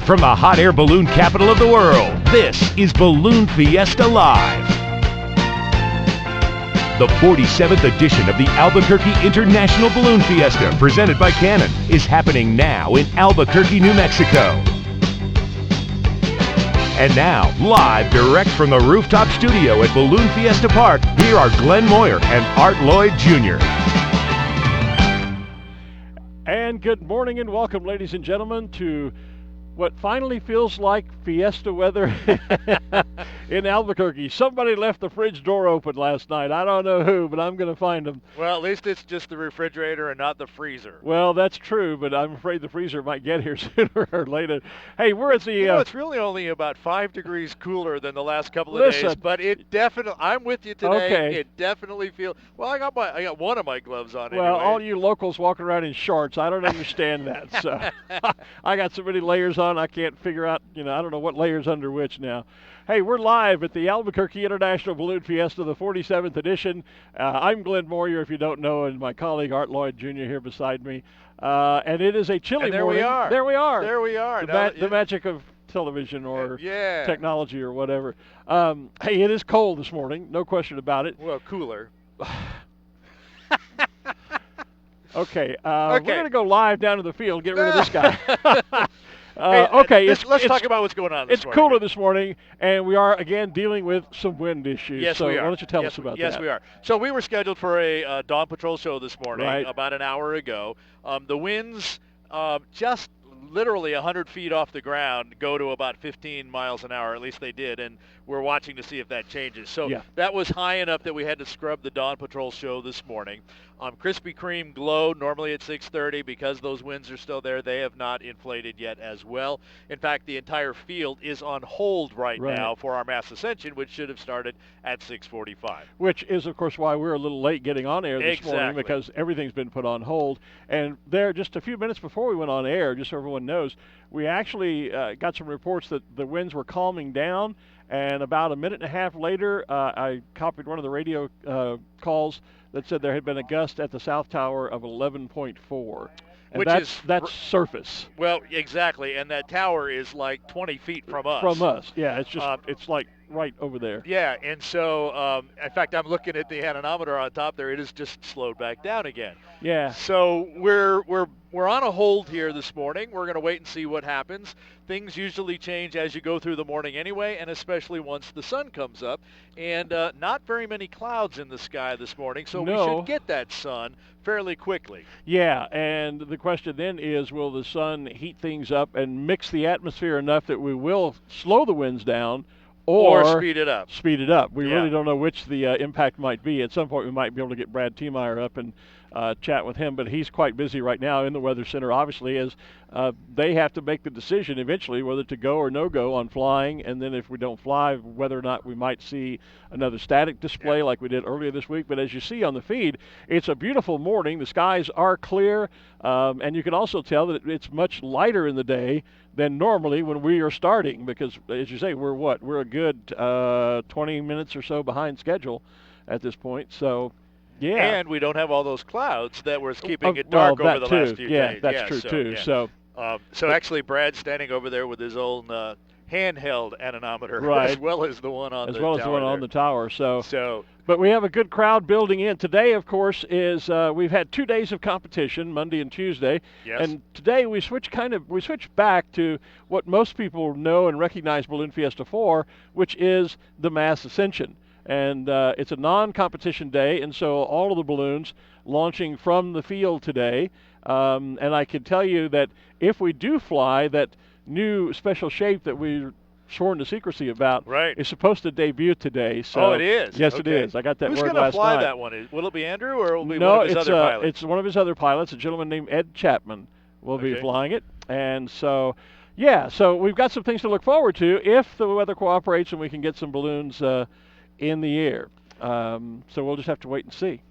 From the hot air balloon capital of the world, this is Balloon Fiesta Live. The 47th edition of the Albuquerque International Balloon Fiesta, presented by Katyn, is happening now in Albuquerque, New Mexico. And now, live direct from the rooftop studio at Balloon Fiesta Park, here are Glen Moyer and Lloyd Jr. And good morning and welcome, ladies and gentlemen, to what finally feels like fiesta weather in Albuquerque. Somebody left the fridge door open last night. I don't know who, but I'm going to find them. Well, at least it's just the refrigerator and not the freezer. Well, that's true, but I'm afraid the freezer might get here sooner or later. Hey, we're at the... it's really only about 5 degrees cooler than the last couple of Listen, days, but it definitely... I'm with you today. Okay. It definitely feels... Well, I got one of my gloves on Well, anyway. all you locals walking around in shorts, I don't understand that. So I got so many layers on, I can't figure out, I don't know what layer's under which now. Hey, we're live at the Albuquerque International Balloon Fiesta, the 47th edition. I'm Glen Moyer, if you don't know, and my colleague Lloyd Jr. here beside me. And it is a chilly there morning. We are. There we are. There we are. The magic of television or yeah. technology or whatever. Hey, it is cold this morning, no question about it. Well, cooler. Okay, we're going to go live down to the field, get rid of this guy. Let's talk about what's going on this morning. It's cooler this morning, and we are, again, dealing with some wind issues. Yes, so we are. Why don't you tell us about that? Yes, we are. So we were scheduled for a Dawn Patrol show this morning about an hour ago. The winds just literally 100 feet off the ground go to about 15 miles an hour, at least they did, and we're watching to see if that changes. So that was high enough that we had to scrub the Dawn Patrol show this morning. Krispy Kreme Glow, normally at 6:30, because those winds are still there, they have not inflated yet as well. In fact, the entire field is on hold right now for our mass ascension, which should have started at 6:45. Which is, of course, why we're a little late getting on air this morning, because everything's been put on hold. And there, just a few minutes before we went on air, just so everyone knows, we actually got some reports that the winds were calming down. And about a minute and a half later, I copied one of the radio calls that said there had been a gust at the South Tower of 11.4. And that's surface. Well, exactly, and that tower is like 20 feet from us. From us, yeah. It's just it's like right over there. Yeah, and so in fact, I'm looking at the anemometer on top there. It has just slowed back down again. Yeah. So we're on a hold here this morning. We're going to wait and see what happens. Things usually change as you go through the morning anyway, and especially once the sun comes up. And not very many clouds in the sky this morning, so we should get that sun fairly quickly. Yeah, and the question then is, will the sun heat things up and mix the atmosphere enough that we will slow the winds down, or speed it up? Speed it up. We really don't know which the impact might be. At some point, we might be able to get Brad Tiemeyer up and chat with him, but he's quite busy right now in the Weather Center, obviously, as they have to make the decision eventually whether to go or no go on flying, and then if we don't fly, whether or not we might see another static display like we did earlier this week. But as you see on the feed, it's a beautiful morning. The skies are clear, and you can also tell that it's much lighter in the day than normally when we are starting, because, as you say, we're a good 20 minutes or so behind schedule at this point. So, yeah. And we don't have all those clouds that was keeping it dark over the last few days. That's true, too. Yeah. So actually, Brad's standing over there with his own handheld anemometer, as well as the one on the tower. So, but we have a good crowd building in. Today, of course, is we've had 2 days of competition, Monday and Tuesday. Yes. And today we switch back to what most people know and recognize Balloon Fiesta for, which is the mass ascension. And it's a non-competition day, and so all of the balloons launching from the field today. And I can tell you that if we do fly, that new special shape that we're sworn to secrecy about is supposed to debut today. So it is? Yes, it is. I got that word last night. Who's going to fly that one? Will it be Andrew, or will it be one of his other pilots? No, it's one of his other pilots, a gentleman named Ed Chapman will be flying it. And so, so we've got some things to look forward to if the weather cooperates and we can get some balloons in the air. So we'll just have to wait and see.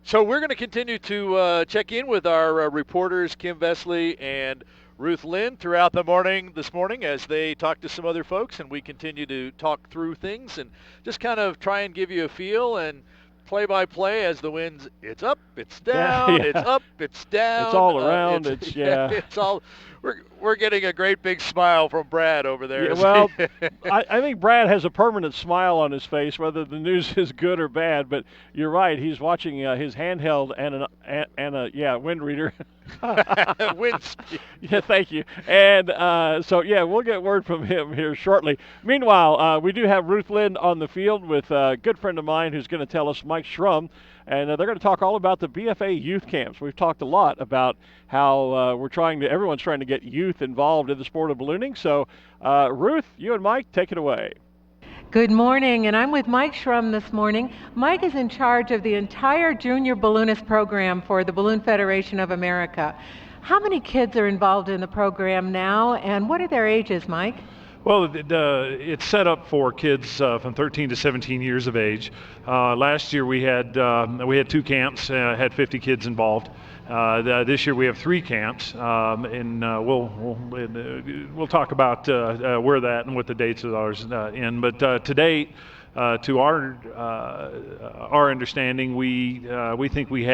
So we're going to continue to check in with our reporters, Kim Vesley and Ruth Lynn, throughout the morning this morning as they talk to some other folks, and we continue to talk through things and just kind of try and give you a feel and play-by-play as the winds, it's up, it's down, it's up, it's down. It's all around. It's all. We're getting a great big smile from Brad over there. Yeah, well, I think Brad has a permanent smile on his face, whether the news is good or bad. But you're right; he's watching his handheld and a wind reader. Wind speed. Yeah, thank you. And so we'll get word from him here shortly. Meanwhile, we do have Ruth Lynn on the field with a good friend of mine who's going to tell us, Mike Schrum. And they're going to talk all about the BFA youth camps. We've talked a lot about how everyone's trying to get youth involved in the sport of ballooning. So, Ruth, you and Mike, take it away. Good morning, and I'm with Mike Schrum this morning. Mike is in charge of the entire Junior Balloonist program for the Balloon Federation of America. How many kids are involved in the program now, and what are their ages, Mike? Well, it's set up for kids from 13 to 17 years of age. Last year we had 2 camps, had 50 kids involved. This year we have 3 camps, and we'll talk about where that and what the dates of ours in. But to date, to our understanding, we think we've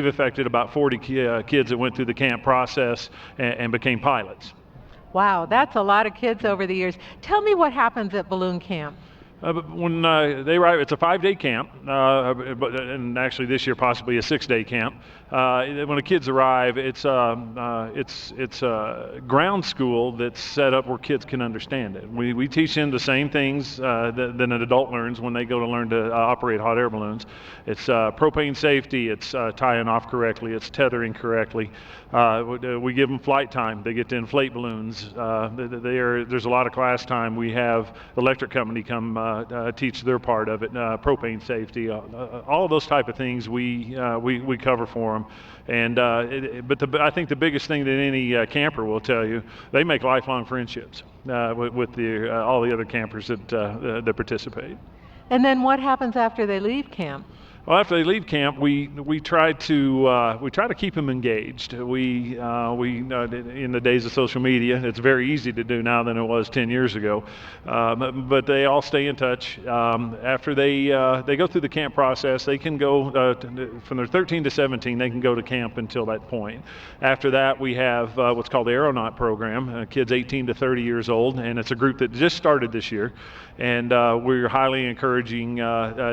affected about 40 kids that went through the camp process and became pilots. Wow, that's a lot of kids over the years. Tell me what happens at balloon camp. When they arrive, it's a 5-day camp, and actually this year possibly a 6-day camp. When the kids arrive, it's a ground school that's set up where kids can understand it. We teach them the same things that an adult learns when they go to learn to operate hot air balloons. It's propane safety, it's tying off correctly, it's tethering correctly. We give them flight time. They get to inflate balloons. There's a lot of class time. We have the electric company come teach their part of it, propane safety, all of those type of things we cover for them. And I think the biggest thing that any camper will tell you, they make lifelong friendships with all the other campers that participate. And then what happens after they leave camp? Well, after they leave camp, we try to keep them engaged. We in the days of social media, it's very easy to do now than it was 10 years ago. But they all stay in touch. After they go through the camp process, they can go from their 13 to 17. They can go to camp until that point. After that, we have what's called the Aeronaut program. Kids 18 to 30 years old, and it's a group that just started this year. And we're highly encouraging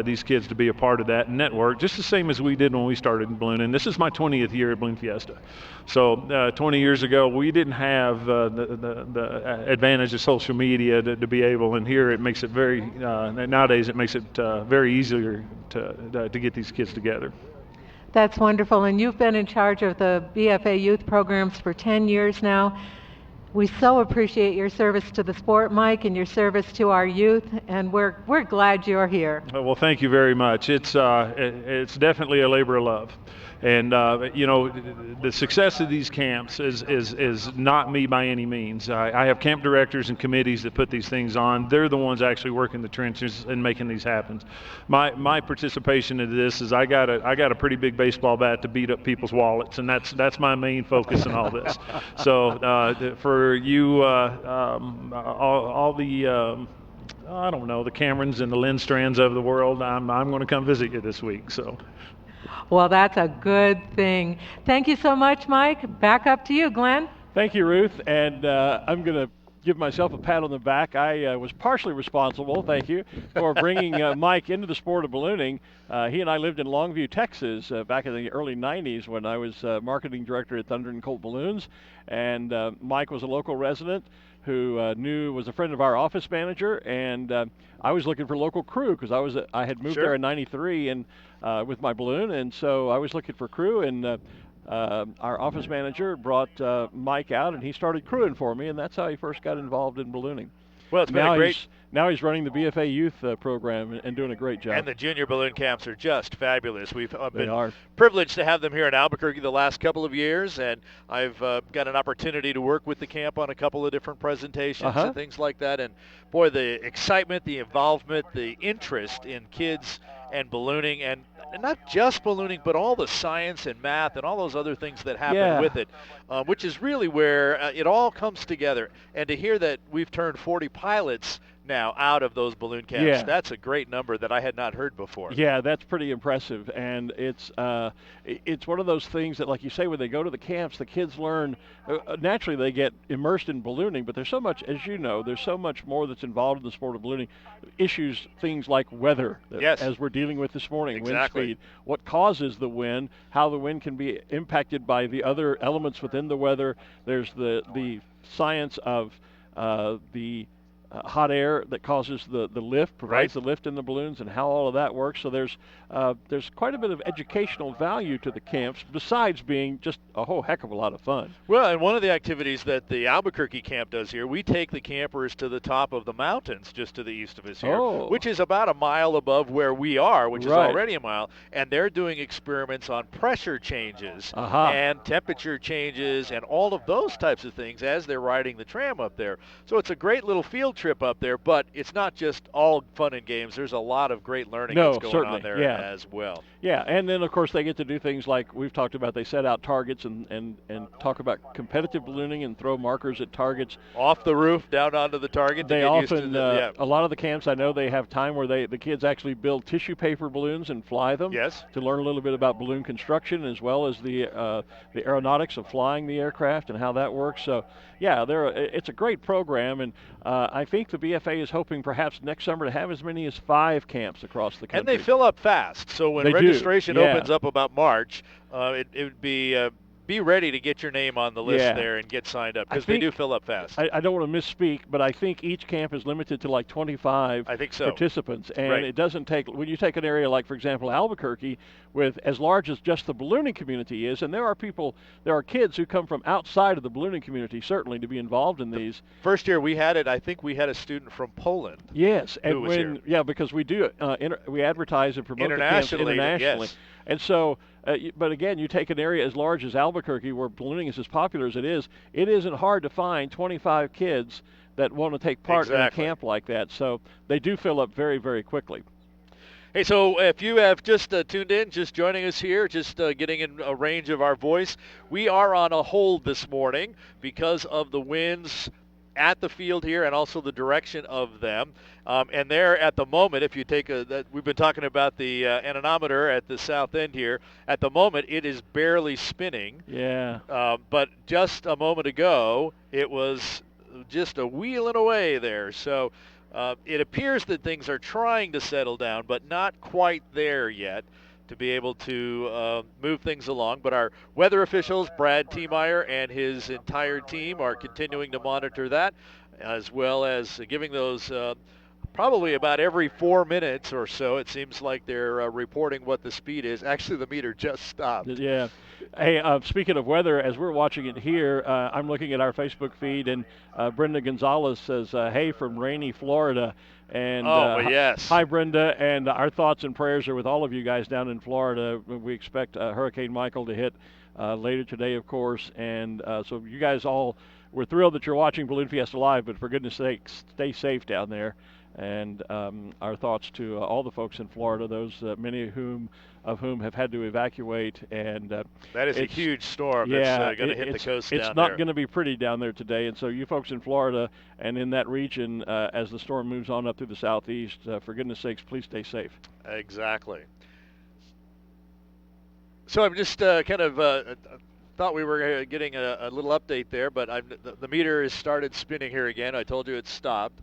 these kids to be a part of that network, just the same as we did when we started in ballooning. This is my 20th year at Balloon Fiesta. So 20 years ago, we didn't have the advantage of social media to be able, and here it makes it nowadays it makes it very easier to get these kids together. That's wonderful, and you've been in charge of the BFA youth programs for 10 years now. We so appreciate your service to the sport, Mike, and your service to our youth, and we're glad you're here. Well, thank you very much. It's definitely a labor of love. And the success of these camps is not me by any means. I have camp directors and committees that put these things on. They're the ones actually working the trenches and making these happen. My participation in this is I got a pretty big baseball bat to beat up people's wallets, and that's my main focus in all this. So for you, all the I don't know, the Camerons and the Lindstrands of the world, I'm going to come visit you this week. So. Well, that's a good thing. Thank you so much, Mike. Back up to you, Glen. Thank you, Ruth. And I'm going to give myself a pat on the back. I was partially responsible, thank you, for bringing Mike into the sport of ballooning. He and I lived in Longview, Texas back in the early 90s when I was marketing director at Thunder and Colt Balloons. And Mike was a local resident who was a friend of our office manager, and I was looking for local crew because I had moved there in '93 and with my balloon, and so I was looking for crew, and our office manager brought Mike out, and he started crewing for me, and that's how he first got involved in ballooning. Well, it's been Now he's running the BFA youth program and doing a great job. And the junior balloon camps are just fabulous. We've been privileged to have them here in Albuquerque the last couple of years, and I've got an opportunity to work with the camp on a couple of different presentations and things like that. And boy, the excitement, the involvement, the interest in kids and ballooning, and not just ballooning, but all the science and math and all those other things that happen with it, which is really where it all comes together. And to hear that we've turned 40 pilots now out of those balloon camps. Yeah. That's a great number that I had not heard before. Yeah, that's pretty impressive, and it's one of those things that, like you say, when they go to the camps, the kids learn. Naturally, they get immersed in ballooning, but there's so much, as you know, there's so much more that's involved in the sport of ballooning. Issues, things like weather, yes, as we're dealing with this morning, exactly. Wind speed, what causes the wind, how the wind can be impacted by the other elements within the weather. There's the science of the hot air that causes the lift, provides the lift in the balloons, and how all of that works. So there's quite a bit of educational value to the camps, besides being just a whole heck of a lot of fun. Well, and one of the activities that the Albuquerque camp does here, we take the campers to the top of the mountains just to the east of us here, which is about a mile above where we are, which is already a mile, and they're doing experiments on pressure changes and temperature changes and all of those types of things as they're riding the tram up there. So it's a great little field trip up there, but it's not just all fun and games. There's a lot of great learning that's going on there as well. Yeah, and then of course they get to do things like we've talked about. They set out targets and talk about competitive ballooning and throw markers at targets off the roof down onto the target. They often a lot of the camps, I know they have time where the kids actually build tissue paper balloons and fly them. Yes. To learn a little bit about balloon construction as well as the aeronautics of flying the aircraft and how that works. So yeah, it's a great program, and I think the BFA is hoping perhaps next summer to have as many as 5 camps across the country. And they fill up fast. So when registration opens up about March, it would be ready to get your name on the list there and get signed up, because they do fill up fast. I don't want to misspeak, but I think each camp is limited to like 25 participants. And it doesn't take, when you take an area like, for example, Albuquerque, with as large as just the ballooning community is, and there are kids who come from outside of the ballooning community, certainly, to be involved in these. First year we had it, I think we had a student from Poland. Yes, and was here. Yeah, because we do we advertise and promote the camps internationally. Yes. And so, but again, you take an area as large as Albuquerque, where ballooning is as popular as it isn't hard to find 25 kids that want to take part in a camp like that. So they do fill up very, very quickly. Hey, so if you have just tuned in, just joining us here, just getting in a range of our voice, we are on a hold this morning because of the winds at the field here and also the direction of them. And there at the moment, if you take we've been talking about the anemometer at the south end here. At the moment, it is barely spinning. Yeah. But just a moment ago, it was just a wheeling away there. So it appears that things are trying to settle down, but not quite there yet to be able to move things along. But our weather officials, Brad Moyer and his entire team, are continuing to monitor that, as well as giving those probably about every 4 minutes or so. It seems like they're reporting what the speed is. Actually, the meter just stopped. Yeah. Hey, speaking of weather, as we're watching it here, I'm looking at our Facebook feed, and Brenda Gonzalez says, hey, from rainy Florida. And yes. Hi, Brenda, and our thoughts and prayers are with all of you guys down in Florida. We expect Hurricane Michael to hit later today, of course, and so you guys all, we're thrilled that you're watching Balloon Fiesta Live, but for goodness sake, stay safe down there. And our thoughts to all the folks in Florida, those many of whom have had to evacuate. And that is a huge storm that's going to hit the coast down there. It's not going to be pretty down there today. And so you folks in Florida and in that region, as the storm moves on up through the southeast, for goodness sakes, please stay safe. Exactly. So I'm just kind of thought we were getting a little update there, but the meter has started spinning here again. I told you it stopped.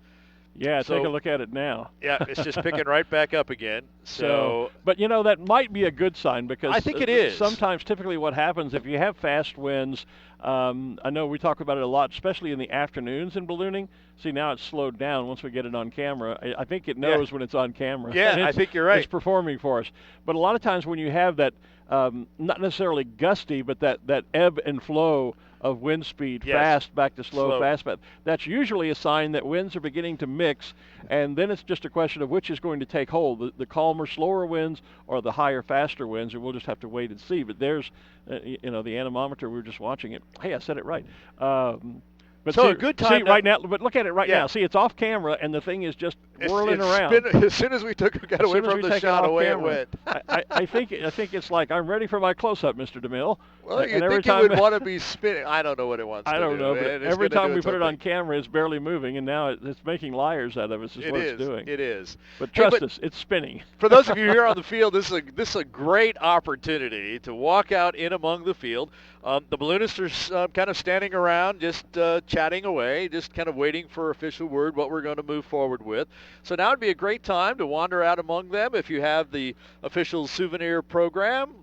Yeah, take a look at it now. Yeah, it's just picking right back up again. So, but that might be a good sign, because I think it is. Sometimes, typically, what happens if you have fast winds, I know we talk about it a lot, especially in the afternoons in ballooning. See, now it's slowed down once we get it on camera. I think it knows when it's on camera. Yeah, I think you're right. It's performing for us. But a lot of times when you have that, not necessarily gusty, but that ebb and flow of wind speed, fast back to slow, fast back, that's usually a sign that winds are beginning to mix, and then it's just a question of which is going to take hold, the calmer, slower winds or the higher, faster winds, and we'll just have to wait and see. But there's, the anemometer, we were just watching it. Hey, I said it right. But so a good time right now. But look at it right now. See, it's off camera, and the thing is just whirling around. As soon as we got away from the shot, away it went. I think it's like, I'm ready for my close-up, Mr. DeMille. Well, you'd think it would want to be spinning. I don't know what it wants to do. I don't know, but every time we put it on camera, it's barely moving, and now it's making liars out of us is what it's doing. It is. But trust us, it's spinning. For those of you here on the field, this is a great opportunity to walk out in among the field. The balloonists are kind of standing around, just chatting away, just kind of waiting for official word what we're going to move forward with. So now would be a great time to wander out among them. If you have the official souvenir program,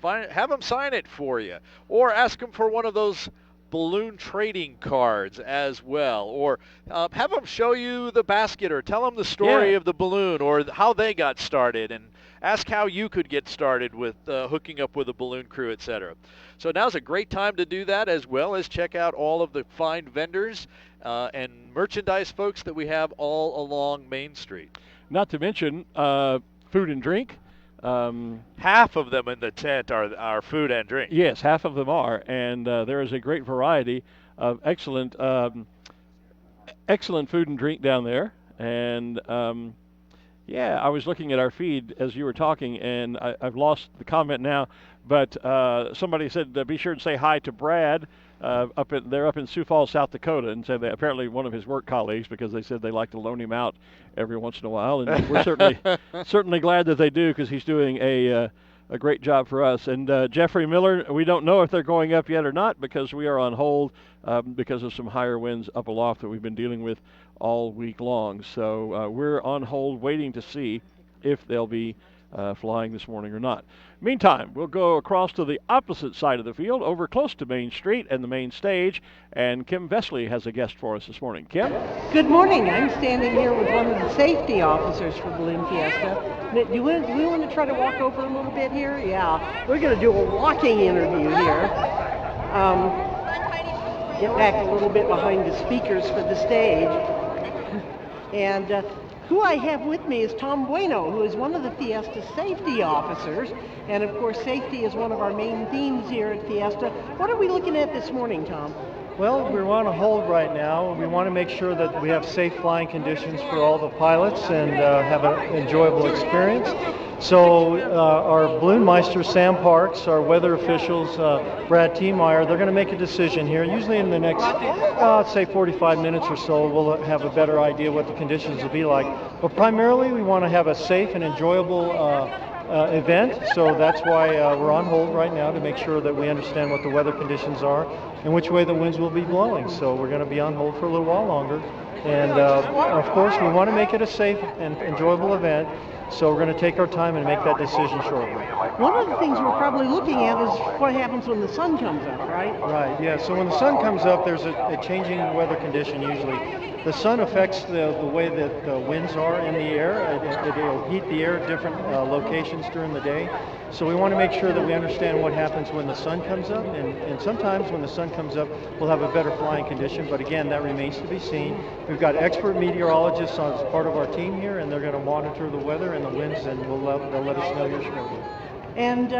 have them sign it for you, or ask them for one of those balloon trading cards as well, or have them show you the basket, or tell them the story of the balloon, or how they got started, and ask how you could get started with hooking up with a balloon crew, etc. So now's a great time to do that, as well as check out all of the fine vendors and merchandise folks that we have all along Main Street. Not to mention food and drink. Half of them in the tent are food and drink. Yes, half of them are, and there is a great variety of excellent food and drink down there. And I was looking at our feed as you were talking, and I've lost the comment now, but somebody said be sure to say hi to Brad. They're up in Sioux Falls, South Dakota, and said apparently one of his work colleagues, because they said they like to loan him out every once in a while, and we're certainly glad that they do, because he's doing a great job for us. And Jeffrey Miller, we don't know if they're going up yet or not, because we are on hold because of some higher winds up aloft that we've been dealing with all week long. So we're on hold waiting to see if they'll be flying this morning or not. Meantime, we'll go across to the opposite side of the field, over close to Main Street and the main stage, and Kim Vesley has a guest for us this morning. Kim? Good morning. I'm standing here with one of the safety officers for Balloon Fiesta. Do we want to try to walk over a little bit here? Yeah, we're going to do a walking interview here. Get back a little bit behind the speakers for the stage. And who I have with me is Tom Bueno, who is one of the Fiesta safety officers. And of course, safety is one of our main themes here at Fiesta. What are we looking at this morning, Tom? Well, we're on a hold right now. We want to make sure that we have safe flying conditions for all the pilots and have an enjoyable experience. So our balloon meister, Sam Parks, our weather officials, Brad T. Moyer, they're going to make a decision here. Usually in the next, let's say 45 minutes or so, we'll have a better idea what the conditions will be like. But primarily, we want to have a safe and enjoyable event. So that's why we're on hold right now, to make sure that we understand what the weather conditions are and which way the winds will be blowing. So we're going to be on hold for a little while longer. And of course, we want to make it a safe and enjoyable event. So we're going to take our time and make that decision shortly. One of the things we're probably looking at is what happens when the sun comes up, right? Right, yeah. So when the sun comes up, there's a changing weather condition usually. The sun affects the way that the winds are in the air. It'll heat the air at different locations during the day. So we want to make sure that we understand what happens when the sun comes up. And sometimes when the sun comes up, we'll have a better flying condition. But again, that remains to be seen. We've got expert meteorologists as part of our team here, and they're going to monitor the weather and the winds, and they'll let us know here shortly. And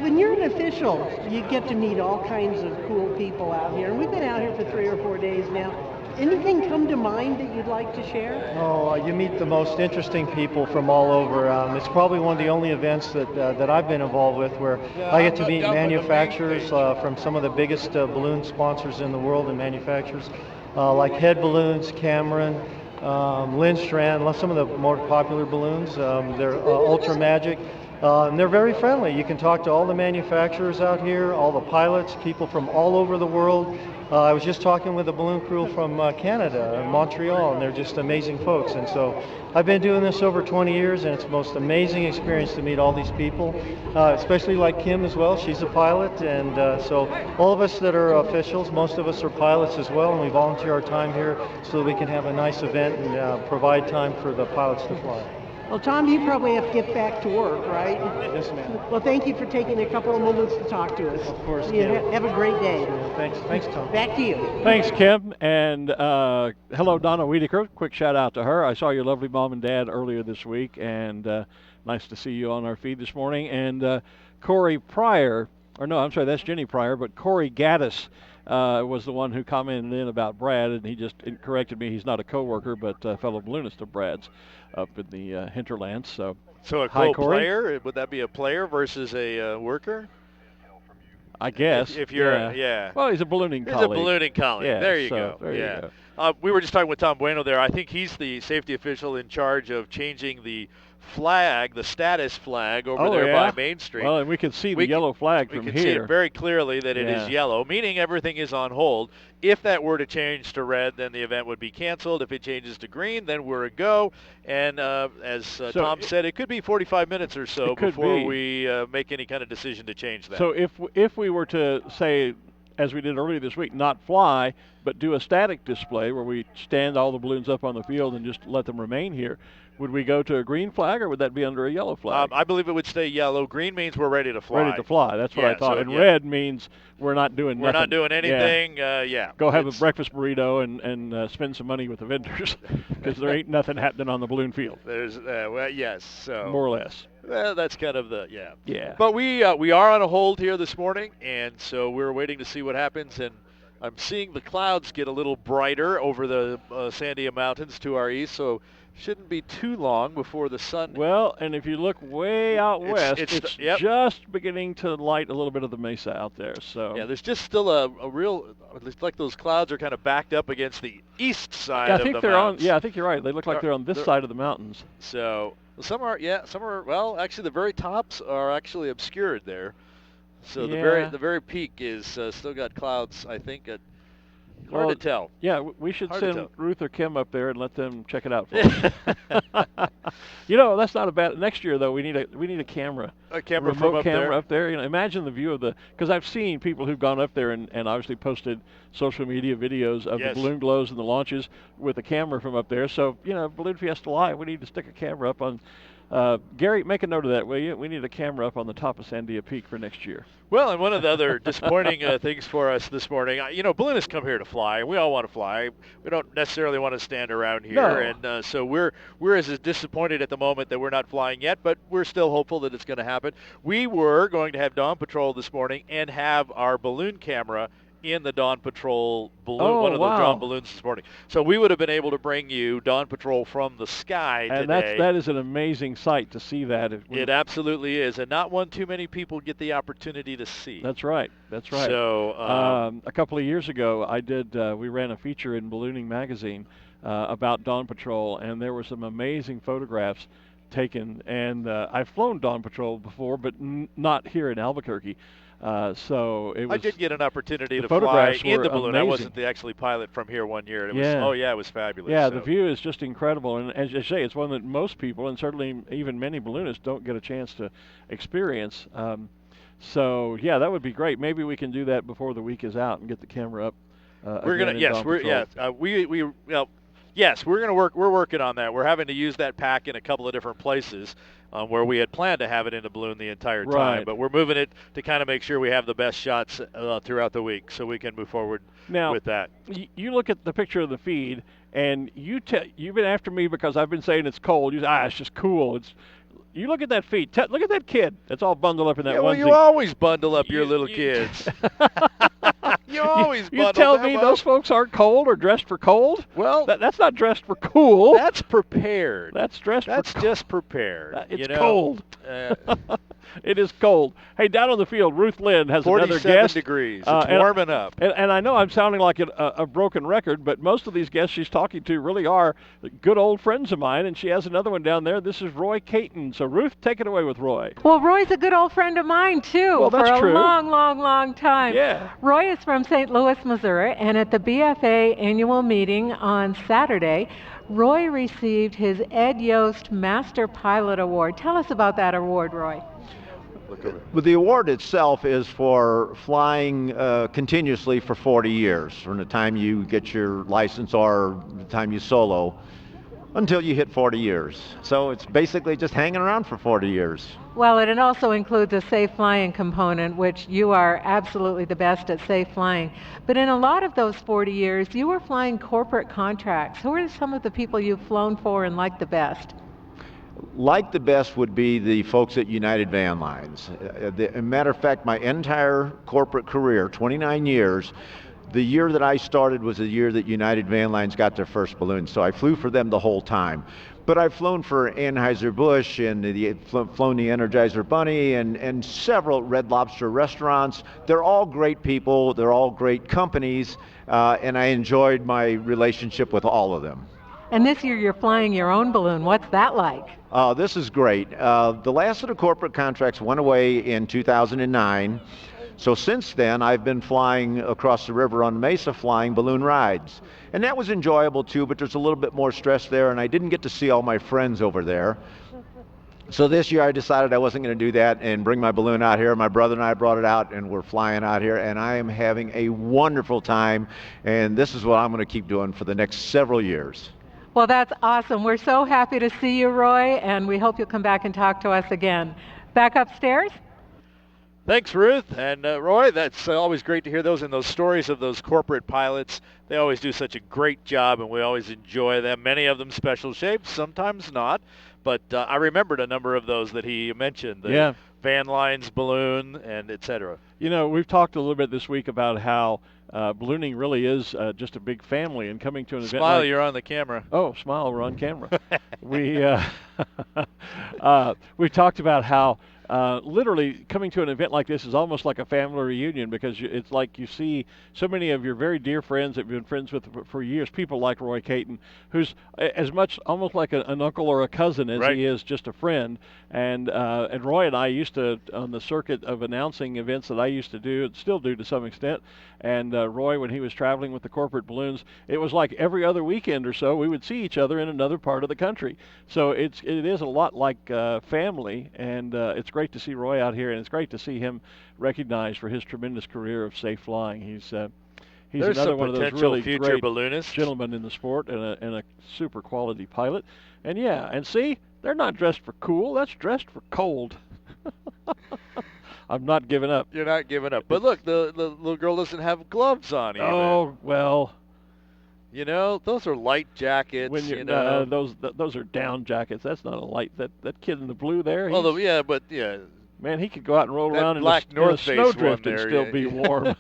when you're an official, you get to meet all kinds of cool people out here. And we've been out here for 3 or 4 days now. Anything come to mind that you'd like to share? Oh, you meet the most interesting people from all over. It's probably one of the only events that I've been involved with where I get to meet manufacturers from some of the biggest balloon sponsors in the world and manufacturers, like Head Balloons, Cameron, Lindstrand, some of the more popular balloons. They're Ultra Magic. And they're very friendly. You can talk to all the manufacturers out here, all the pilots, people from all over the world. I was just talking with a balloon crew from Canada, Montreal, and they're just amazing folks. And so I've been doing this over 20 years, and it's the most amazing experience to meet all these people, especially like Kim as well. She's a pilot, and so all of us that are officials, most of us are pilots as well, and we volunteer our time here so that we can have a nice event and provide time for the pilots to fly. Well, Tom, you probably have to get back to work, right? Yes, ma'am. Well, thank you for taking a couple of moments to talk to us. Of course, You Kim. have a great day. Thanks, Tom. Back to you. Thanks, Kim. And hello, Donna Wiedeker. Quick shout out to her. I saw your lovely mom and dad earlier this week, and nice to see you on our feed this morning. And Corey Pryor, or no, I'm sorry, that's Jenny Pryor, but Corey Gaddis was the one who commented in about Brad, and he just corrected me. He's not a coworker, but a fellow balloonist of Brad's up in the hinterlands. So a hi, co-player? Would that be a player versus a worker? I guess. If you're, yeah. Well, he's a ballooning colleague. He's a ballooning colleague. Yeah, there you so go. There yeah. you go. We were just talking with Tom Bueno there. I think he's the safety official in charge of changing the flag, the status flag over there by Main Street. Well, and we can see the yellow flag from here. We can see it very clearly that it is yellow, meaning everything is on hold. If that were to change to red, then the event would be canceled. If it changes to green, then we're a go. And as Tom said, it could be 45 minutes or so before we make any kind of decision to change that. So if we were to say, as we did earlier this week, not fly, but do a static display where we stand all the balloons up on the field and just let them remain here, would we go to a green flag, or would that be under a yellow flag? I believe it would stay yellow. Green means we're ready to fly. Ready to fly. That's what I thought. So, and red means we're not doing nothing. We're not doing anything. Go have a breakfast burrito and spend some money with the vendors, because there ain't nothing happening on the balloon field. There's yes. So more or less. Well, that's kind of the Yeah. But we are on a hold here this morning, and so we're waiting to see what happens. And I'm seeing the clouds get a little brighter over the Sandia Mountains to our east, so shouldn't be too long before the sun. Well, and if you look way out west, it's just beginning to light a little bit of the mesa out there. So yeah, there's just still a real, it's like those clouds are kind of backed up against the east side of the mountains. I think you're right. They look like they're on this side of the mountains. So some are, well, actually the very tops are actually obscured there. So the very peak is still got clouds, I think. Hard to tell. Yeah, we should send Ruth or Kim up there and let them check it out for us. That's not a bad. Next year though, we need a camera. A camera remote from camera up there. Imagine the view of because I've seen people who've gone up there and obviously posted social media videos of the balloon glows and the launches with a camera from up there. So Balloon Fiesta Live, we need to stick a camera up on. Gary, make a note of that, will you? We need a camera up on the top of Sandia Peak for next year. Well, and one of the other disappointing things for us this morning, balloonists come here to fly, and we all want to fly. We don't necessarily want to stand around here, and so we're as disappointed at the moment that we're not flying yet, but we're still hopeful that it's going to happen. We were going to have Dawn Patrol this morning and have our balloon camera in the Dawn Patrol balloon, one of the Dawn balloons this morning. So we would have been able to bring you Dawn Patrol from the sky today. And that is an amazing sight to see that. It absolutely is, and not one too many people get the opportunity to see. That's right. So a couple of years ago, we ran a feature in Ballooning Magazine about Dawn Patrol, and there were some amazing photographs taken. And I've flown Dawn Patrol before, but not here in Albuquerque. So it was. I did get an opportunity to fly in the balloon. Amazing. I wasn't the actually pilot from here one year. And it was fabulous. Yeah, the view is just incredible, and as you say, it's one that most people, and certainly even many balloonists, don't get a chance to experience. So yeah, that would be great. Maybe we can do that before the week is out and get the camera up. We're working on that. We're having to use that pack in a couple of different places. Where we had planned to have it in the balloon the entire time, but we're moving it to kind of make sure we have the best shots throughout the week, so we can move forward with that. You look at the picture of the feed, and you've been after me because I've been saying it's cold. You say, it's just cool. You look at that feed. Look at that kid. It's all bundled up in that onesie. Well, you always bundle up your little kids. You always bundle You tell me those folks aren't cold or dressed for cold? Well, that's not dressed for cool. That's prepared. That's just prepared. It's cold. It is cold. Hey, down on the field, Ruth Lynn has another guest. 47 degrees. It's warming up. And I know I'm sounding like a broken record, but most of these guests she's talking to really are good old friends of mine, and she has another one down there. This is Roy Katyn. So, Ruth, take it away with Roy. Well, Roy's a good old friend of mine, too, well, that's for a true. long time. Yeah. Roy is from St. Louis, Missouri, and at the BFA annual meeting on Saturday, Roy received his Ed Yost Master Pilot Award. Tell us about that award, Roy. Well, the award itself is for flying continuously for 40 years, from the time you get your license or the time you solo, until you hit 40 years. So it's basically just hanging around for 40 years. Well, it also includes a safe flying component, which you are absolutely the best at safe flying. But in a lot of those 40 years, you were flying corporate contracts. Who are some of the people you've flown for and liked the best? Like the best would be the folks at United Van Lines. As a matter of fact, my entire corporate career, 29 years, The year that I started was the year that United Van Lines got their first balloon, so I flew for them the whole time. But I've flown for Anheuser-Busch and flown the Energizer Bunny and several Red Lobster restaurants. They're all great people, they're all great companies, and I enjoyed my relationship with all of them. And this year you're flying your own balloon. What's that like? This is great. The last of the corporate contracts went away in 2009. So since then, I've been flying across the river on Mesa, flying balloon rides. And that was enjoyable too, but there's a little bit more stress there, and I didn't get to see all my friends over there. So this year I decided I wasn't going to do that and bring my balloon out here. My brother and I brought it out, and we're flying out here, and I am having a wonderful time, and this is what I'm going to keep doing for the next several years. Well, that's awesome. We're so happy to see you, Roy, and we hope you'll come back and talk to us again. Back upstairs? Thanks, Ruth. And Roy, that's always great to hear those stories of those corporate pilots. They always do such a great job, and we always enjoy them. Many of them special shapes, sometimes not. But I remembered a number of those that he mentioned. The Van Lines balloon and et cetera. You know, we've talked a little bit this week about how ballooning really is just a big family, and coming to an event Smile, like, you're on the camera. Oh, smile, we're on camera. We've talked about how literally coming to an event like this is almost like a family reunion, because it's like you see so many of your very dear friends that you've been friends with for years, people like Roy Katyn, who's as much almost like an uncle or a cousin as he is just a friend. And Roy and I used to, on the circuit of announcing events that I used to do and still do to some extent, and Roy, when he was traveling with the corporate balloons, it was like every other weekend or so we would see each other in another part of the country. So it is a lot like family, and it's great to see Roy out here, and it's great to see him recognized for his tremendous career of safe flying. He's another one of those really great balloonists, gentlemen in the sport, and a super quality pilot. And see, they're not dressed for cool, that's dressed for cold. I'm not giving up. You're not giving up. But look, the little girl doesn't have gloves on even. Oh, well. You know, those are light jackets. When those are down jackets. That's not a light. That kid in the blue there. Man, he could go out and roll around in a snowdrift and still be warm.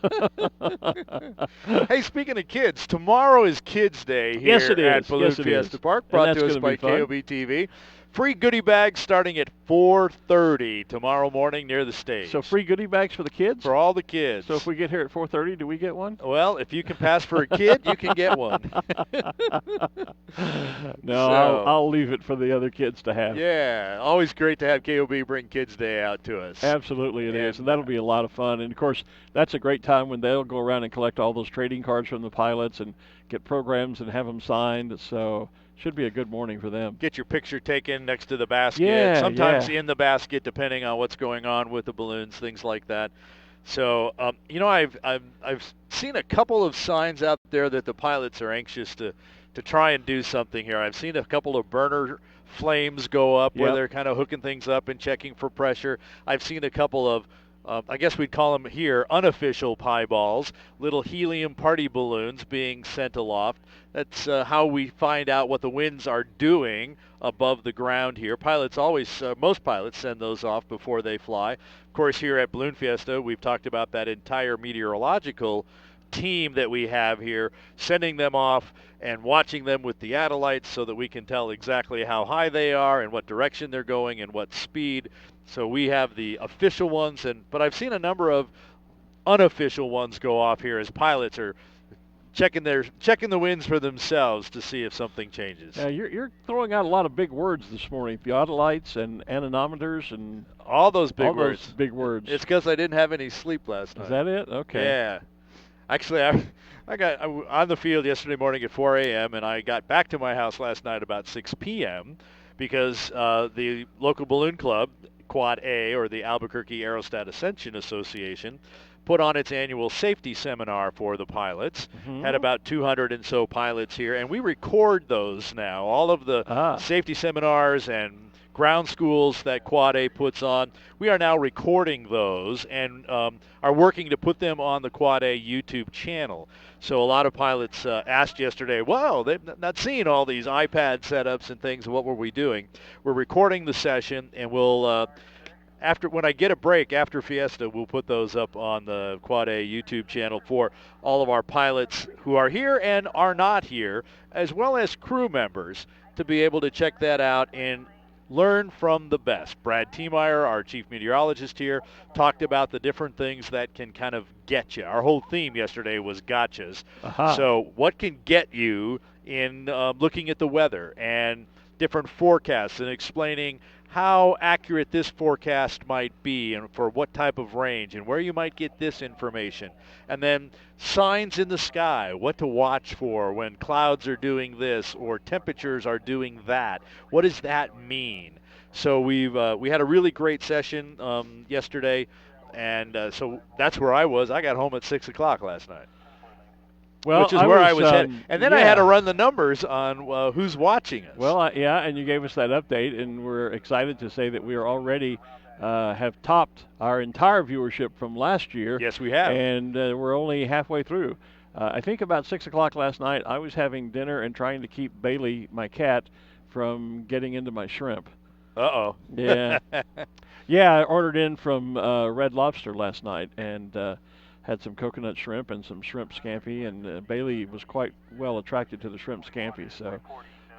Hey, speaking of kids, tomorrow is Kids Day here at Balloon Fiesta Park, brought to us by KOB TV. Free goodie bags starting at 4:30 tomorrow morning near the stage. So free goodie bags for the kids? For all the kids. So if we get here at 4:30, do we get one? Well, if you can pass for a kid, you can get one. I'll leave it for the other kids to have. Yeah, always great to have KOB bring Kids Day out to us. Absolutely it is, and that'll be a lot of fun. And, of course, that's a great time when they'll go around and collect all those trading cards from the pilots and get programs and have them signed. So should be a good morning for them. Get your picture taken next to the basket. Sometimes in the basket, depending on what's going on with the balloons, things like that. So, I've seen a couple of signs out there that the pilots are anxious to try and do something here. I've seen a couple of burner flames go up where they're kind of hooking things up and checking for pressure. I've seen a couple of I guess we'd call them here unofficial pie balls, little helium party balloons being sent aloft. That's how we find out what the winds are doing above the ground here. Most pilots send those off before they fly. Of course, here at Balloon Fiesta, we've talked about that entire meteorological team that we have here, sending them off and watching them with the Adelites so that we can tell exactly how high they are and what direction they're going and what speed. So we have the official ones, but I've seen a number of unofficial ones go off here as pilots are checking the winds for themselves to see if something changes. Yeah, you're throwing out a lot of big words this morning. Theodolites and anemometers and all those big words. Those big words. It's because I didn't have any sleep last night. Is that it? Okay. Yeah. Actually, I got on the field yesterday morning at 4 a.m. and I got back to my house last night about 6 p.m. because the local balloon club, Quad A, or the Albuquerque Aerostat Ascension Association, put on its annual safety seminar for the pilots. Had about 200 and so pilots here, and we record those now. All of the safety seminars and ground schools that Quad A puts on, we are now recording those and are working to put them on the Quad A YouTube channel. So a lot of pilots asked yesterday, wow, they've not seen all these iPad setups and things. What were we doing? We're recording the session, and we'll when I get a break after Fiesta, we'll put those up on the Quad A YouTube channel for all of our pilots who are here and are not here, as well as crew members, to be able to check that out and learn from the best. Brad Tiemeyer, our chief meteorologist here, talked about the different things that can kind of get you. Our whole theme yesterday was gotchas. So what can get you in looking at the weather and different forecasts and explaining how accurate this forecast might be and for what type of range and where you might get this information. And then signs in the sky, what to watch for when clouds are doing this or temperatures are doing that. What does that mean? So we had a really great session yesterday, and so that's where I was. I got home at 6 o'clock last night. Well, which is where I was headed. And then I had to run the numbers on who's watching us. Well, and you gave us that update, and we're excited to say that we are already have topped our entire viewership from last year. Yes, we have. And we're only halfway through. I think about 6 o'clock last night, I was having dinner and trying to keep Bailey, my cat, from getting into my shrimp. Uh-oh. Yeah. Yeah, I ordered in from Red Lobster last night, and had some coconut shrimp and some shrimp scampi, and Bailey was quite well attracted to the shrimp scampi, so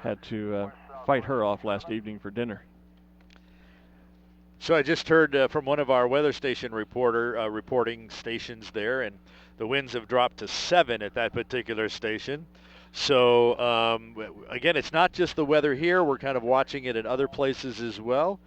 had to fight her off last evening for dinner. So I just heard from one of our weather station reporting stations there, and the winds have dropped to 7 at that particular station. So again, it's not just the weather here. We're kind of watching it in other places as well.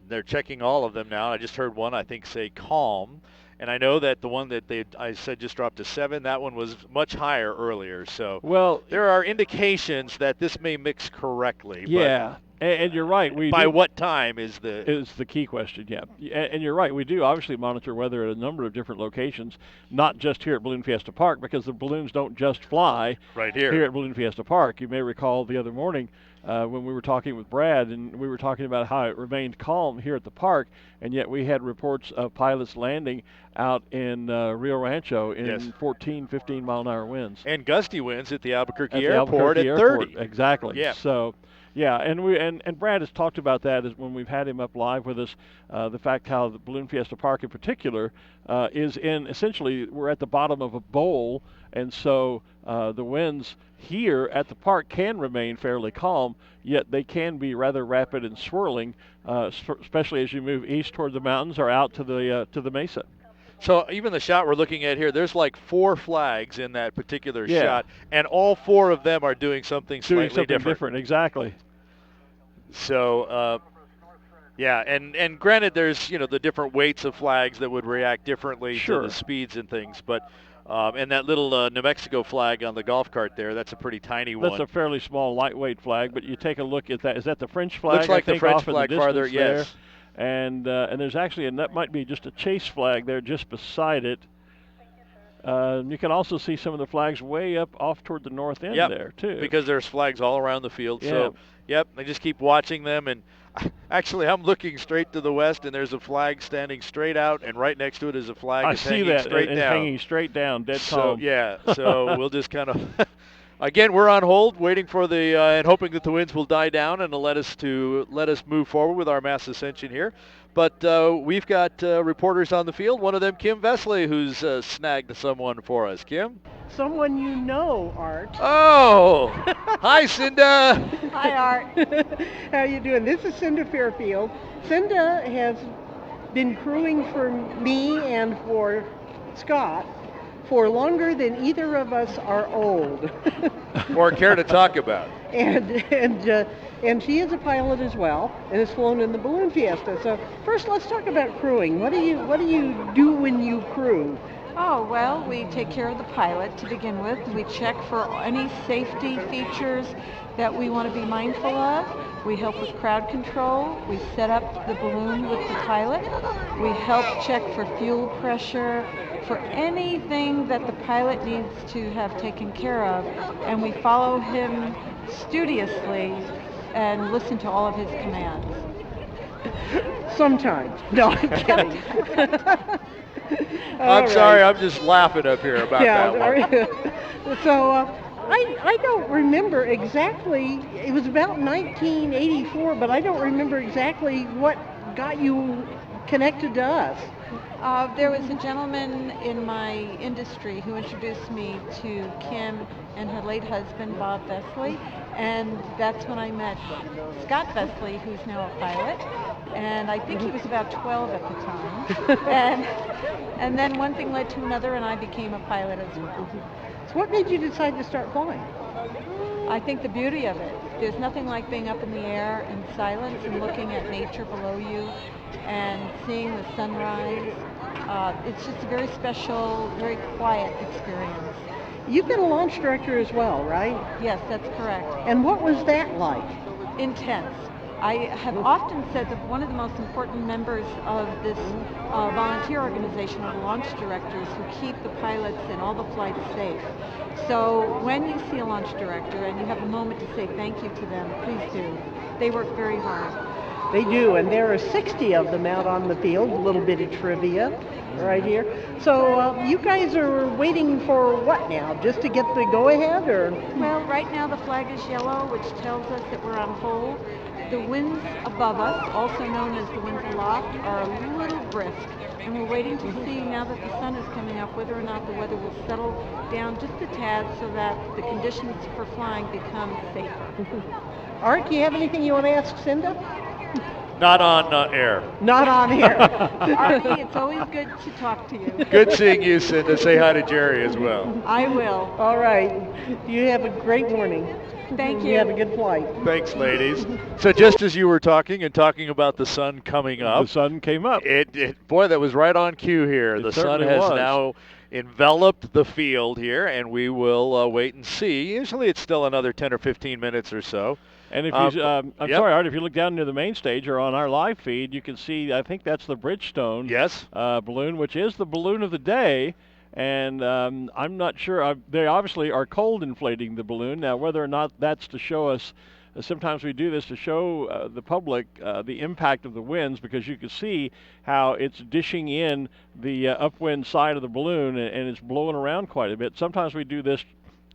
They're checking all of them now. I just heard one, I think, say calm. And I know that the one that I said just dropped to 7, that one was much higher earlier. So there are indications that this may mix correctly. Yeah, and you're right. By what time is the key question, yeah. And you're right. We do obviously monitor weather at a number of different locations, not just here at Balloon Fiesta Park, because the balloons don't just fly right here at Balloon Fiesta Park. You may recall the other morning when we were talking with Brad, and we were talking about how it remained calm here at the park, and yet we had reports of pilots landing out in Rio Rancho in 14, 15-mile-an-hour winds. And gusty winds at the Albuquerque Airport at 30. Exactly. Yeah. So, yeah, and Brad has talked about that when we've had him up live with us, the fact how the Balloon Fiesta Park in particular is in, essentially, we're at the bottom of a bowl, and so the winds here at the park can remain fairly calm, yet they can be rather rapid and swirling, especially as you move east toward the mountains or out to the mesa. So even the shot we're looking at here, there's like 4 flags in that particular shot, and all 4 of them are doing something slightly different. Exactly. So, and granted, there's the different weights of flags that would react differently to the speeds and things, but and that little New Mexico flag on the golf cart there, that's a pretty tiny one. That's a fairly small, lightweight flag, but you take a look at that. Is that the French flag? Looks like the French flag farther, yes. And there's actually, and that might be just a chase flag there just beside it. You can also see some of the flags way up off toward the north end there, too. Because there's flags all around the field. Yeah. So, I just keep watching them. And actually, I'm looking straight to the west, and there's a flag standing straight out, and right next to it is a flag that's hanging straight down. Hanging straight down, dead calm. So we'll just kind of... Again, we're on hold, waiting for and hoping that the winds will die down and let us move forward with our mass ascension here. But we've got reporters on the field. One of them, Kim Vesley, who's snagged someone for us. Kim? Someone you know, Art. Oh! Hi, Cinda! Hi, Art. How are you doing? This is Cinda Fairfield. Cinda has been crewing for me and for Scott for longer than either of us are old. Or care to talk about. And she is a pilot as well, and has flown in the Balloon Fiesta. So first, let's talk about crewing. What do you do when you crew? Oh, well, we take care of the pilot to begin with. We check for any safety features that we want to be mindful of. We help with crowd control. We set up the balloon with the pilot. We help check for fuel pressure, for anything that the pilot needs to have taken care of. And we follow him studiously and listen to all of his commands. Sometimes. No, I'm kidding. I'm sorry, I'm just laughing up here about that one. So I don't remember exactly, it was about 1984, but I don't remember exactly what got you connected to us? There was a gentleman in my industry who introduced me to Kim and her late husband, Bob Vesley, and that's when I met Scott Vesley, who's now a pilot, and I think he was about 12 at the time. and then one thing led to another, and I became a pilot as well. So what made you decide to start flying? I think the beauty of it. There's nothing like being up in the air in silence and looking at nature below you and seeing the sunrise. It's just a very special, very quiet experience. You've been a launch director as well, right? Yes, that's correct. And what was that like? Intense. I have often said that one of the most important members of this volunteer organization are the launch directors who keep the pilots and all the flights safe. So when you see a launch director and you have a moment to say thank you to them, please do. They work very hard. They do, and there are 60 of them out on the field. A little bit of trivia right here. So you guys are waiting for what now? Just to get the go-ahead, or? Well, right now the flag is yellow, which tells us that we're on hold. The winds above us, also known as the winds aloft, are a little brisk, and we're waiting to see, now that the sun is coming up, whether or not the weather will settle down just a tad so that the conditions for flying become safer. Art, do you have anything you want to ask Cinda? Not on air. Not on air. Artie, it's always good to talk to you. Good seeing you, Cinda. Say hi to Jerry as well. I will. All right. You have a great morning. Thank you. You have a good flight. Thanks, ladies. So just as you were talking about the sun coming up. The sun came up. Boy, that was right on cue here. The sun has was. now enveloped the field here, and we will wait and see. Usually it's still another 10 or 15 minutes or so. And if you, sorry, Art, if you look down near the main stage or on our live feed, you can see, I think that's the Bridgestone balloon, which is the balloon of the day. And I'm not sure. They obviously are cold inflating the balloon. Now, whether or not that's to show us, sometimes we do this to show the public the impact of the winds, because you can see how it's dishing in the upwind side of the balloon, and it's blowing around quite a bit. Sometimes we do this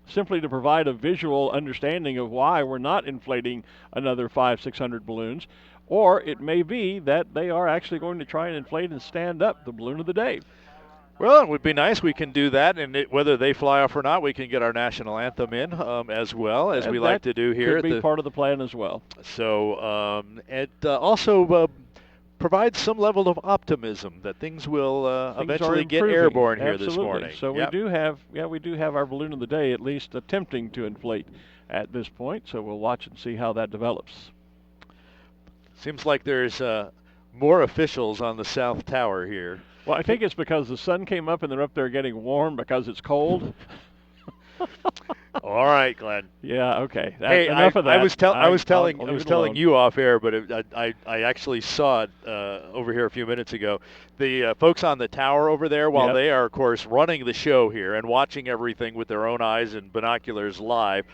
simply to provide a visual understanding of why we're not inflating another 500-600 balloons. Or it may be that they are actually going to try and inflate and stand up the balloon of the day. Well, it would be nice. We can do that, and whether they fly off or not, we can get our national anthem in as well, as we like to do here. Could be part of the plan as well. So it also provides some level of optimism that things will eventually get airborne here this morning. So we do have our balloon of the day at least attempting to inflate at this point. So we'll watch and see how that develops. Seems like there's more officials on the South Tower here. Well, I think it's because the sun came up and they're up there getting warm because it's cold. All right, Glenn. Yeah, okay. Hey, enough of that. I was telling you off air, but I actually saw it over here a few minutes ago. The folks on the tower over there, while they are, of course, running the show here and watching everything with their own eyes and binoculars live,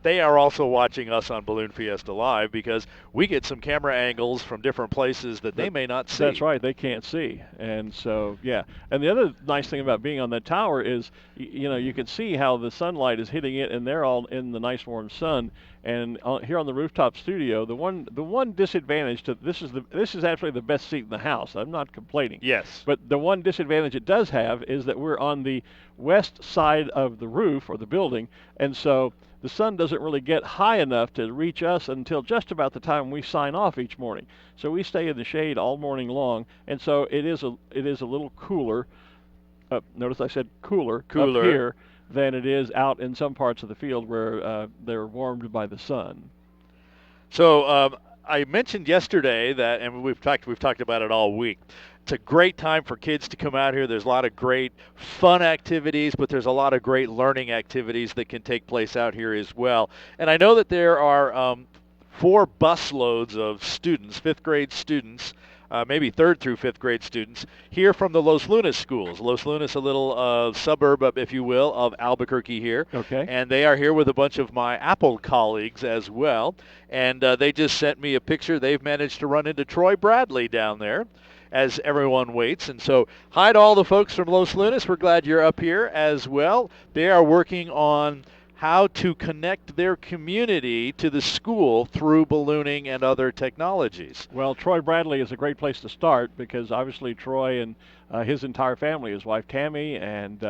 they are also watching us on Balloon Fiesta Live, because we get some camera angles from different places that they may not see. That's right. They can't see. And so, yeah. And the other nice thing about being on that tower is, you can see how the sunlight is hitting it, and they're all in the nice warm sun. And here on the rooftop studio, the one disadvantage to this is actually the best seat in the house. I'm not complaining. Yes. But the one disadvantage it does have is that we're on the west side of the roof or the building, and so the sun doesn't really get high enough to reach us until just about the time we sign off each morning. So we stay in the shade all morning long, and so it is a little cooler. Notice I said cooler up here than it is out in some parts of the field where they're warmed by the sun. So I mentioned yesterday that, and we've talked about it all week. It's a great time for kids to come out here. There's a lot of great fun activities, but there's a lot of great learning activities that can take place out here as well. And I know that there are 4 busloads of students, 5th grade students, maybe 3rd through 5th grade students, here from the Los Lunas schools. Los Lunas, a little suburb, if you will, of Albuquerque here. Okay. And they are here with a bunch of my Apple colleagues as well. And they just sent me a picture. They've managed to run into Troy Bradley down there as everyone waits. And so hi to all the folks from Los Lunas. We're glad you're up here as well. They are working on how to connect their community to the school through ballooning and other technologies. Well, Troy Bradley is a great place to start because obviously Troy and his entire family, his wife Tammy and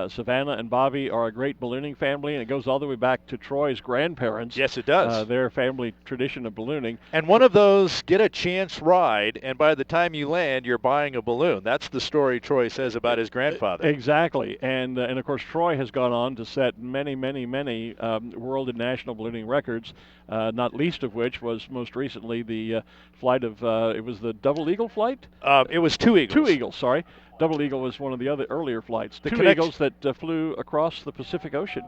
Savannah and Bobby are a great ballooning family, and it goes all the way back to Troy's grandparents. Yes, it does. Their family tradition of ballooning. And one of those, get a chance ride, and by the time you land, you're buying a balloon. That's the story Troy says about his grandfather. Exactly. And of course, Troy has gone on to set many world and national ballooning records, not least of which was most recently the flight of, it was the Double Eagle flight? It was two Eagles. Two Eagles, sorry. Double Eagle was one of the other earlier flights. Two Eagles that flew across the Pacific Ocean.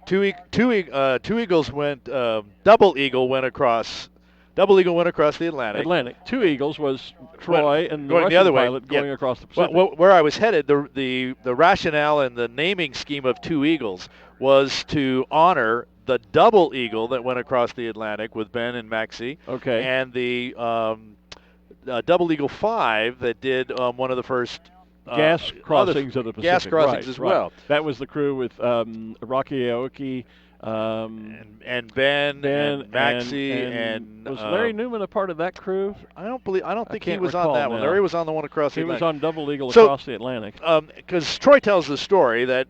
Two Eagles went. Double Eagle went across. Double Eagle went across the Atlantic. Two Eagles was Troy and the going Russian the other pilot way. going across the Pacific. Well, where I was headed, the rationale and the naming scheme of Two Eagles was to honor the Double Eagle that went across the Atlantic with Ben and Maxie. Okay. And the Double Eagle 5 that did one of the first gas crossings of the Pacific. Gas crossings as well. That was the crew with Rocky Aoki, and Ben and Maxie and was Larry Newman a part of that crew? I don't think he was on that one. Larry was on the one across the Atlantic. He was on Double Eagle across the Atlantic. Because Troy tells the story that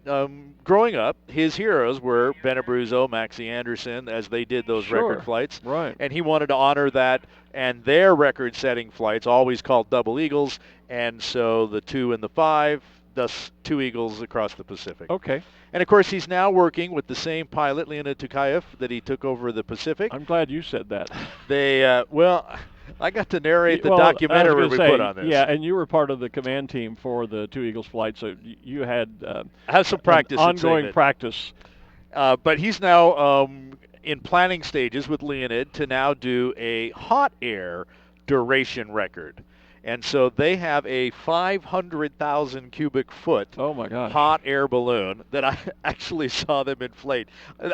growing up, his heroes were Ben Abruzzo, Maxie Anderson, as they did those record flights. Right. And he wanted to honor that and their record-setting flights, always called Double Eagles, and so the 2 and the 5, thus Two Eagles across the Pacific. Okay. And of course, he's now working with the same pilot, Leonid Tukayev, that he took over the Pacific. I'm glad you said that. They, I got to narrate the documentary we put on this. Yeah, and you were part of the command team for the Two Eagles flight, so you had some practice, ongoing practice. But he's now in planning stages with Leonid to now do a hot air duration record. And so they have a 500,000 cubic foot hot air balloon that I actually saw them inflate.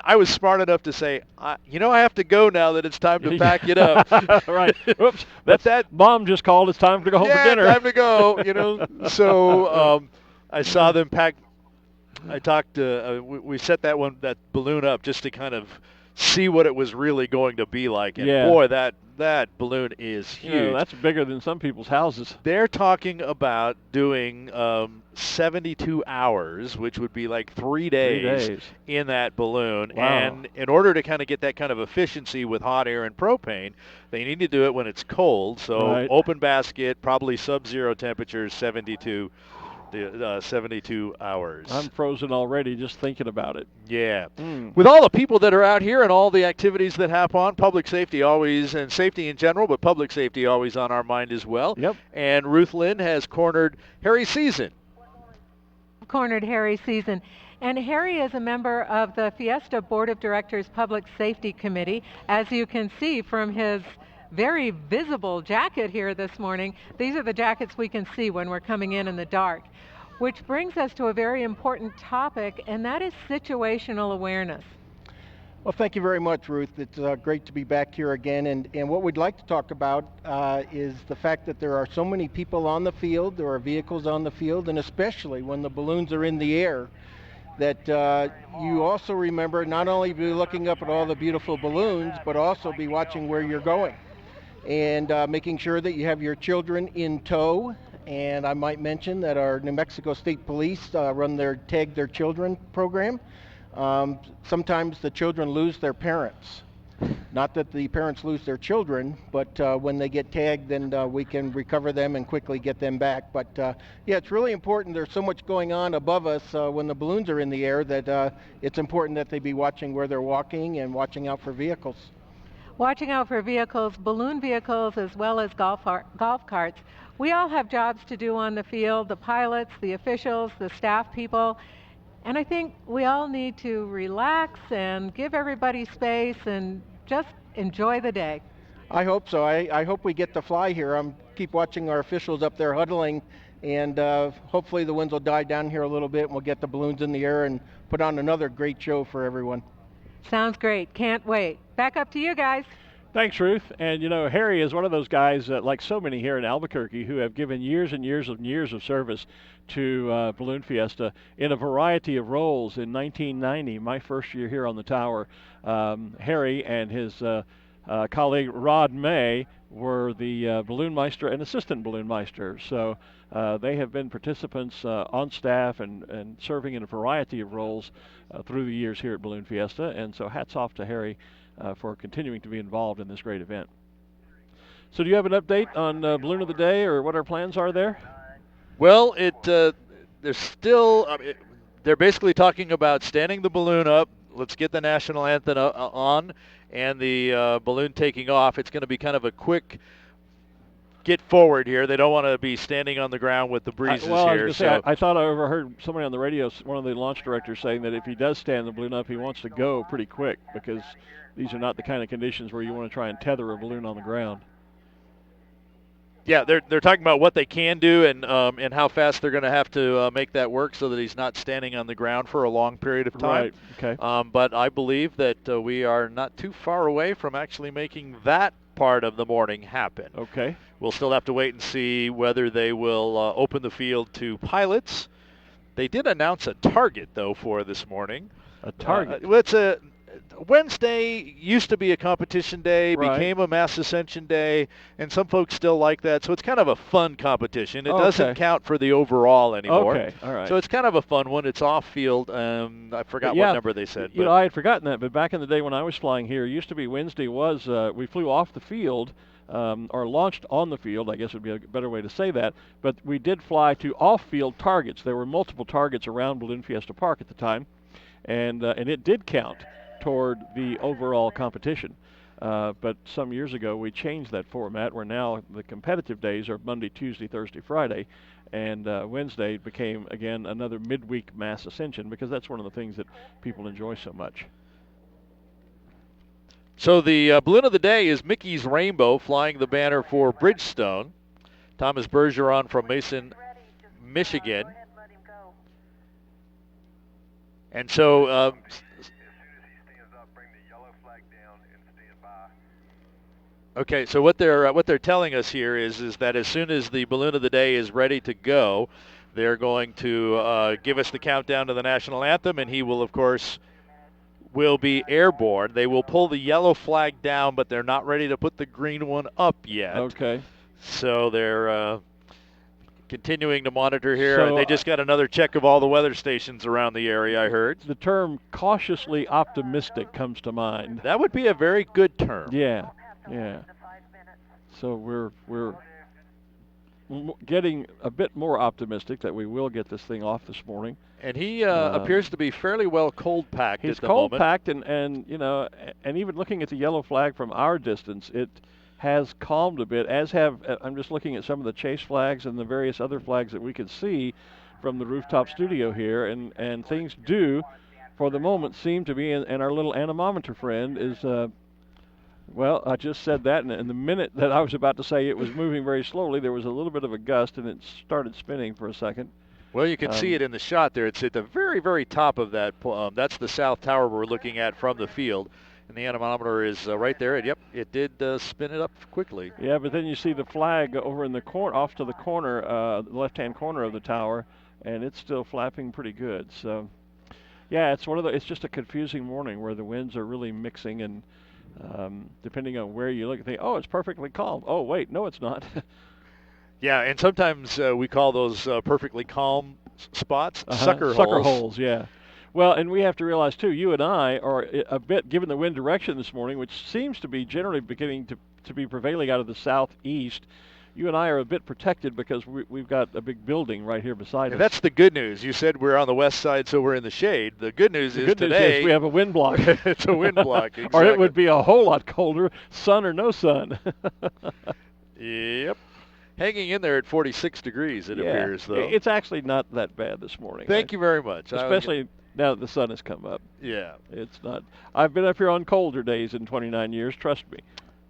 I was smart enough to say, I have to go now that it's time to pack it up. Right. Oops. That mom just called. It's time to go home for dinner. Time to go. So I saw them pack. I talked to. We set that balloon up just to kind of see what it was really going to be like. And boy, that balloon is huge. Yeah, that's bigger than some people's houses. They're talking about doing 72 hours, which would be like 3 days in that balloon. Wow. And in order to kind of get that kind of efficiency with hot air and propane, they need to do it when it's cold. So open basket, probably sub-zero temperatures, 72 hours. I'm frozen already just thinking about it. Yeah. With all the people that are out here and all the activities that happen, public safety always, and safety in general, but public safety always on our mind as well. Yep. And Ruth Lynn has cornered Harry Season. And Harry is a member of the Fiesta Board of Directors Public Safety Committee. As you can see from his very visible jacket here this morning, these are the jackets we can see when we're coming in the dark. Which brings us to a very important topic, and that is situational awareness. Well, thank you very much, Ruth. It's great to be back here again. And what we'd like to talk about is the fact that there are so many people on the field, there are vehicles on the field, and especially when the balloons are in the air, that you also remember not only be looking up at all the beautiful balloons, but also be watching where you're going. And making sure that you have your children in tow. And I might mention that our New Mexico State Police run their Tag Their Children program. Sometimes the children lose their parents. Not that the parents lose their children, but when they get tagged, then we can recover them and quickly get them back. But yeah, it's really important. There's so much going on above us when the balloons are in the air that it's important that they be watching where they're walking and watching out for vehicles. Watching out for vehicles, balloon vehicles, as well as golf carts. We all have jobs to do on the field, the pilots, the officials, the staff people, and I think we all need to relax and give everybody space and just enjoy the day. I hope so. I hope we get to fly here. Keep watching our officials up there huddling, and hopefully the winds will die down here a little bit and we'll get the balloons in the air and put on another great show for everyone. Sounds great. Can't wait. Back up to you guys. Thanks, Ruth. And Harry is one of those guys, like so many here in Albuquerque, who have given years and years of service to Balloon Fiesta in a variety of roles. In 1990, my first year here on the tower, Harry and his colleague Rod May were the balloon meister and assistant balloon meister. So they have been participants on staff and serving in a variety of roles through the years here at Balloon Fiesta. And so hats off to Harry for continuing to be involved in this great event. So do you have an update on Balloon of the Day or what our plans are there? Well, there's still, they're basically talking about standing the balloon up. Let's get the national anthem on and the balloon taking off. It's going to be kind of a quick get forward here. They don't want to be standing on the ground with the breezes here. I thought I overheard somebody on the radio, one of the launch directors, saying that if he does stand the balloon up, he wants to go pretty quick because these are not the kind of conditions where you want to try and tether a balloon on the ground. Yeah, they're talking about what they can do and how fast they're going to have to make that work so that he's not standing on the ground for a long period of time. Right. Okay. But I believe that we are not too far away from actually making that part of the morning happen. Okay. We'll still have to wait and see whether they will open the field to pilots. They did announce a target, though, for this morning. A target? Wednesday used to be a competition day, right. Became a mass ascension day, and some folks still like that. So it's kind of a fun competition. It doesn't count for the overall anymore. Okay, all right. So it's kind of a fun one. It's off field. I forgot what number they said. I had forgotten that, but back in the day when I was flying here, it used to be Wednesday was we flew off the field. Or launched on the field, I guess would be a better way to say that. But we did fly to off-field targets. There were multiple targets around Balloon Fiesta Park at the time, and it did count toward the overall competition. But some years ago, we changed that format where now the competitive days are Monday, Tuesday, Thursday, Friday, and Wednesday became, again, another midweek mass ascension because that's one of the things that people enjoy so much. So the balloon of the day is Mickey's Rainbow, flying the banner for Bridgestone. Thomas Bergeron from Mason, Michigan. And so okay, so what they're telling us here is that as soon as the balloon of the day is ready to go, they're going to give us the countdown to the national anthem, and he will, of course, will be airborne. They will pull the yellow flag down, but they're not ready to put the green one up yet. Okay. So they're continuing to monitor here. So, they just got another check of all the weather stations around the area, I heard. The term cautiously optimistic comes to mind. That would be a very good term. Yeah. So we're getting a bit more optimistic that we will get this thing off this morning. And he appears to be fairly well cold packed at the moment. He's cold packed, and even looking at the yellow flag from our distance, it has calmed a bit. I'm just looking at some of the chase flags and the various other flags that we could see from the rooftop studio here, and things do, for the moment, seem to be. And our little anemometer friend is. Well, I just said that, and the minute that I was about to say it was moving very slowly, there was a little bit of a gust, and it started spinning for a second. Well, you can see it in the shot there. It's at the very, very top of that. That's the south tower we're looking at from the field. And the anemometer is right there. And, yep, it did spin it up quickly. Yeah, but then you see the flag over in the corner, off to the corner, the left-hand corner of the tower, and it's still flapping pretty good. So, yeah, it's just a confusing morning where the winds are really mixing, and depending on where you look, you think, oh, it's perfectly calm. Oh, wait, no, it's not. Yeah, and sometimes we call those perfectly calm spots sucker holes. Yeah. Well, and we have to realize, too, you and I are a bit, given the wind direction this morning, which seems to be generally beginning to be prevailing out of the southeast, you and I are a bit protected because we've got a big building right here beside us. That's the good news. You said we're on the west side, so we're in the shade. The good news is we have a wind block. It's a wind block, exactly. Or it would be a whole lot colder, sun or no sun. Yep. Hanging in there at 46 degrees, it appears, though. It's actually not that bad this morning. Thank you very much. Especially now that the sun has come up. Yeah. It's not. I've been up here on colder days in 29 years, trust me.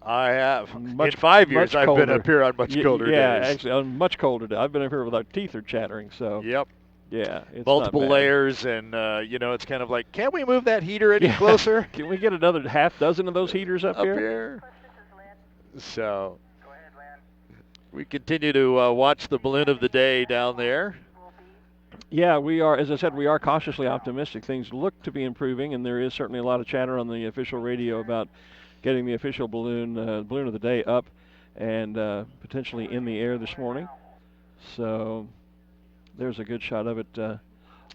I have. In 5 years, I've been up here on much colder days. Yeah, actually, on much colder days. I've been up here with our teeth are chattering, so. Yep. Yeah, it's multiple layers, and, it's kind of like, can't we move that heater any closer? Can we get another half dozen of those heaters up here? So we continue to watch the balloon of the day down there. Yeah, we are, as I said, we are cautiously optimistic. Things look to be improving, and there is certainly a lot of chatter on the official radio about getting the official balloon of the day up and potentially in the air this morning. So there's a good shot of it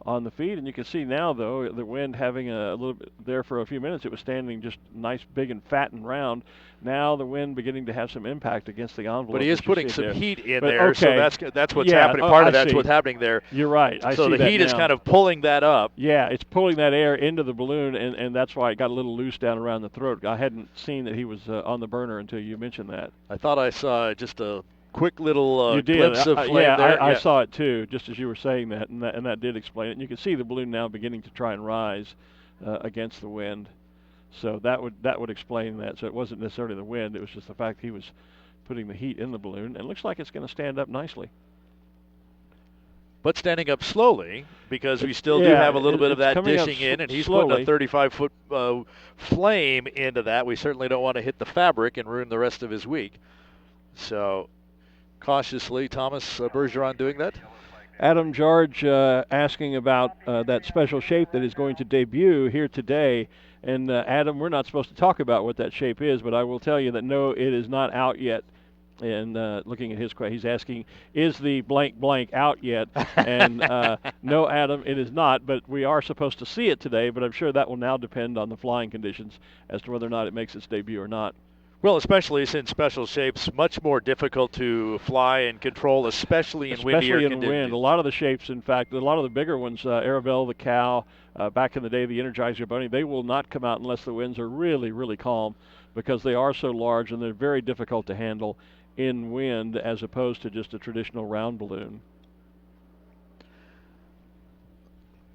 on the feed, and you can see now, though, the wind having a little bit there for a few minutes. It was standing just nice, big, and fat and round. Now the wind beginning to have some impact against the envelope. But he is putting some heat in but, there, okay. So that's what's happening. Part of that's what's happening there. You're right. I see so the that heat now. is kind of pulling that up. Yeah, it's pulling that air into the balloon, and that's why it got a little loose down around the throat. I hadn't seen that he was on the burner until you mentioned that. I thought I saw just a quick little glimpse of flame there. I saw it too, just as you were saying that, and that did explain it. And you can see the balloon now beginning to try and rise against the wind. So that would explain that. So it wasn't necessarily the wind; it was just the fact he was putting the heat in the balloon, and it looks like it's going to stand up nicely. But standing up slowly, because we still do have a little bit of that dishing in, and he's slowly. putting a 35-foot flame into that. We certainly don't want to hit the fabric and ruin the rest of his week. So cautiously, Thomas Bergeron doing that. Adam George asking about that special shape that is going to debut here today. And Adam, we're not supposed to talk about what that shape is, but I will tell you that no, it is not out yet. And looking at his question, he's asking, is the blank blank out yet? And no, Adam, it is not, but we are supposed to see it today, but I'm sure that will now depend on the flying conditions as to whether or not it makes its debut or not. Well, especially since special shapes much more difficult to fly and control, especially in windier conditions. Especially in wind. A lot of the shapes, in fact, a lot of the bigger ones, Aravel, the Cow, back in the day, the Energizer Bunny, they will not come out unless the winds are really, really calm because they are so large and they're very difficult to handle in wind as opposed to just a traditional round balloon.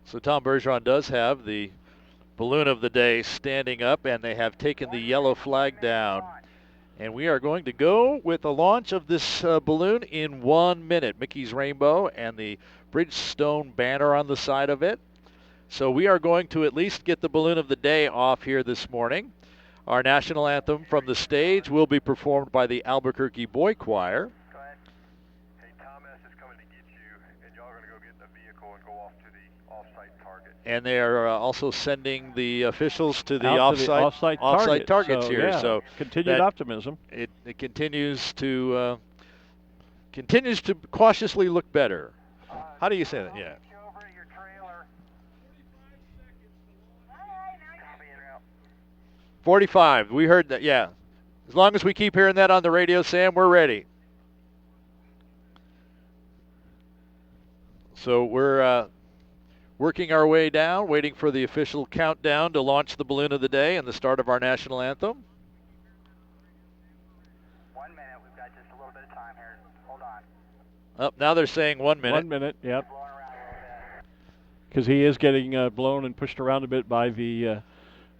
So Tom Bergeron does have the balloon of the day standing up, and they have taken the yellow flag down. And we are going to go with the launch of this balloon in 1 minute. Mickey's Rainbow and the Bridgestone banner on the side of it. So we are going to at least get the balloon of the day off here this morning. Our national anthem from the stage will be performed by the Albuquerque Boy Choir. Go ahead. Hey, Thomas is coming to get you, and y'all are going to go get in the vehicle and go off to the off-site target. And they are also sending the officials to the off-site targets so, here. Yeah, so continued optimism. It continues to cautiously look better. How do you say that? Yeah. 45. We heard that, yeah. As long as we keep hearing that on the radio, Sam, we're ready. So we're working our way down, waiting for the official countdown to launch the balloon of the day and the start of our national anthem. 1 minute. We've got just a little bit of time here. Hold on. Now they're saying 1 minute. 1 minute, yep. Because he is getting blown and pushed around a bit by the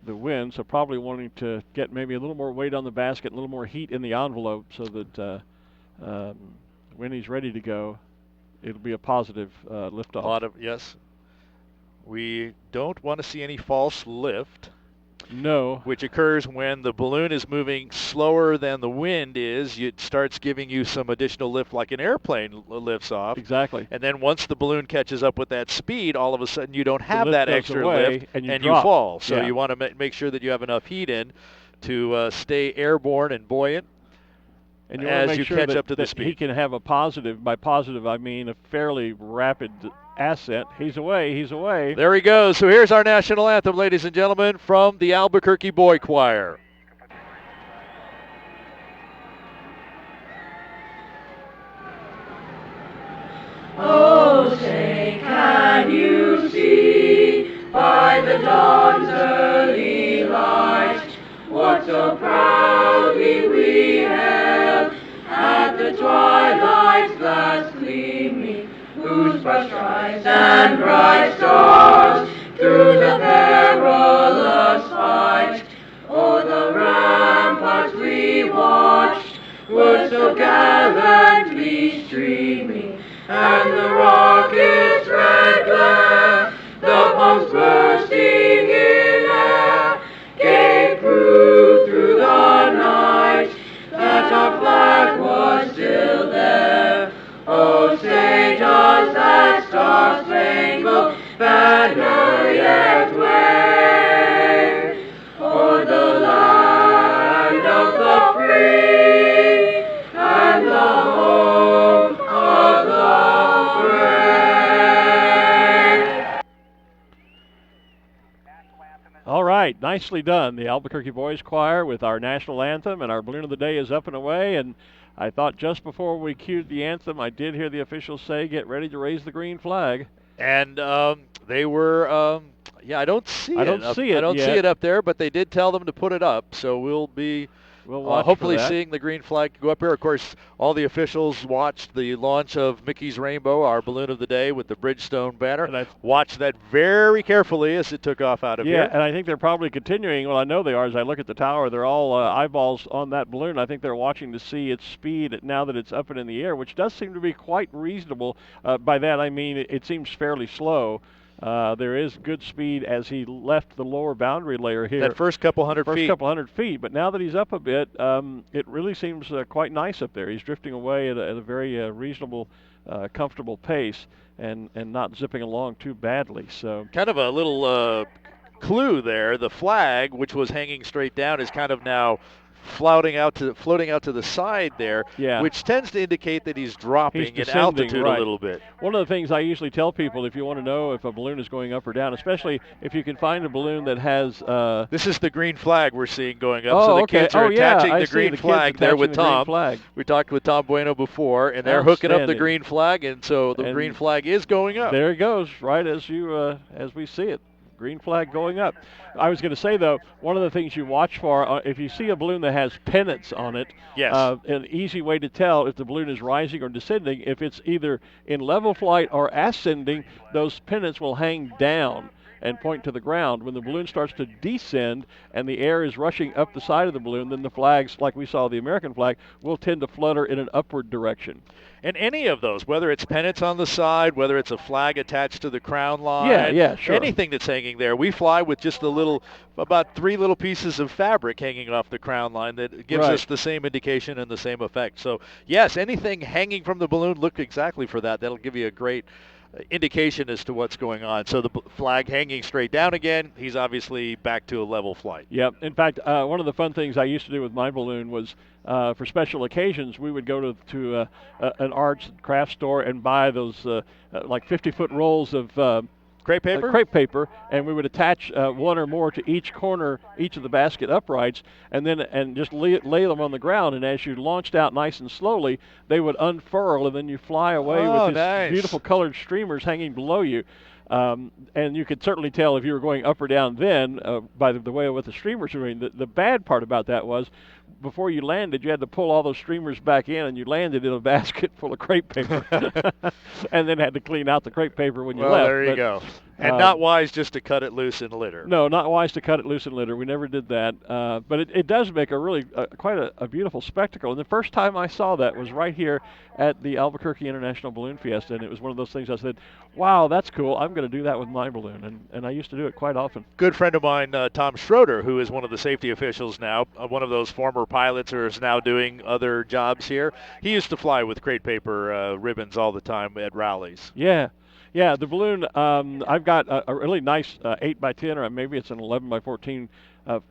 wind, so probably wanting to get maybe a little more weight on the basket, a little more heat in the envelope so that when he's ready to go, it'll be a positive liftoff. Yes. We don't want to see any false lift. No. Which occurs when the balloon is moving slower than the wind is. It starts giving you some additional lift like an airplane lifts off. Exactly. And then once the balloon catches up with that speed, all of a sudden you don't have that extra lift and you fall. So you want to make sure that you have enough heat in to stay airborne and buoyant. And you want to make sure up to the that speed. he can have a positive. By positive, I mean a fairly rapid ascent. He's away. He's away. There he goes. So here's our national anthem, ladies and gentlemen, from the Albuquerque Boy Choir. Oh, say, can you see by the dawn's early light what so proudly we hailed at the twilight's last gleaming, whose bright stripes and bright stars through the perilous fight o'er the ramparts we watched were so gallantly streaming, and the rocket's red glare, the bombs bursting in air, gave proof through the night that nicely done. The Albuquerque Boys Choir with our national anthem, and our balloon of the day is up and away. And I thought just before we cued the anthem, I did hear the officials say, "Get ready to raise the green flag." And they were, yeah, I don't see I don't see it up there, but they did tell them to put it up. So we'll be watch hopefully for that. seeing the green flag go up here. Of course, all the officials watched the launch of Mickey's Rainbow, our balloon of the day, with the Bridgestone banner. And I watched that very carefully as it took off out of here. Yeah, and I think they're probably continuing. Well, I know they are. As I look at the tower, they're all eyeballs on that balloon. I think they're watching to see its speed now that it's up and in the air, which does seem to be quite reasonable. By that I mean it seems fairly slow. There is good speed as he left the lower boundary layer here. That first couple hundred feet. But now that he's up a bit, it really seems quite nice up there. He's drifting away at a very reasonable, comfortable pace and not zipping along too badly. So kind of a little clue there. The flag, which was hanging straight down, is kind of now floating out to the side there, which tends to indicate that he's dropping in altitude a little bit. One of the things I usually tell people, if you want to know if a balloon is going up or down, especially if you can find a balloon that has... this is the green flag we're seeing going up. So the kids are attaching the green flag there with Tom. We talked with Tom Bueno before, and they're hooking up the green flag, and so the green flag is going up. There it goes, right as we see it. Green flag going up. I was going to say, though, one of the things you watch for, if you see a balloon that has pennants on it, an easy way to tell if the balloon is rising or descending, if it's either in level flight or ascending, those pennants will hang down and point to the ground. When the balloon starts to descend and the air is rushing up the side of the balloon, then the flags, like we saw the American flag, will tend to flutter in an upward direction. And any of those, whether it's pennants on the side, whether it's a flag attached to the crown line, sure. Anything that's hanging there. We fly with just about 3 little pieces of fabric hanging off the crown line that gives us the same indication and the same effect. So, yes, anything hanging from the balloon, look exactly for that. That'll give you a great indication as to what's going on. So the flag hanging straight down again, he's obviously back to a level flight. Yep. In fact, one of the fun things I used to do with my balloon was for special occasions, we would go to an arts and craft store and buy those like 50-foot rolls of crepe paper? Crepe paper, and we would attach one or more to each corner, each of the basket uprights, and just lay them on the ground. And as you launched out nice and slowly, they would unfurl, and then you fly away with these beautiful colored streamers hanging below you. And you could certainly tell if you were going up or down then by the way what the streamers were doing. The bad part about that was before you landed, you had to pull all those streamers back in, and you landed in a basket full of crepe paper and then had to clean out the crepe paper when you left. Well, there you go. And not wise just to cut it loose in litter. No, not wise to cut it loose in litter. We never did that. But it does make a really quite a beautiful spectacle. And the first time I saw that was right here at the Albuquerque International Balloon Fiesta. And it was one of those things I said, wow, that's cool. I'm going to do that with my balloon. And I used to do it quite often. Good friend of mine, Tom Schroeder, who is one of the safety officials now, one of those former pilots who is now doing other jobs here. He used to fly with crepe paper ribbons all the time at rallies. Yeah, the balloon, I've got a really nice 8x10, or maybe it's an 11x14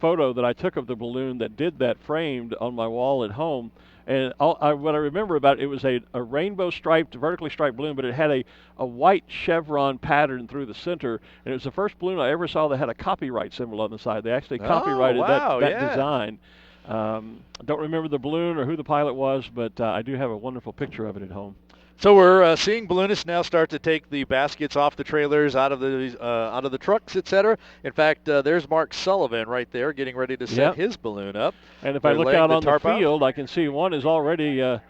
photo that I took of the balloon that did that framed on my wall at home. And what I remember about it was a rainbow striped, vertically striped balloon, but it had a white chevron pattern through the center. And it was the first balloon I ever saw that had a copyright symbol on the side. They actually copyrighted that design. Don't remember the balloon or who the pilot was, but I do have a wonderful picture of it at home. So we're seeing balloonists now start to take the baskets off the trailers, out of the trucks, etc. In fact, there's Mark Sullivan right there getting ready to set his balloon up. And if I look out on the field, I can see one is already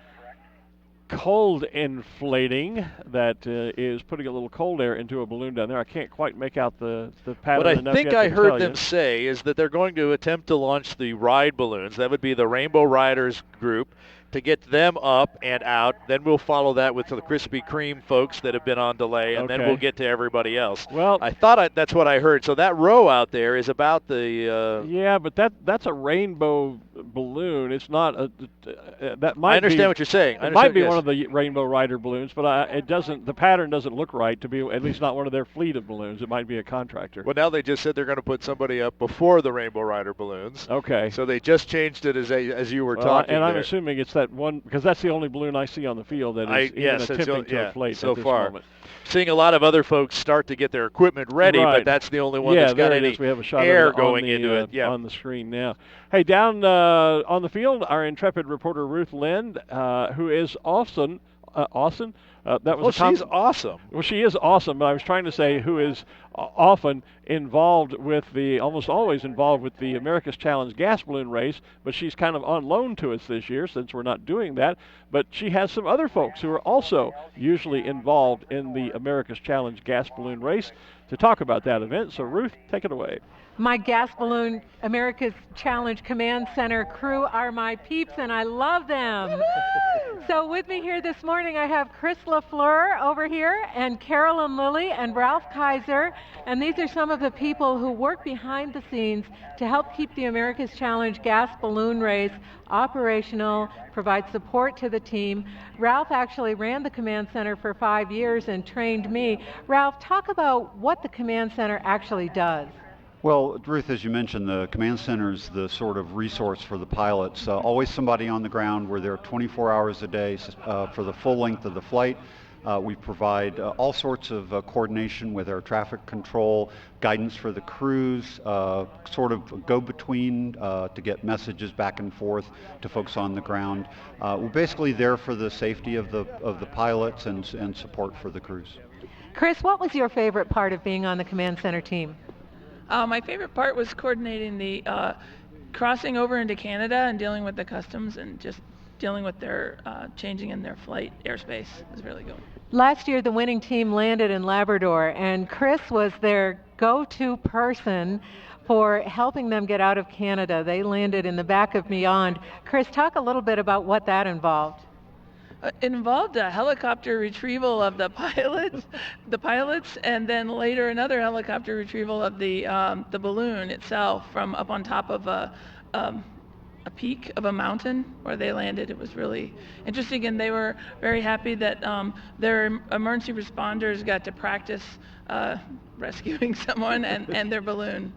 cold inflating. That is putting a little cold air into a balloon down there. I can't quite make out the pattern enough. What I think I heard them say is that they're going to attempt to launch the ride balloons. That would be the Rainbow Riders group, to get them up and out. Then we'll follow that with the Krispy Kreme folks that have been on delay, and then we'll get to everybody else. Well, I thought that's what I heard. So that row out there is about the... yeah, but that's a rainbow balloon. It's not a. That might. I understand be, what you're saying. It might be one of the Rainbow Rider balloons, but it doesn't. The pattern doesn't look right to be at least not one of their fleet of balloons. It might be a contractor. Well, now they just said they're going to put somebody up before the Rainbow Rider balloons. Okay. So they just changed it as you were talking. And I'm there. assuming it's that one because that's the only balloon I see on the field that is attempting to inflate so at this far. moment. Seeing a lot of other folks start to get their equipment ready, but that's the only one that's got any we have a shot air of it going on the, into it. Yeah. On the screen now. Hey, down on the field, our intrepid reporter Ruth Lind, who is awesome. She's awesome. Well, she is awesome, but I was trying to say who is often involved with almost always involved with the America's Challenge gas balloon race, but she's kind of on loan to us this year since we're not doing that. But she has some other folks who are also usually involved in the America's Challenge gas balloon race to talk about that event. So Ruth, take it away. My gas balloon America's Challenge Command Center crew are my peeps, and I love them. So with me here this morning, I have Chris LaFleur over here, and Carolyn Lilly, and Ralph Kaiser, and these are some of the people who work behind the scenes to help keep the America's Challenge gas balloon race operational, provide support to the team. Ralph actually ran the Command Center for 5 years and trained me. Ralph, talk about what the Command Center actually does. Well, Ruth, as you mentioned, the Command Center is the sort of resource for the pilots. Always somebody on the ground. We're there 24 hours a day for the full length of the flight. We provide all sorts of coordination with our traffic control, guidance for the crews, sort of go-between to get messages back and forth to folks on the ground. We're basically there for the safety of the pilots and support for the crews. Chris, what was your favorite part of being on the Command Center team? My favorite part was coordinating the crossing over into Canada and dealing with the customs and just dealing with their changing in their flight airspace is really good. Last year, the winning team landed in Labrador, and Chris was their go-to person for helping them get out of Canada. They landed in the back of Beyond. Chris, talk a little bit about what that involved. It involved a helicopter retrieval of the pilots, and then later another helicopter retrieval of the balloon itself from up on top of a peak of a mountain where they landed. It was really interesting, and they were very happy that their emergency responders got to practice rescuing someone and their balloon.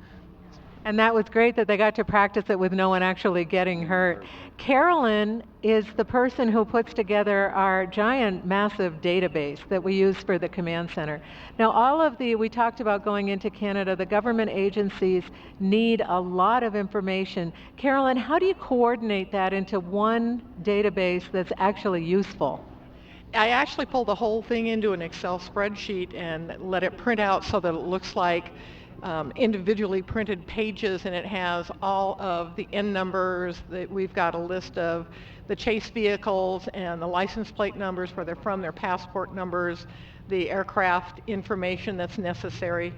And that was great that they got to practice it with no one actually getting hurt. Carolyn is the person who puts together our giant, massive database that we use for the Command Center. Now, we talked about going into Canada, the government agencies need a lot of information. Carolyn, how do you coordinate that into one database that's actually useful? I actually pulled the whole thing into an Excel spreadsheet and let it print out so that it looks like individually printed pages, and it has all of the N numbers. We've got a list of the chase vehicles and the license plate numbers, where they're from, their passport numbers, the aircraft information that's necessary.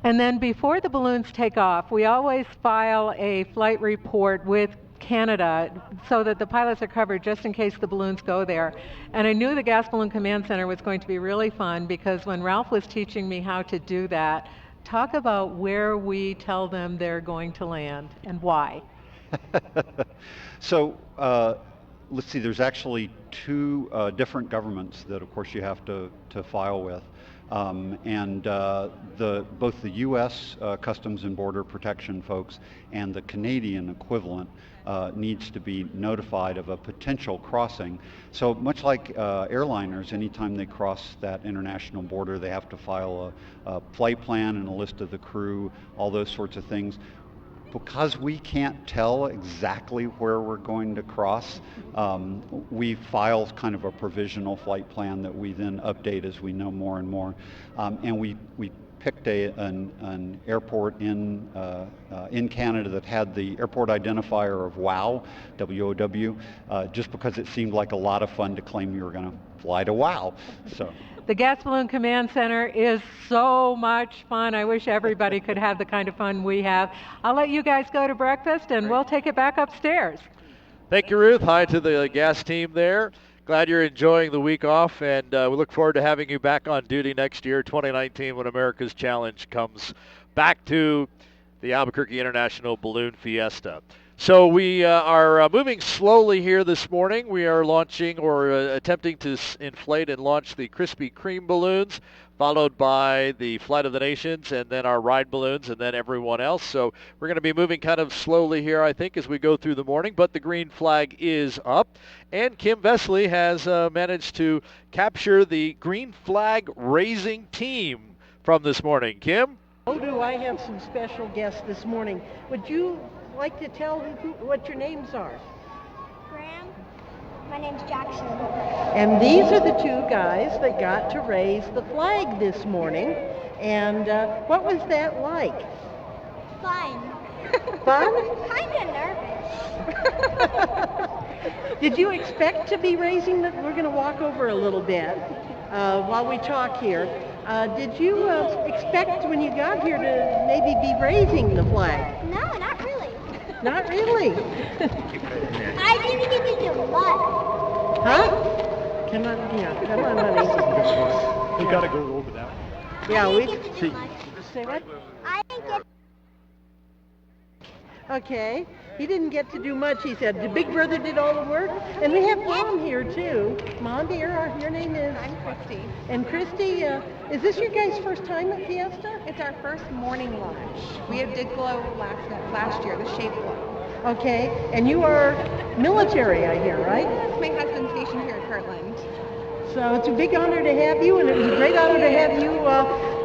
And then before the balloons take off, we always file a flight report with Canada so that the pilots are covered just in case the balloons go there. And I knew the Gas Balloon Command Center was going to be really fun, because when Ralph was teaching me how to do that, talk about where we tell them they're going to land and why. So let's see, there's actually two different governments that of course you have to file with. Both the U.S. Customs and Border Protection folks and the Canadian equivalent needs to be notified of a potential crossing. So much like airliners, anytime they cross that international border, they have to file a flight plan and a list of the crew, all those sorts of things. Because we can't tell exactly where we're going to cross, we file kind of a provisional flight plan that we then update as we know more and more. And we picked an airport in Canada that had the airport identifier of WOW, W-O-W, just because it seemed like a lot of fun to claim we were going to fly to WOW. So. The Gas Balloon Command Center is so much fun. I wish everybody could have the kind of fun we have. I'll let you guys go to breakfast, and we'll take it back upstairs. Thank you, Ruth. Hi to the gas team there. Glad you're enjoying the week off, and we look forward to having you back on duty next year, 2019, when America's Challenge comes back to the Albuquerque International Balloon Fiesta. So we are moving slowly here this morning. We are launching or attempting to inflate and launch the Krispy Kreme balloons, followed by the Flight of the Nations, and then our ride balloons, and then everyone else. So we're going to be moving kind of slowly here, I think, as we go through the morning. But the green flag is up, and Kim Vesley has managed to capture the green flag raising team from this morning. Kim? Oh, do I have some special guests this morning? Would you like to tell what your names are? Graham. My name's Jackson. And these are the two guys that got to raise the flag this morning. And what was that like? Fun. Fun? Kind of nervous. Did you expect to be raising the... We're going to walk over a little bit while we talk here. Did you expect when you got here to maybe be raising the flag? No, not really. Not really? I didn't get to do much. Huh? Come on, honey. You got to go over that. Yeah, we didn't get to do much. Say what? I didn't get. Okay. He didn't get to do much, he said. The big brother did all the work. And we have Mom here, too. Mom, dear, your name is? I'm Christy. And Christy, is this your guys' first time at Fiesta? It's our first morning launch. We did glow last year, the shape glow. Okay. And you are military, I hear, right? Yes, my husband's stationed here at Kirtland. So it's a big honor to have you, and it was a great honor to have you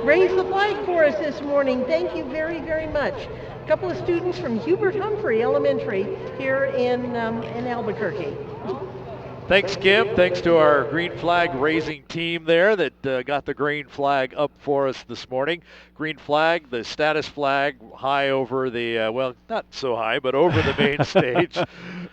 raise the flag for us this morning. Thank you very, very much. A couple of students from Hubert Humphrey Elementary here in Albuquerque. Thanks, Kim. Thanks to our green flag raising team there that got the green flag up for us this morning. Green flag, the status flag, high over the, well, not so high, but over the main stage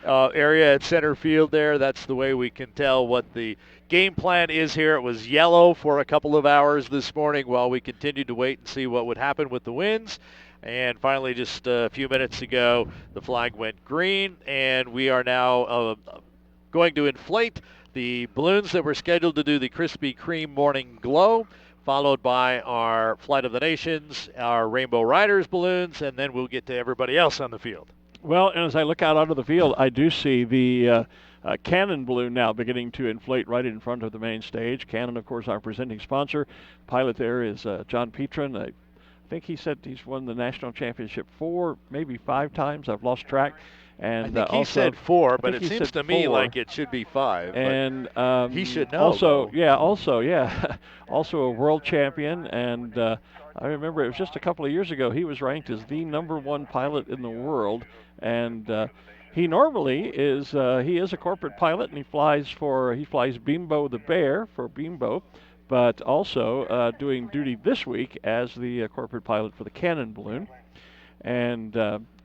area at center field there. That's the way we can tell what the game plan is here. It was yellow for a couple of hours this morning while we continued to wait and see what would happen with the winds. And finally, just a few minutes ago, the flag went green, and we are now going to inflate the balloons that were scheduled to do the Krispy Kreme Morning Glow, followed by our Flight of the Nations, our Rainbow Riders balloons, and then we'll get to everybody else on the field. Well, and as I look out onto the field, I do see the Katyn balloon now beginning to inflate right in front of the main stage. Katyn, of course, our presenting sponsor. Pilot there is John Petron. I think he said he's won the national championship 4, maybe 5 times. I've lost track. And I think he also, said 4, but it seems to me like it should be 5. And he should know. Also, though. also a world champion. And I remember it was just a couple of years ago he was ranked as the #1 pilot in the world. And he normally is he is a corporate pilot, and he flies Bimbo the Bear for Bimbo, but also doing duty this week as the corporate pilot for the Katyn balloon. And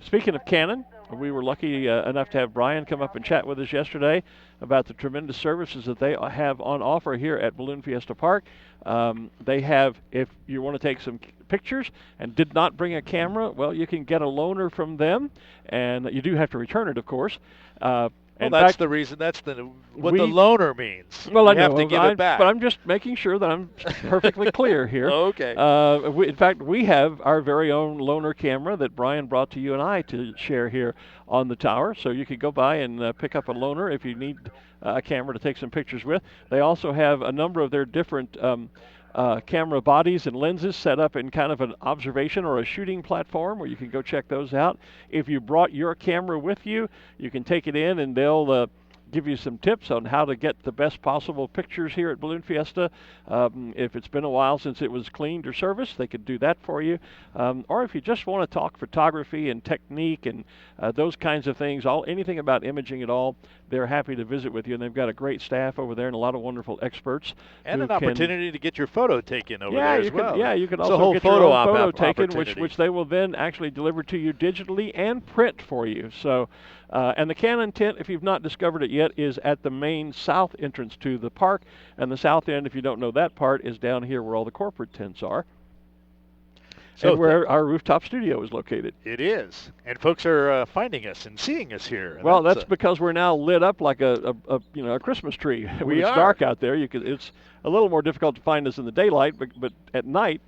speaking of Katyn, we were lucky enough to have Brian come up and chat with us yesterday about the tremendous services that they have on offer here at Balloon Fiesta Park. They have, if you want to take some pictures and did not bring a camera, well, you can get a loaner from them, and you do have to return it, of course. Well, that's the reason. That's what the loaner means. Well, I know. You have to give it back. But I'm just making sure that I'm perfectly clear here. Okay. In fact, we have our very own loaner camera that Brian brought to you and I to share here on the tower. So you could go by and pick up a loaner if you need a camera to take some pictures with. They also have a number of their different camera bodies and lenses set up in kind of an observation or a shooting platform where you can go check those out. If you brought your camera with you, you can take it in and they'll give you some tips on how to get the best possible pictures here at Balloon Fiesta. If it's been a while since it was cleaned or serviced, they could do that for you. Or if you just want to talk photography and technique and those kinds of things, anything about imaging at all, they're happy to visit with you. And they've got a great staff over there and a lot of wonderful experts. And an opportunity to get your photo taken over there as well. You can it's also get your own photo taken, opportunity. which they will then actually deliver to you digitally and print for you. So, and the Katyn tent, if you've not discovered it yet, is at the main south entrance to the park. And the south end, if you don't know that part, is down here where all the corporate tents are. So and where our rooftop studio is located. It is. And folks are finding us and seeing us here. Well, that's because we're now lit up like a Christmas tree. When it's dark out there, it's a little more difficult to find us in the daylight, but at night,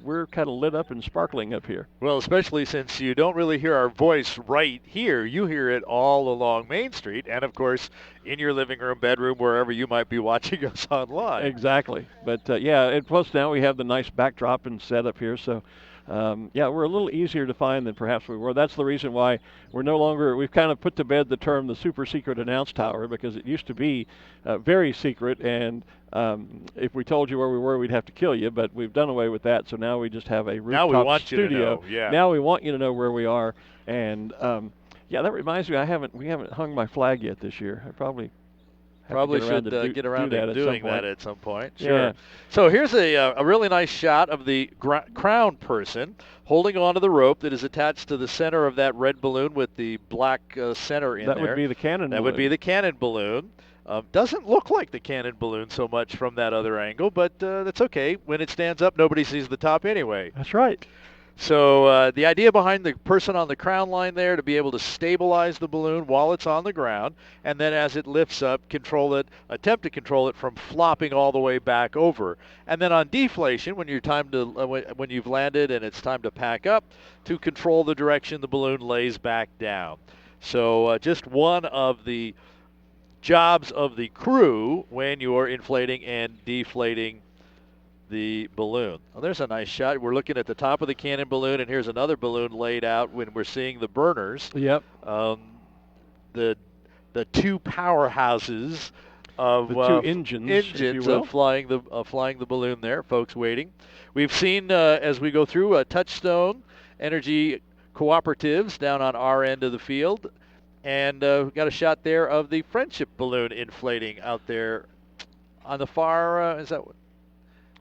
we're kind of lit up and sparkling up here. Well, especially since you don't really hear our voice right here. You hear it all along Main Street and, of course, in your living room, bedroom, wherever you might be watching us online. Exactly. But, yeah, and plus now we have the nice backdrop and setup here, so yeah, we're a little easier to find than perhaps we were. That's the reason why we've kind of put to bed the term the super secret announce tower, because it used to be very secret, and if we told you where we were, we'd have to kill you, but we've done away with that, so now we just have a rooftop now we want studio. You to know. Yeah. Now we want you to know where we are, and yeah, that reminds me, we haven't hung my flag yet this year. I probably should get around to doing that at some point. Sure. Yeah. So here's a really nice shot of the crown person holding onto the rope that is attached to the center of that red balloon with the black center in there. That would be the cannon balloon. That would be the cannon balloon. Doesn't look like the cannon balloon so much from that other angle, but that's okay. When it stands up, nobody sees the top anyway. That's right. So the idea behind the person on the crown line there to be able to stabilize the balloon while it's on the ground, and then as it lifts up, attempt to control it from flopping all the way back over. And then on deflation, when when you've landed and it's time to pack up, to control the direction the balloon lays back down. So just one of the jobs of the crew when you're inflating and deflating the balloon. Well, there's a nice shot. We're looking at the top of the cannon balloon, and here's another balloon laid out when we're seeing the burners. Yep. The two powerhouses of the two engines of flying the balloon there. Folks waiting. We've seen as we go through Touchstone Energy Cooperatives down on our end of the field, and we've got a shot there of the Friendship balloon inflating out there on the far. Is that what?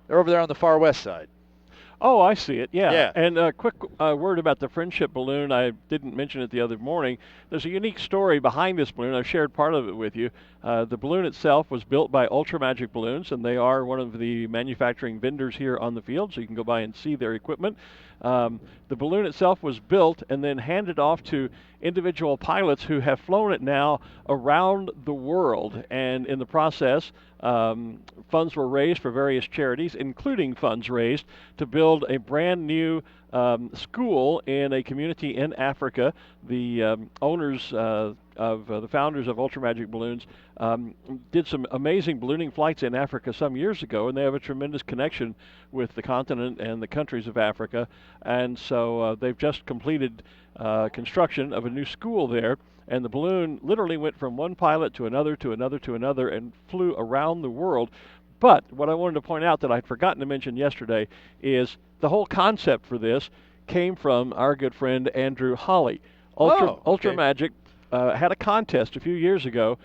They're over there on the far west side. Oh, I see it. Yeah. Yeah. And a quick word about the Friendship balloon. I didn't mention it the other morning. There's a unique story behind this balloon. I've shared part of it with you. The balloon itself was built by Ultra Magic Balloons, and they are one of the manufacturing vendors here on the field, so you can go by and see their equipment. The balloon itself was built and then handed off to individual pilots who have flown it now around the world, and in the process, funds were raised for various charities, including funds raised to build a brand new school in a community in Africa. The owners of the founders of Ultra Magic Balloons did some amazing ballooning flights in Africa some years ago, and they have a tremendous connection with the continent and the countries of Africa. And so they've just completed construction of a new school there, and the balloon literally went from one pilot to another to another to another and flew around the world. But what I wanted to point out that I'd forgotten to mention yesterday is the whole concept for this came from our good friend Andrew Holly. Ultra Magic had a contest a few years ago,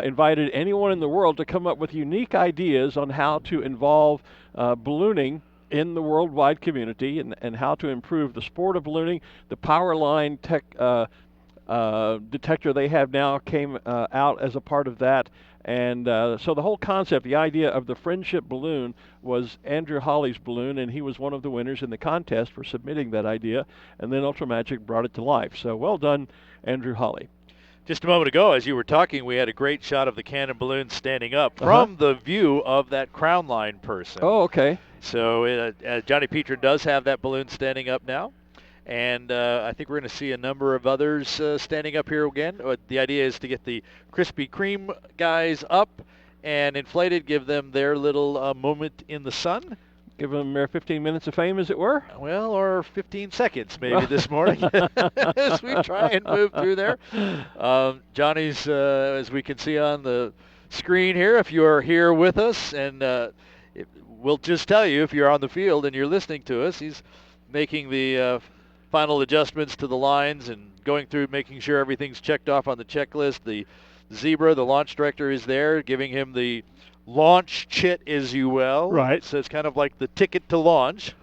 invited anyone in the world to come up with unique ideas on how to involve ballooning in the worldwide community and how to improve the sport of ballooning. The power line tech detector they have now came out as a part of that. And so the whole concept, the idea of the Friendship balloon was Andrew Holly's balloon, and he was one of the winners in the contest for submitting that idea. And then Ultra Magic brought it to life. So well done, Andrew Holly. Just a moment ago, as you were talking, we had a great shot of the cannon balloon standing up from the view of that crown line person. Oh, okay. So Johnny Petrin does have that balloon standing up now. And I think we're going to see a number of others standing up here again. The idea is to get the Krispy Kreme guys up and inflated, give them their little moment in the sun. Give them their 15 minutes of fame, as it were? Well, or 15 seconds maybe this morning as we try and move through there. Johnny's, as we can see on the screen here, if you're here with us, and we'll just tell you if you're on the field and you're listening to us, he's making the final adjustments to the lines and going through making sure everything's checked off on the checklist. The zebra, the launch director, is there giving him the launch chit, as you will. Right. So it's kind of like the ticket to launch.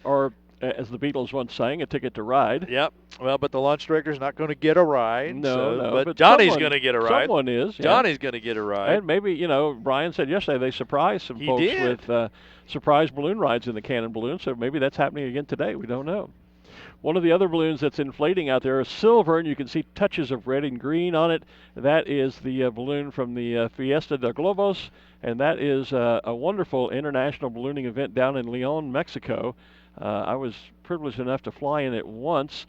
Or, as the Beatles once sang, a ticket to ride. Yep. Well, but the launch director's not going to get a ride. No. But Johnny's going to get a ride. Someone is. Yeah. Johnny's going to get a ride. And maybe, Brian said yesterday they surprised some folks with surprise balloon rides in the cannon balloon, so maybe that's happening again today. We don't know. One of the other balloons that's inflating out there is silver, and you can see touches of red and green on it. That is the balloon from the Fiesta de Globos, and that is a wonderful international ballooning event down in Leon, Mexico. I was privileged enough to fly in it once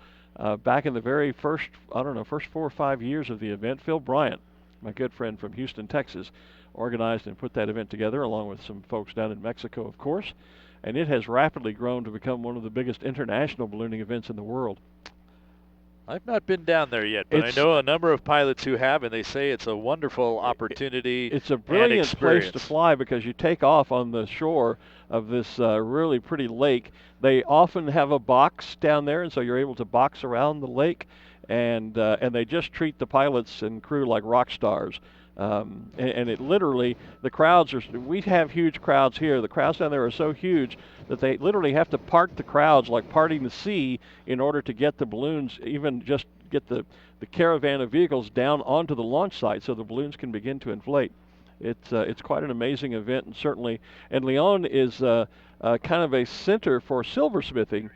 back in the very first 4 or 5 years of the event. Phil Bryant, my good friend from Houston, Texas, organized and put that event together along with some folks down in Mexico, of course. And it has rapidly grown to become one of the biggest international ballooning events in the world. I've not been down there yet, but I know a number of pilots who have, and they say it's a wonderful opportunity. It's a brilliant place to fly because you take off on the shore of this really pretty lake. They often have a box down there, and so you're able to box around the lake, and they just treat the pilots and crew like rock stars. And it literally, the crowds we have huge crowds here. The crowds down there are so huge that they literally have to part the crowds like parting the sea in order to get the balloons, even just get the caravan of vehicles down onto the launch site so the balloons can begin to inflate. It's quite an amazing event, and certainly, and Leon is kind of a center for silversmithing.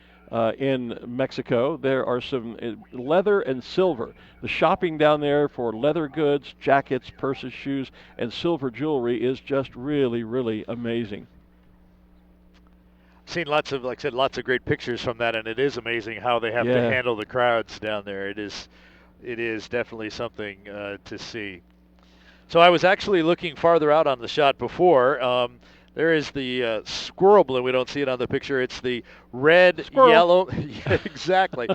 In Mexico, there are some leather and silver. The shopping down there for leather goods, jackets, purses, shoes, and silver jewelry is just really, really amazing. Seen lots of, like I said, lots of great pictures from that, and it is amazing how they have to handle the crowds down there. It is definitely something to see. So I was actually looking farther out on the shot before. There is the squirrel balloon. We don't see it on the picture. It's the red, yellow. Yeah, exactly.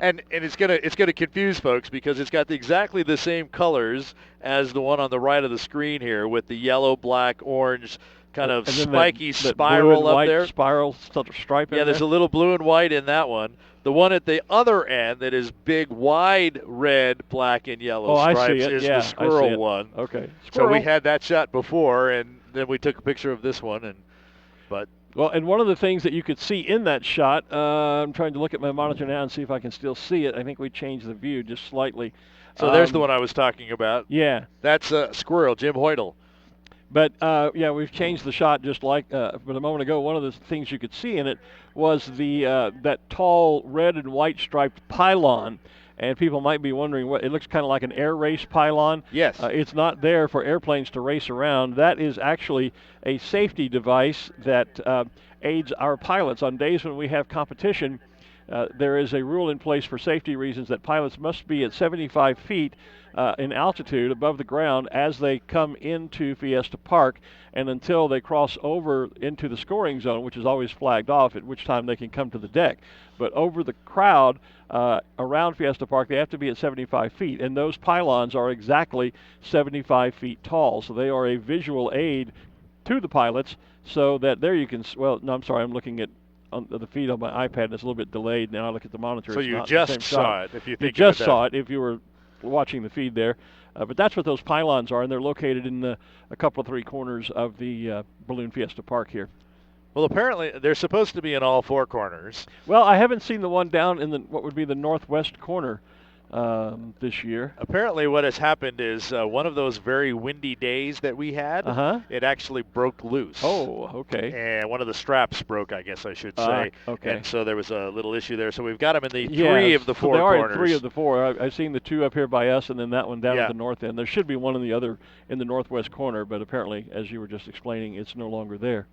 and it's gonna confuse folks because it's got exactly the same colors as the one on the right of the screen here, with the yellow, black, orange kind of spiky spiral up there. Spiral stripe. Yeah, there's a little blue and white in that one. The one at the other end that is big, wide red, black, and yellow stripes is the squirrel one. Okay. Squirrel. So we had that shot before, and then we took a picture of this one. Well, and one of the things that you could see in that shot, I'm trying to look at my monitor now and see if I can still see it. I think we changed the view just slightly. So there's the one I was talking about. Yeah. That's Squirrel, Jim Hoytel. But, we've changed the shot just like but a moment ago. One of the things you could see in it was that tall red and white striped pylon. And people might be wondering, what it looks kind of like an air race pylon. Yes. It's not there for airplanes to race around. That is actually a safety device that aids our pilots. On days when we have competition, there is a rule in place for safety reasons that pilots must be at 75 feet in altitude above the ground as they come into Fiesta Park, and until they cross over into the scoring zone, which is always flagged off, at which time they can come to the deck. But over the crowd around Fiesta Park, they have to be at 75 feet, and those pylons are exactly 75 feet tall, so they are a visual aid to the pilots, so that there you can, I'm looking at on the feed on my iPad, and it's a little bit delayed. Now I look at the monitor. So it's you not just the same saw shot. it, if you think you just of it saw it if you were watching the feed there. But that's what those pylons are, and they're located in a couple of three corners of the Balloon Fiesta Park here. Well, apparently they're supposed to be in all four corners. Well, I haven't seen the one down in what would be the northwest corner this year. Apparently what has happened is one of those very windy days that we had, it actually broke loose. Oh, okay. And one of the straps broke, I guess I should say. Okay. And so there was a little issue there. So we've got them in the three of the four corners. They are in three of the four. I've seen the two up here by us, and then that one down at the north end. There should be one in the other in the northwest corner, but apparently, as you were just explaining, it's no longer there.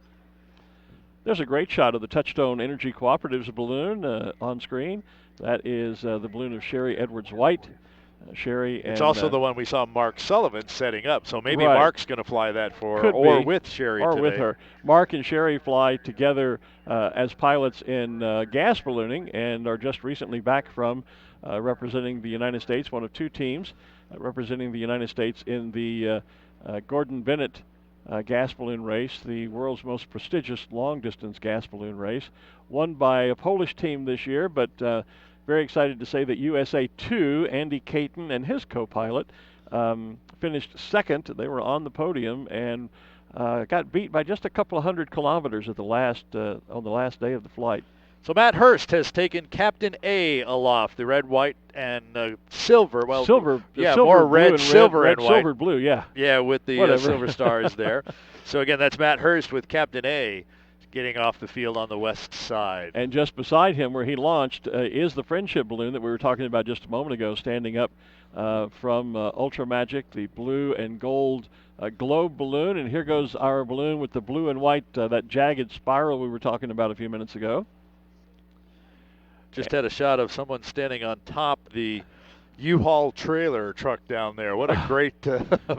There's a great shot of the Touchstone Energy Cooperative's balloon on screen. That is the balloon of Sherry Edwards White. Sherry and it's also the one we saw Mark Sullivan setting up, so maybe right. Mark's going to fly that for Could or be. with Sherry or today. with her. Mark and Sherry fly together as pilots in gas ballooning and are just recently back from representing the United States, one of two teams representing the United States in the Gordon Bennett gas balloon race, the world's most prestigious long-distance gas balloon race, won by a Polish team this year, but very excited to say that USA 2, Andy Katyn and his co-pilot, finished second. They were on the podium and got beat by just a couple of 100 kilometers at the last on the last day of the flight. So Matt Hurst has taken Captain A aloft, the red, white, and silver. Well, silver, more red, silver, and white. Silver, blue, yeah. Yeah, with the silver stars there. So again, that's Matt Hurst with Captain A getting off the field on the west side. And just beside him, where he launched, is the Friendship balloon that we were talking about just a moment ago, standing up from Ultra Magic, the blue and gold globe balloon. And here goes our balloon with the blue and white, that jagged spiral we were talking about a few minutes ago. Just had a shot of someone standing on top the U-Haul trailer truck down there. What a great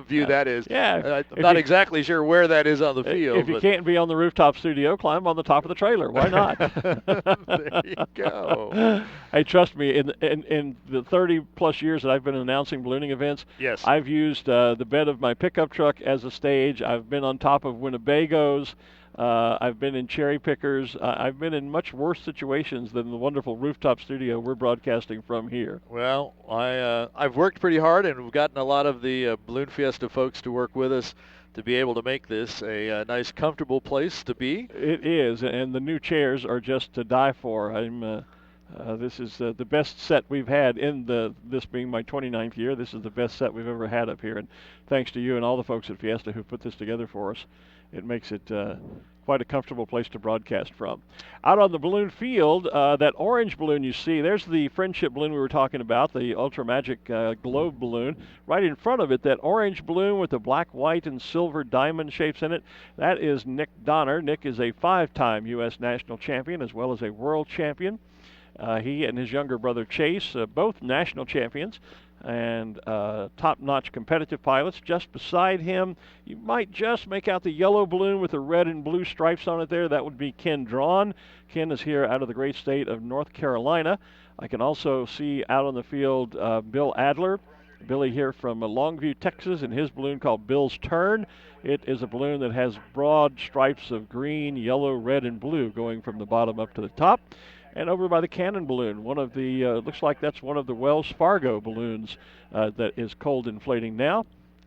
view that is. Yeah. I'm not exactly sure where that is on the field. If you can't be on the rooftop studio, climb on the top of the trailer. Why not? There you go. Hey, trust me, in the 30-plus years that I've been announcing ballooning events, yes, I've used the bed of my pickup truck as a stage. I've been on top of Winnebagos. I've been in cherry pickers. I've been in much worse situations than the wonderful rooftop studio we're broadcasting from here. Well, I've worked pretty hard, and we've gotten a lot of the Balloon Fiesta folks to work with us to be able to make this a nice, comfortable place to be. It is, and the new chairs are just to die for. This is the best set we've had this being my 29th year. This is the best set we've ever had up here, and thanks to you and all the folks at Fiesta who put this together for us. It makes it quite a comfortable place to broadcast from. Out on the balloon field, that orange balloon you see, there's the friendship balloon we were talking about, the Ultra Magic globe balloon. Right in front of it, that orange balloon with the black, white, and silver diamond shapes in it, that is Nick Donner. Nick is a 5-time U.S. national champion as well as a world champion. He and his younger brother Chase, both national champions and top-notch competitive pilots. Just beside him, you might just make out the yellow balloon with the red and blue stripes on it there. That would be Ken Drawn. Ken is here out of the great state of North Carolina. I can also see out on the field Bill Adler. Billy here from Longview, Texas, in his balloon called Bill's Turn. It is a balloon that has broad stripes of green, yellow, red, and blue going from the bottom up to the top. And over by the Cannon balloon, one of the, looks like that's one of the Wells Fargo balloons that is cold inflating now.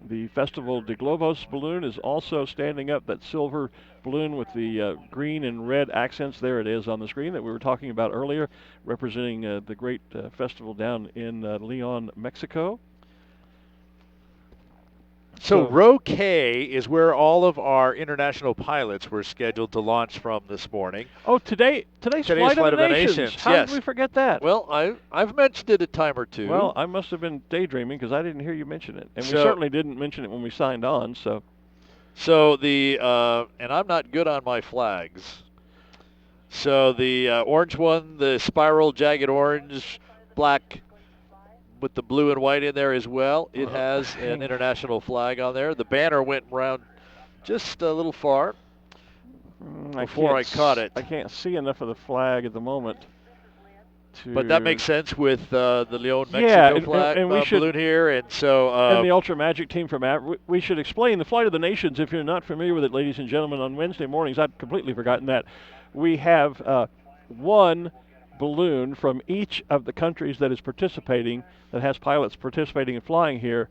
The Festival de Globos balloon is also standing up, that silver balloon with the green and red accents. There it is on the screen that we were talking about earlier, representing the great festival down in Leon, Mexico. So row K is where all of our international pilots were scheduled to launch from this morning. Oh, today's Flight of the Nations. How did we forget that? Well, I've mentioned it a time or two. Well, I must have been daydreaming because I didn't hear you mention it. And we certainly didn't mention it when we signed on, so. So and I'm not good on my flags. So the orange one, the spiral jagged orange, black, with the blue and white in there as well. It has an international flag on there. The banner went around just a little far before I caught it. I can't see enough of the flag at the moment. But that makes sense with the Leon, Mexico flag and we balloon here. And so and the Ultra Magic team from we should explain the Flight of the Nations, if you're not familiar with it, ladies and gentlemen, on Wednesday mornings. I'd completely forgotten that. We have one balloon from each of the countries that is participating, that has pilots participating and flying here.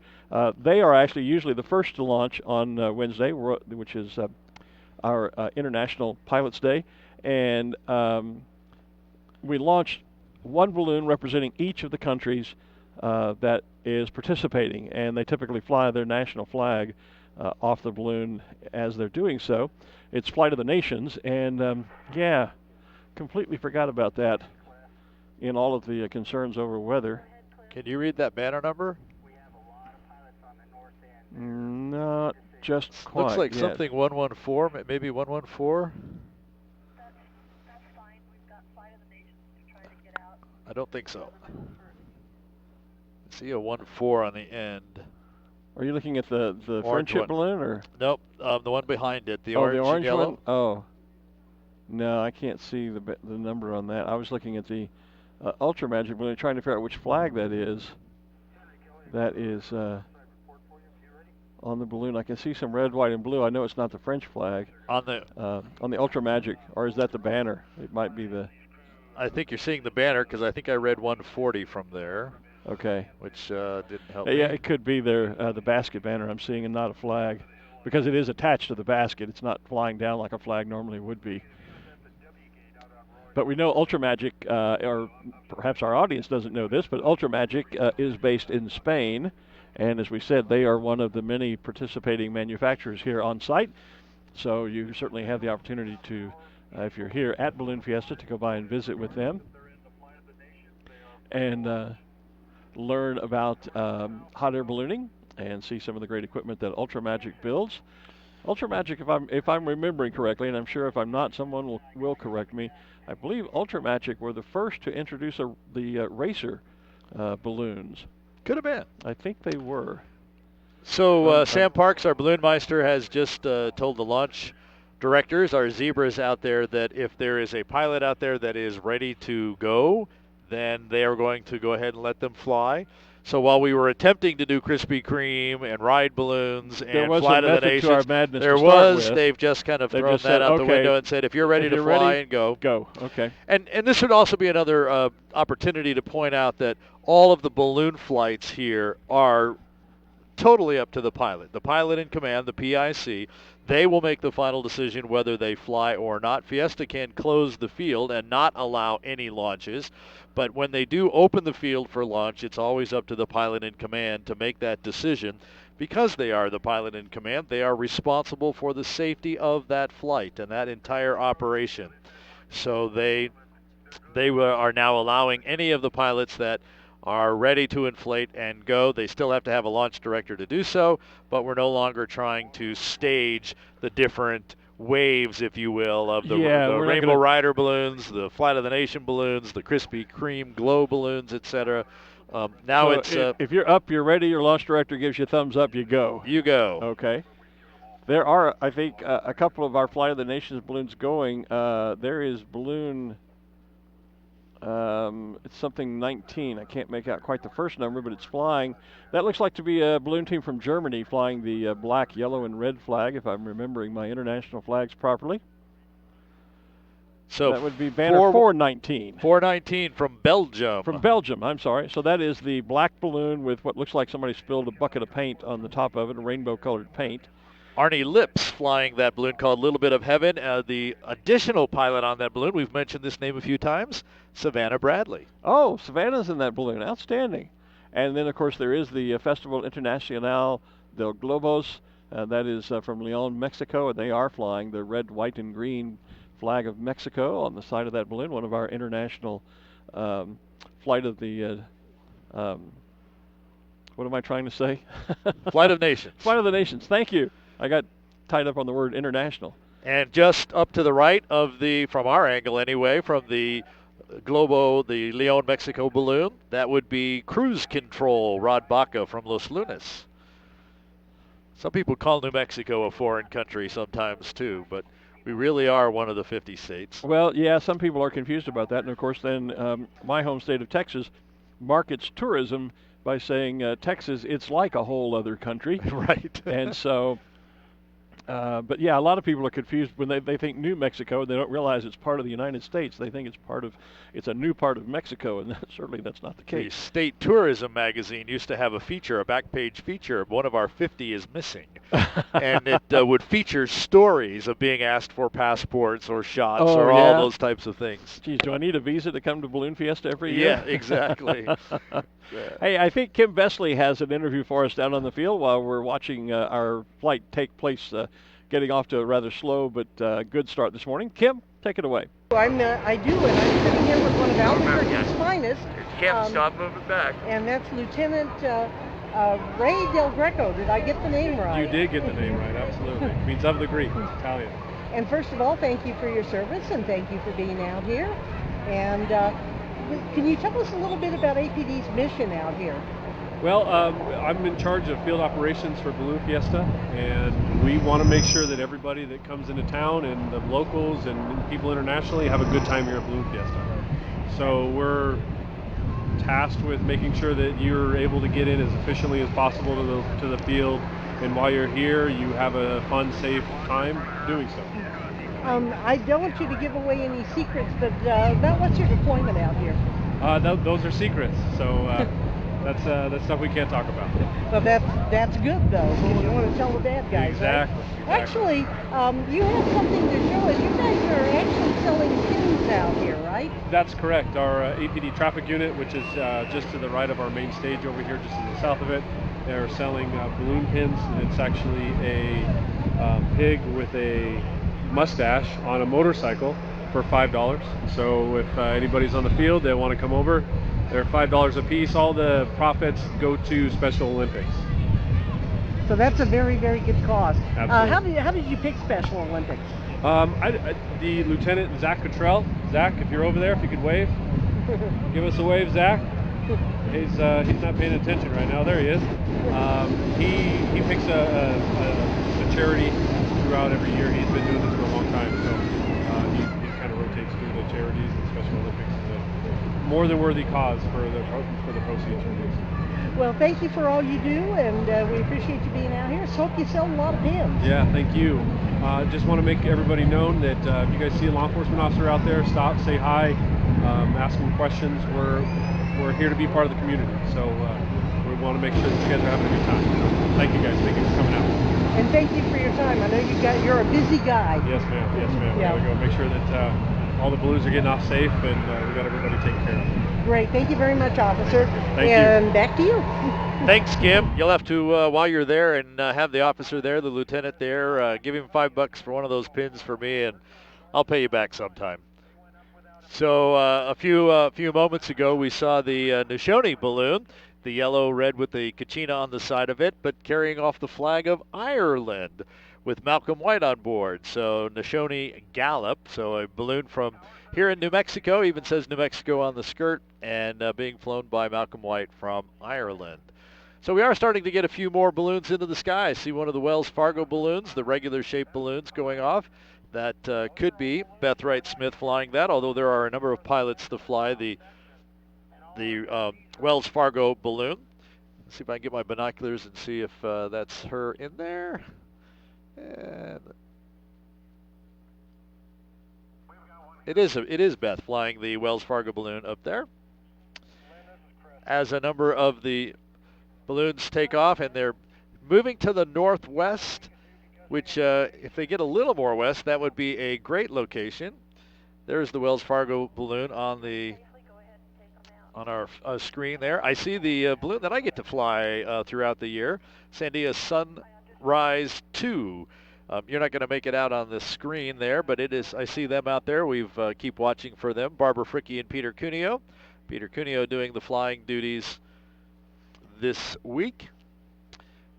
They are actually usually the first to launch on Wednesday, which is our International Pilots Day. And we launched one balloon representing each of the countries that is participating, and they typically fly their national flag off the balloon as they're doing so. It's Flight of the Nations, and completely forgot about that in all of the concerns over weather. Can you read that banner number? Not just quite. Looks like yet. something 114, maybe 114. I don't think so. I see a 1-4 on the end. Are you looking at the friendship balloon, or? Nope, the one behind it, the orange and yellow. One? Oh, no, I can't see the number on that. I was looking at the Ultra Magic balloon, trying to figure out which flag that is. That is on the balloon. I can see some red, white, and blue. I know it's not the French flag. On the Ultra Magic, or is that the banner? It might be the. I think you're seeing the banner because I think I read 140 from there. Okay. Which didn't help me. Yeah, it could be the basket banner I'm seeing and not a flag, because it is attached to the basket. It's not flying down like a flag normally would be. But we know Ultra Magic, or perhaps our audience doesn't know this, but Ultra Magic is based in Spain. And as we said, they are one of the many participating manufacturers here on site. So you certainly have the opportunity to, if you're here at Balloon Fiesta, to go by and visit with them and learn about hot air ballooning and see some of the great equipment that Ultra Magic builds. Ultra Magic, if I'm remembering correctly, and I'm sure if I'm not, someone will correct me. I believe Ultra Magic were the first to introduce the racer balloons. Could have been. I think they were. So Sam Parks, our balloon meister, has just told the launch directors, our zebras out there, that if there is a pilot out there that is ready to go, then they are going to go ahead and let them fly. So while we were attempting to do Krispy Kreme and ride balloons and fly to the nations, they've just kind of thrown that out the window and said, if you're ready to fly and go. Go, okay. And this would also be another opportunity to point out that all of the balloon flights here are totally up to the pilot in command, the PIC. They will make the final decision whether they fly or not. Fiesta can close the field and not allow any launches, but when they do open the field for launch, it's always up to the pilot in command to make that decision. Because they are the pilot in command, they are responsible for the safety of that flight and that entire operation. So they are now allowing any of the pilots that are ready to inflate and go. They still have to have a launch director to do so, but we're no longer trying to stage the different waves, if you will, of the Rainbow Rider balloons, the Flight of the Nation balloons, the Krispy Kreme glow balloons, etc. If you're up, you're ready, your launch director gives you a thumbs up, you go. You go. Okay. There are, I think, a couple of our Flight of the Nations balloons going. There is balloon... it's something 19. I can't make out quite the first number, but it's flying. That looks like to be a balloon team from Germany flying the black, yellow, and red flag, if I'm remembering my international flags properly. So that would be banner 419. 419 from Belgium. From Belgium, I'm sorry. So that is the black balloon with what looks like somebody spilled a bucket of paint on the top of it, rainbow-colored paint. Arnie Lips flying that balloon called Little Bit of Heaven. The additional pilot on that balloon, we've mentioned this name a few times, Savannah Bradley. Oh, Savannah's in that balloon. Outstanding. And then, of course, there is the Festival Internacional del Globos. That is from Leon, Mexico, and they are flying the red, white, and green flag of Mexico on the side of that balloon, one of our international flight of the... what am I trying to say? Flight of Nations. Flight of the Nations. Thank you. I got tied up on the word international. And just up to the right of from our angle anyway, from the Globo, the Leon, Mexico balloon, that would be Cruise Control, Rod Baca from Los Lunas. Some people call New Mexico a foreign country sometimes too, but we really are one of the 50 states. Well, yeah, some people are confused about that. And of course then my home state of Texas markets tourism by saying Texas, it's like a whole other country. Right. And so... but yeah, a lot of people are confused when they think New Mexico. They don't realize it's part of the United States. They think it's a new part of Mexico, and certainly that's not the case. The State Tourism magazine used to have a back page feature. One of our 50 is missing, and it would feature stories of being asked for passports or shots all those types of things. Geez, do I need a visa to come to Balloon Fiesta every year? Yeah, exactly. Hey, I think Kim Vesely has an interview for us down on the field while we're watching our flight take place, getting off to a rather slow but good start this morning. Kim, take it away. I do, and I'm sitting here with one of Albuquerque's finest. Kim, stop moving back. And that's Lieutenant Ray Del Greco. Did I get the name right? You did get the name right, absolutely. It means of the Greek, it's Italian. And first of all, thank you for your service, and thank you for being out here. And can you tell us a little bit about APD's mission out here? Well, I'm in charge of field operations for Balloon Fiesta, and we want to make sure that everybody that comes into town and the locals and people internationally have a good time here at Balloon Fiesta. So we're tasked with making sure that you're able to get in as efficiently as possible to the field, and while you're here, you have a fun, safe time doing so. I don't want you to give away any secrets, but about what's your deployment out here? Those are secrets, so that's stuff we can't talk about. Well, that's good though, because you don't want to tell the bad guys. Exactly. Right? Actually, you have something to show us. You guys are actually selling pins out here, right? That's correct. Our APD traffic unit, which is just to the right of our main stage over here, just to the south of it, they're selling balloon pins. It's actually a pig with a mustache on a motorcycle for $5. So if anybody's on the field, they want to come over, they're $5 a piece. All the profits go to Special Olympics. So that's a very, very good cause. Absolutely. How did you pick Special Olympics? The Lieutenant Zach Cottrell. Zach, if you're over there, if you could wave. Give us a wave, Zach. He's not paying attention right now. There he is. He picks a charity throughout every year. He's been doing this for a long time, so he kind of rotates through the charities and Special Olympics. It's a more than worthy cause for the proceeds from this. Well, thank you for all you do, and we appreciate you being out here. So hope you sell a lot of pins. Yeah, thank you. Just want to make everybody known that if you guys see a law enforcement officer out there, stop, say hi, ask them questions. We're here to be part of the community, so we want to make sure that you guys are having a good time. So thank you guys. Thank you for coming out. And thank you for your time. I know you're a busy guy. Yes, ma'am. Yes, ma'am. Yeah. We gotta go make sure that all the balloons are getting off safe, and we got everybody taken care of. Great. Thank you very much, officer. Thank you. And back to you. Thanks, Kim. You'll have to, while you're there, and have the officer there, the lieutenant there, give him $5 for one of those pins for me, and I'll pay you back sometime. So a few moments ago, we saw the Neshoni balloon, the yellow-red with the Kachina on the side of it, but carrying off the flag of Ireland with Malcolm White on board. So Neshoni Gallop, so a balloon from here in New Mexico, even says New Mexico on the skirt, and being flown by Malcolm White from Ireland. So we are starting to get a few more balloons into the sky. I see one of the Wells Fargo balloons, the regular shaped balloons going off. That could be Beth Wright Smith flying that, although there are a number of pilots to fly the Wells Fargo balloon. Let's see if I can get my binoculars and see if that's her in there. And it is Beth flying the Wells Fargo balloon up there. As a number of the balloons take off, and they're moving to the northwest, which if they get a little more west, that would be a great location. There's the Wells Fargo balloon on our screen there. I see the balloon that I get to fly throughout the year, Sandia Sunrise 2. You're not going to make it out on the screen there, but it is. I see them out there. We've keep watching for them. Barbara Fricke and Peter Cuneo. Peter Cuneo doing the flying duties this week,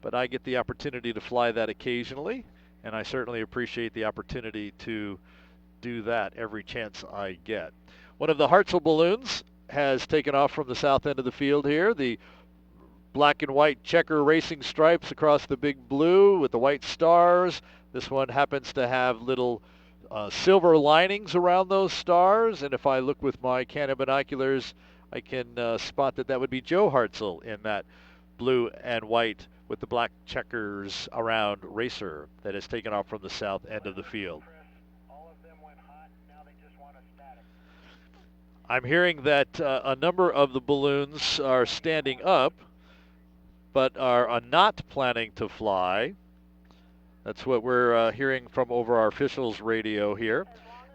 but I get the opportunity to fly that occasionally, and I certainly appreciate the opportunity to do that every chance I get. One of the Hartzell balloons has taken off from the south end of the field here. The black and white checker racing stripes across the big blue with the white stars. This one happens to have little silver linings around those stars, and if I look with my Canon binoculars, I can spot that would be Joe Hartzell in that blue and white with the black checkers around racer that has taken off from the south end of the field. I'm hearing that a number of the balloons are standing up, but are not planning to fly. That's what we're hearing from over our officials radio here.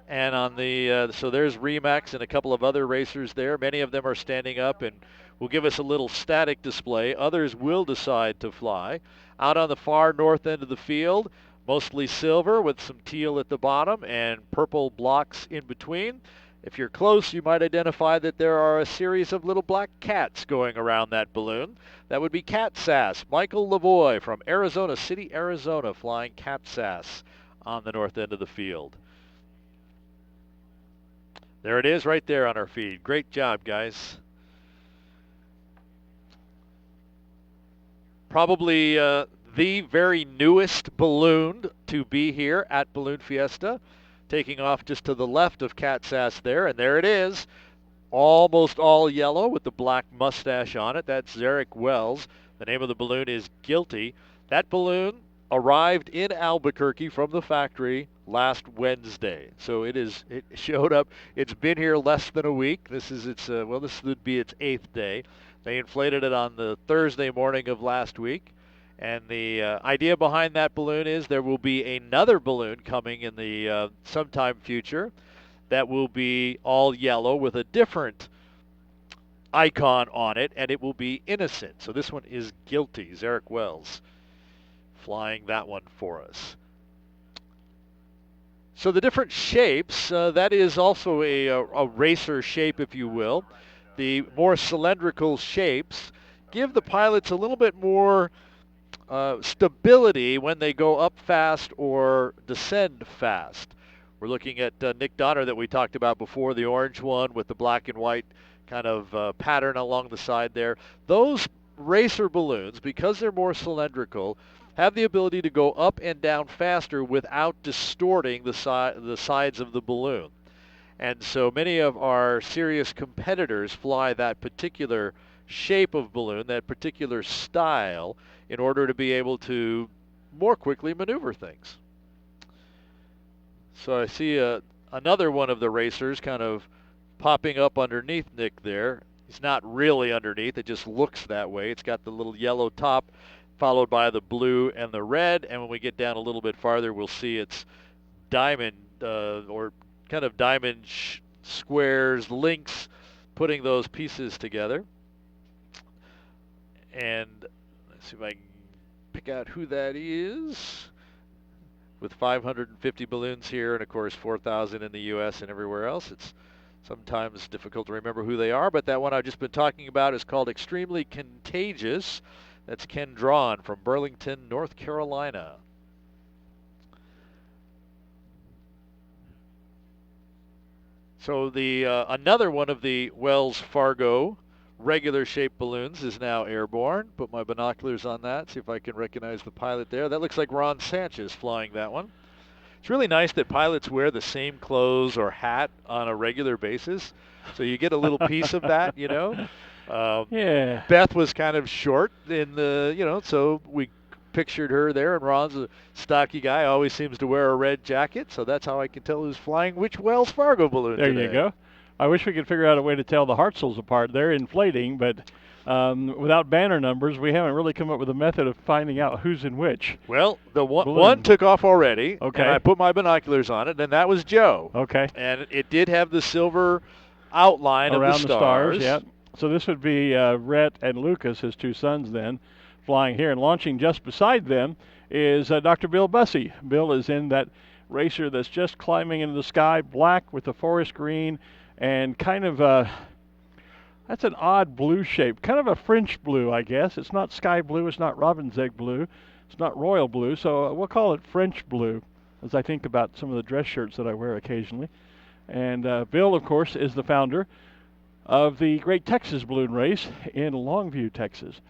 And on the, so there's Remax and a couple of other racers there. Many of them are standing up and will give us a little static display. Others will decide to fly. Out on the far north end of the field, mostly silver with some teal at the bottom and purple blocks in between. If you're close, you might identify that there are a series of little black cats going around that balloon. That would be Cat Sass. Michael Lavoie from Arizona City, Arizona, flying Cat Sass on the north end of the field. There it is right there on our feed. Great job, guys. Probably the very newest balloon to be here at Balloon Fiesta. Taking off just to the left of Cat Sass there, and there it is. Almost all yellow with the black mustache on it. That's Zarek Wells. The name of the balloon is Guilty. That balloon arrived in Albuquerque from the factory last Wednesday. So it showed up. It's been here less than a week. This is its this would be its 8th day. They inflated it on the Thursday morning of last week. And the idea behind that balloon is there will be another balloon coming in the sometime future that will be all yellow with a different icon on it, and it will be innocent. So this one is Guilty. Zarek Wells flying that one for us. So the different shapes, that is also a racer shape, if you will. The more cylindrical shapes give the pilots a little bit more stability when they go up fast or descend fast. We're looking at Nick Donner that we talked about before, the orange one with the black and white kind of pattern along the side there. Those racer balloons, because they're more cylindrical, have the ability to go up and down faster without distorting the sides of the balloon. And so many of our serious competitors fly that particular shape of balloon, that particular style, in order to be able to more quickly maneuver things. So I see another one of the racers kind of popping up underneath Nick there. He's not really underneath, it just looks that way. It's got the little yellow top followed by the blue and the red, and when we get down a little bit farther, we'll see it's diamond or kind of diamond squares, links, putting those pieces together. And let's see if I can pick out who that is. With 550 balloons here, and of course 4,000 in the U.S. and everywhere else, it's sometimes difficult to remember who they are, but that one I've just been talking about is called Extremely Contagious. That's Ken Drawn from Burlington, North Carolina. So the another one of the Wells Fargo regular shaped balloons is now airborne. Put my binoculars on that, see if I can recognize the pilot there. That looks like Ron Sanchez flying that one. It's really nice that pilots wear the same clothes or hat on a regular basis, so you get a little piece of that, you know. Yeah. Beth was kind of short in the, you know, so we pictured her there, and Ron's a stocky guy, always seems to wear a red jacket, so that's how I can tell who's flying which Wells Fargo balloon there today. You go. I wish we could figure out a way to tell the Hartzels apart. They're inflating, but without banner numbers, we haven't really come up with a method of finding out who's in which. Well, the one took off already, okay. And I put my binoculars on it, and that was Joe. Okay. And it did have the silver outline around of the stars. Yeah. So this would be Rhett and Lucas, his two sons then, flying here. And launching just beside them is Dr. Bill Bussey. Bill is in that racer that's just climbing into the sky, black with the forest green, and kind of that's an odd blue shape, kind of a French blue, I guess. It's not sky blue, it's not robin's egg blue, it's not royal blue, so we'll call it French blue, as I think about some of the dress shirts that I wear occasionally. And Bill, of course, is the founder of the Great Texas Balloon Race in Longview, Texas.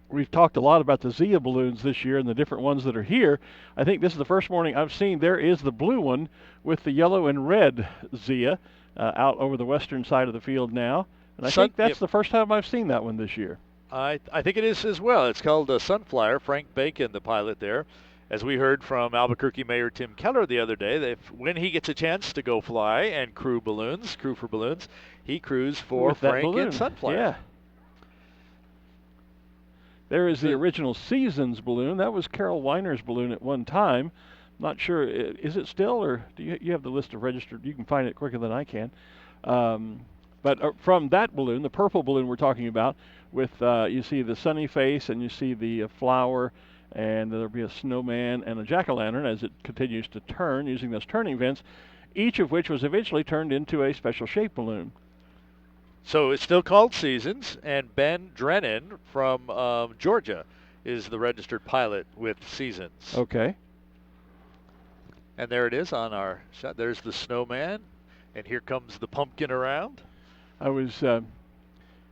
We've talked a lot about the Zia balloons this year and the different ones that are here. I think this is the first morning I've seen there is the blue one with the yellow and red Zia out over the western side of the field now. And I think that's the first time I've seen that one this year. I think it is as well. It's called Sunflyer. Frank Bacon, the pilot there. As we heard from Albuquerque Mayor Tim Keller the other day, that when he gets a chance to go fly and crew for balloons, he crews for Frank and Sunflyer. Yeah. There is the original Seasons balloon. That was Carol Weiner's balloon at one time. Not sure, is it still, or do you have the list of registered? You can find it quicker than I can. But from that balloon, the purple balloon we're talking about, with you see the sunny face and you see the flower, and there'll be a snowman and a jack-o'-lantern as it continues to turn using those turning vents, each of which was eventually turned into a special shape balloon. So it's still called Seasons, and Ben Drennan from Georgia is the registered pilot with Seasons. Okay. And there it is on our shot. There's the snowman, and here comes the pumpkin around. I was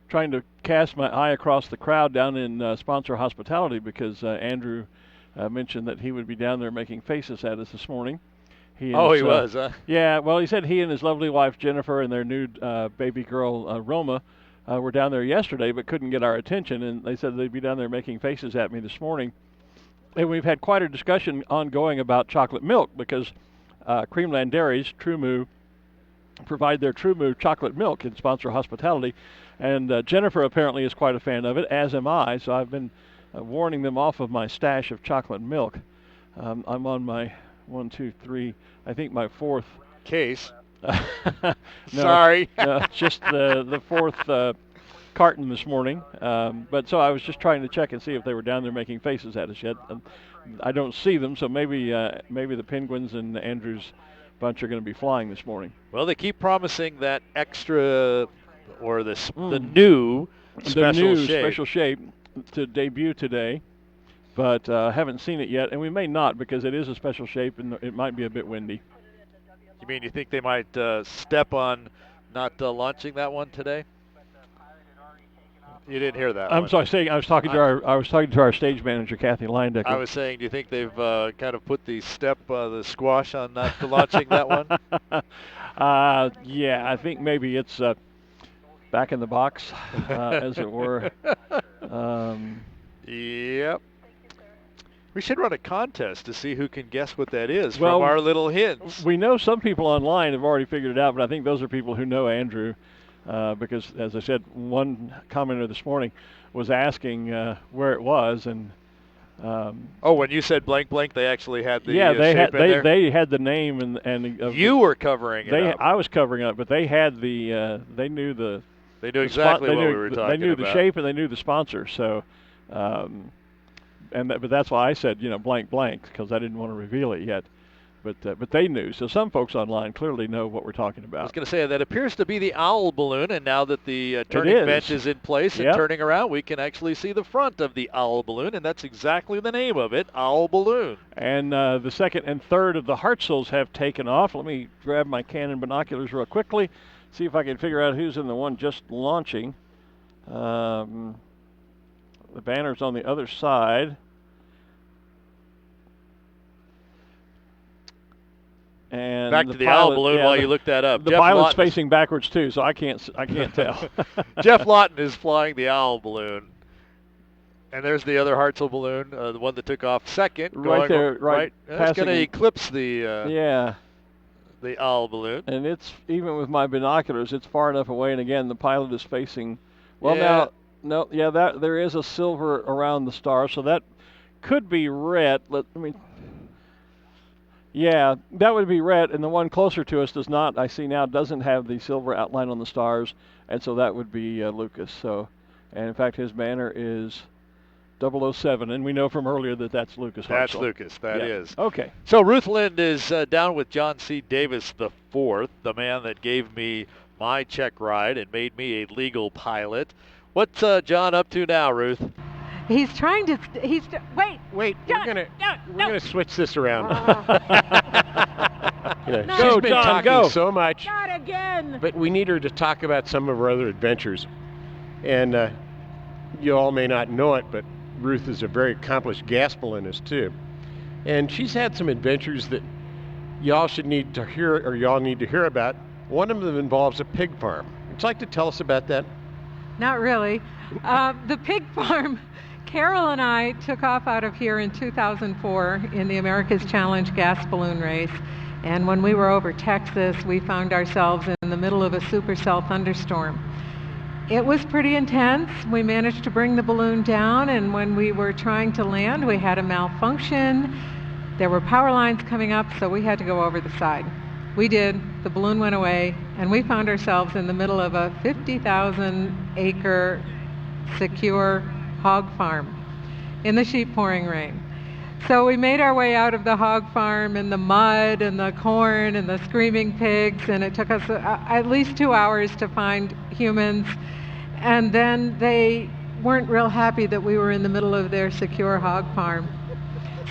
trying to cast my eye across the crowd down in sponsor hospitality because Andrew mentioned that he would be down there making faces at us this morning. He was, huh? Yeah, well, he said he and his lovely wife Jennifer and their new baby girl Roma were down there yesterday but couldn't get our attention, and they said they'd be down there making faces at me this morning. And we've had quite a discussion ongoing about chocolate milk because Creamland Dairies, True Moo, provide their True Moo chocolate milk in sponsor hospitality. And Jennifer apparently is quite a fan of it, as am I, so I've been warning them off of my stash of chocolate milk. I'm on my 1, 2, 3, I think my fourth case. No, Sorry. Just the fourth carton this morning. But so I was just trying to check and see if they were down there making faces at us yet. I don't see them, so maybe the Penguins and Andrew's bunch are going to be flying this morning. Well, they keep promising that extra or the new special shape. to debut today, but haven't seen it yet, and we may not because it is a special shape and it might be a bit windy. You mean you think they might step on not launching that one today? You didn't hear that. I'm sorry. I was talking to our stage manager, Katyn Leindecker. I was saying, do you think they've kind of put the squash on not launching that one? Yeah, I think maybe it's back in the box, as it were. Yep. We should run a contest to see who can guess what that is from our little hints. We know some people online have already figured it out, but I think those are people who know Andrew. Because, as I said, one commenter this morning was asking where it was, and when you said blank blank, they actually had the they had the name and you were covering it up. I was covering it up, but they had the they knew exactly what we were talking about. They knew the shape and they knew the sponsor, so but that's why I said blank blank, because I didn't want to reveal it yet. But they knew. So some folks online clearly know what we're talking about. I was going to say that appears to be the owl balloon, and now that the turning bench is in place and turning around, we can actually see the front of the owl balloon, and that's exactly the name of it, owl balloon. And the second and third of the Hartzels have taken off. Let me grab my Canon binoculars real quickly, see if I can figure out who's in the one just launching. The banner's on the other side. And back to the owl balloon while you look that up. The pilot's facing backwards too, so I can't tell. Jeff Lawton is flying the owl balloon, and there's the other Hartzell balloon, the one that took off second. Right there, right. It's going to eclipse the owl balloon. And it's even with my binoculars, it's far enough away. And again, the pilot is facing. There is a silver around the star, so that could be red. Yeah, that would be red, and the one closer to us does not. I see now doesn't have the silver outline on the stars, and so that would be Lucas. So, and in fact, his banner is 007, and we know from earlier that that's Lucas Hartzell. That's Lucas. That is. Okay. So Ruth Lind is down with John C. Davis IV, the man that gave me my check ride and made me a legal pilot. What's John up to now, Ruth? He's trying to. Wait. John, we're gonna switch this around. No. She's been talking so much. Not again. But we need her to talk about some of her other adventures. And you all may not know it, but Ruth is a very accomplished gas balloonist too. And she's had some adventures that y'all need to hear about. One of them involves a pig farm. Would you like to tell us about that? Not really. The pig farm. Carol and I took off out of here in 2004 in the America's Challenge gas balloon race. And when we were over Texas, we found ourselves in the middle of a supercell thunderstorm. It was pretty intense. We managed to bring the balloon down, and when we were trying to land, we had a malfunction. There were power lines coming up, so we had to go over the side. We did. The balloon went away, and we found ourselves in the middle of a 50,000-acre secure hog farm in the sheep pouring rain. So we made our way out of the hog farm in the mud and the corn and the screaming pigs, and it took us at least 2 hours to find humans. And then they weren't real happy that we were in the middle of their secure hog farm.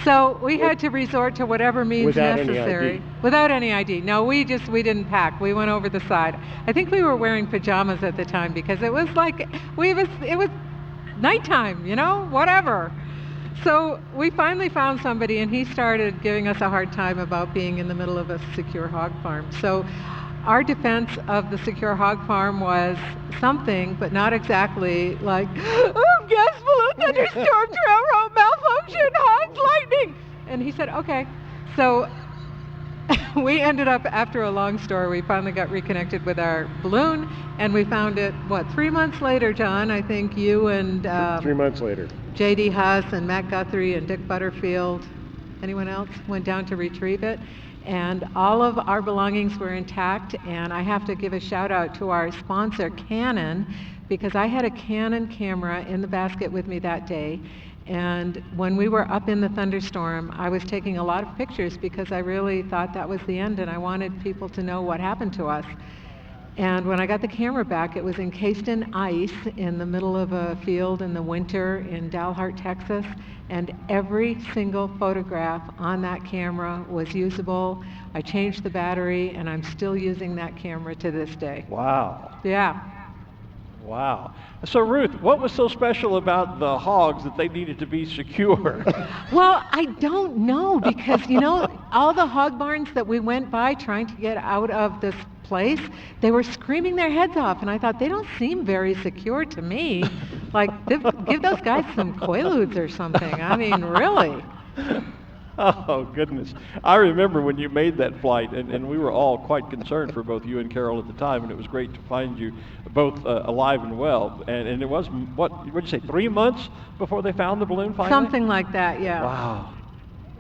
So we had to resort to whatever means necessary. Without any ID. No, we didn't pack. We went over the side. I think we were wearing pajamas at the time because it was like it was nighttime, whatever. So we finally found somebody, and he started giving us a hard time about being in the middle of a secure hog farm. So our defense of the secure hog farm was something, but not exactly like, gas balloon, thunderstorm, railroad malfunction, hogs, lightning. And he said, okay. So we ended up, after a long story, we finally got reconnected with our balloon, and we found it, 3 months later, John? I think you and 3 months later. J.D. Huss and Matt Guthrie and Dick Butterfield, anyone else, went down to retrieve it. And all of our belongings were intact, and I have to give a shout out to our sponsor, Canon, because I had a Canon camera in the basket with me that day. And when we were up in the thunderstorm, I was taking a lot of pictures because I really thought that was the end, and I wanted people to know what happened to us. And when I got the camera back, it was encased in ice in the middle of a field in the winter in Dalhart, Texas. And every single photograph on that camera was usable. I changed the battery, and I'm still using that camera to this day. Wow. Yeah. Wow. So Ruth, what was so special about the hogs that they needed to be secure? Well, I don't know, because, all the hog barns that we went by trying to get out of this place, they were screaming their heads off, and I thought, they don't seem very secure to me. Like, give those guys some Quaaludes or something. I mean, really. Oh, goodness. I remember when you made that flight, and we were all quite concerned for both you and Carol at the time, and it was great to find you both alive and well. And it was, what did you say, 3 months before they found the balloon finally? Something like that, yeah. Wow.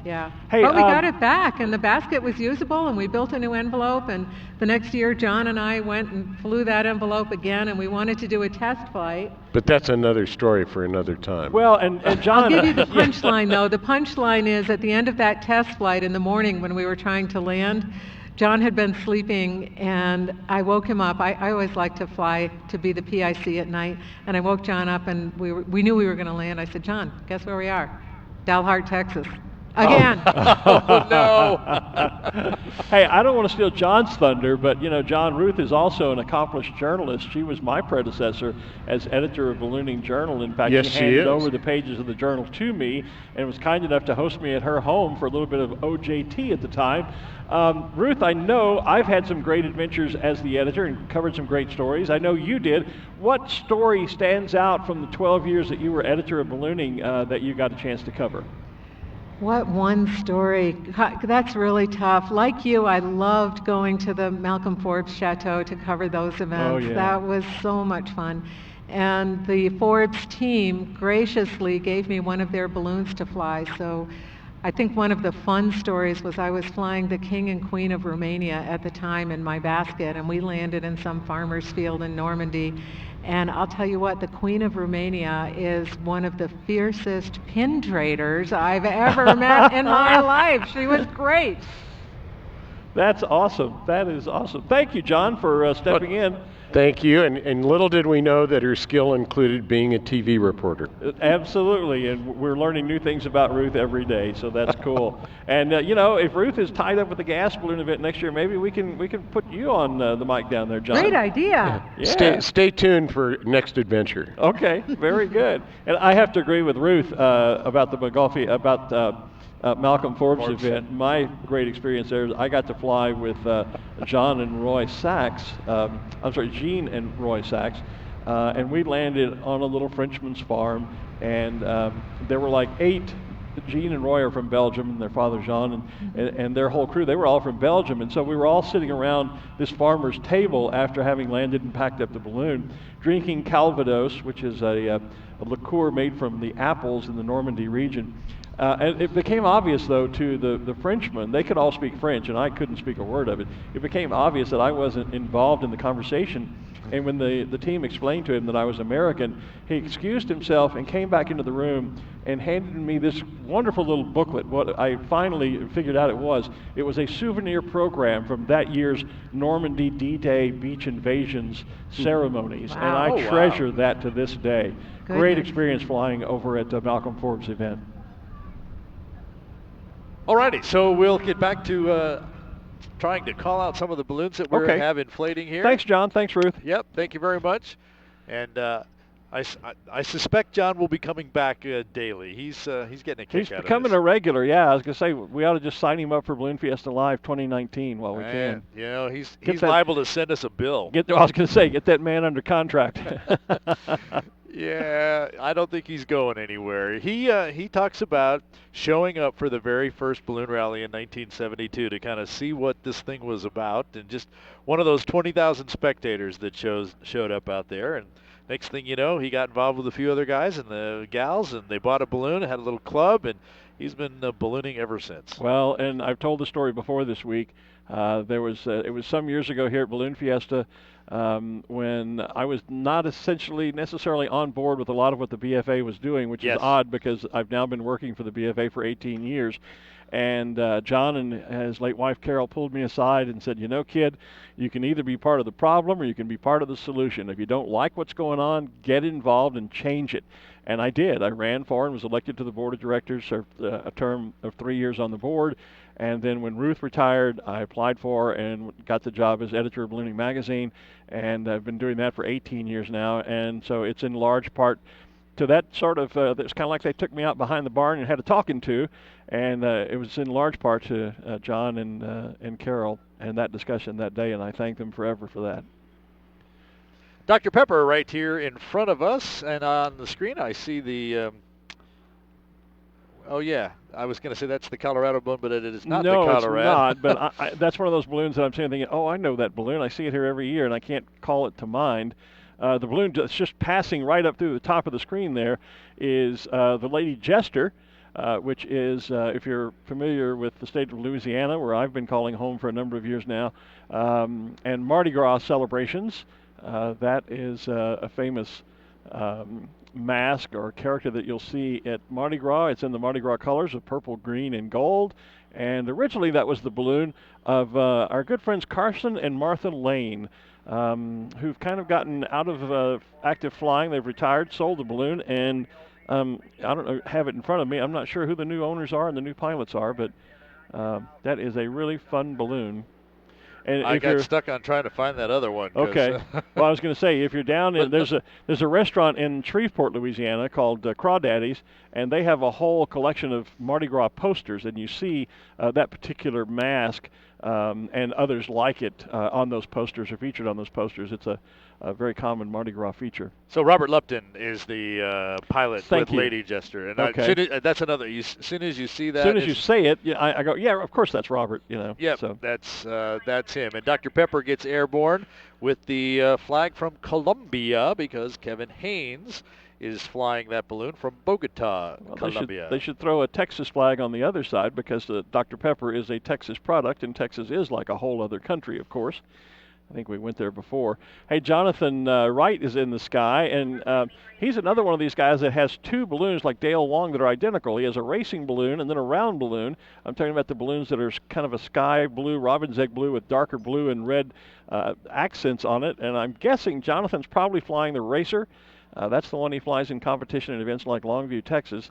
Yeah. Hey, but we got it back, and the basket was usable, and we built a new envelope, and the next year John and I went and flew that envelope again, and we wanted to do a test flight. But that's another story for another time. Well, and John... I'll give you the punchline, though. The punchline is, at the end of that test flight in the morning when we were trying to land, John had been sleeping, and I woke him up. I always like to fly to be the PIC at night, and I woke John up, and we knew we were going to land. I said, John, guess where we are? Dalhart, Texas. Again. Oh, no. Hey, I don't want to steal John's thunder, but, John, Ruth is also an accomplished journalist. She was my predecessor as editor of Ballooning Journal. In fact, yes, she handed is. over the pages of the journal to me and was kind enough to host me at her home for a little bit of OJT at the time. Ruth, I know I've had some great adventures as the editor and covered some great stories. I know you did. What story stands out from the 12 years that you were editor of Ballooning that you got a chance to cover? What one story? That's really tough. Like you, I loved going to the Malcolm Forbes Chateau to cover those events. Oh, yeah. That was so much fun. And the Forbes team graciously gave me one of their balloons to fly. So I think one of the fun stories was I was flying the King and Queen of Romania at the time in my basket, and we landed in some farmer's field in Normandy. And I'll tell you what, the Queen of Romania is one of the fiercest pin traders I've ever met in my life. She was great. That's awesome. That is awesome. Thank you, John, for stepping in. Thank you, and little did we know that her skill included being a TV reporter. Absolutely, and we're learning new things about Ruth every day, so that's cool. And if Ruth is tied up with the gas balloon event next year, maybe we can put you on the mic down there, John. Great idea. Yeah. Stay tuned for next adventure. Okay, very good. And I have to agree with Ruth about the Mogulfi, about Malcolm Forbes event. My great experience there is I got to fly with John and Roy Sachs. Jean and Roy Sachs, and we landed on a little Frenchman's farm, and there were like 8. Jean and Roy are from Belgium, and their father Jean, and their whole crew, they were all from Belgium, and so we were all sitting around this farmer's table after having landed and packed up the balloon, drinking Calvados, which is a liqueur made from the apples in the Normandy region. And it became obvious, though, to the Frenchmen, they could all speak French, and I couldn't speak a word of it. It became obvious that I wasn't involved in the conversation. And when the team explained to him that I was American, he excused himself and came back into the room and handed me this wonderful little booklet. What I finally figured out it was a souvenir program from that year's Normandy D-Day beach invasions ceremonies. Wow. And I treasure that to this day. Goodness. Great experience flying over at the Malcolm Forbes event. Alrighty, so we'll get back to trying to call out some of the balloons that we have inflating here. Thanks, John. Thanks, Ruth. Yep, thank you very much. And I suspect John will be coming back daily. He's getting a kick out of this. He's becoming a regular, yeah. I was going to say, we ought to just sign him up for Balloon Fiesta Live 2019 while we can. He's liable to send us a bill. I was going to say, get that man under contract. Yeah, I don't think he's going anywhere. He talks about showing up for the very first balloon rally in 1972 to kind of see what this thing was about, and just one of those 20,000 spectators that showed up out there. And next thing you know, he got involved with a few other guys and the gals, and they bought a balloon, had a little club, and he's been ballooning ever since. Well, and I've told the story before this week. It was some years ago here at Balloon Fiesta when I was not essentially necessarily on board with a lot of what the BFA was doing, which is odd because I've now been working for the BFA for 18 years. And John and his late wife Carol pulled me aside and said, you know, kid, you can either be part of the problem or you can be part of the solution. If you don't like what's going on, get involved and change it. And I did. I ran for and was elected to the board of directors, served a term of 3 years on the board. And then when Ruth retired, I applied for and got the job as editor of Ballooning Magazine. And I've been doing that for 18 years now. And so it's in large part to that sort of, it's kind of like they took me out behind the barn and had a talking to. And it was in large part to John and Carol and that discussion that day. And I thank them forever for that. Dr. Pepper right here in front of us, and on the screen I see the, oh yeah, I was going to say that's the Colorado balloon, but it is not the Colorado. No, it's not, but that's one of those balloons that I'm thinking, oh, I know that balloon. I see it here every year, and I can't call it to mind. The balloon that's just passing right up through the top of the screen there is the Lady Jester, which is, if you're familiar with the state of Louisiana, where I've been calling home for a number of years now, and Mardi Gras celebrations. That is a famous mask or character that you'll see at Mardi Gras. It's in the Mardi Gras colors of purple, green, and gold. And originally that was the balloon of our good friends Carson and Martha Lane, who've kind of gotten out of active flying. They've retired, sold the balloon, and I don't have it in front of me. I'm not sure who the new owners are and the new pilots are, but that is a really fun balloon. And I got stuck on trying to find that other one. Okay. Well, I was going to say, if you're down, there's a restaurant in Shreveport, Louisiana called Crawdaddy's, and they have a whole collection of Mardi Gras posters, and you see that particular mask and others like it on those posters or featured on those posters. It's a very common Mardi Gras feature. So Robert Lupton is the pilot with you. Lady Jester, and okay. That's another. As soon as you see that, as soon as you say it, I go, yeah, of course that's Robert. You know. Yeah, so. That's him. And Dr. Pepper gets airborne with the flag from Colombia because Kevin Haynes is flying that balloon from Bogota, Colombia. They should throw a Texas flag on the other side because Dr. Pepper is a Texas product, and Texas is like a whole other country, of course. I think we went there before. Hey, Jonathan Wright is in the sky, and he's another one of these guys that has two balloons like Dale Wong that are identical. He has a racing balloon and then a round balloon. I'm talking about the balloons that are kind of a sky blue, robin's egg blue with darker blue and red accents on it, and I'm guessing Jonathan's probably flying the racer. That's the one he flies in competition at events like Longview, Texas.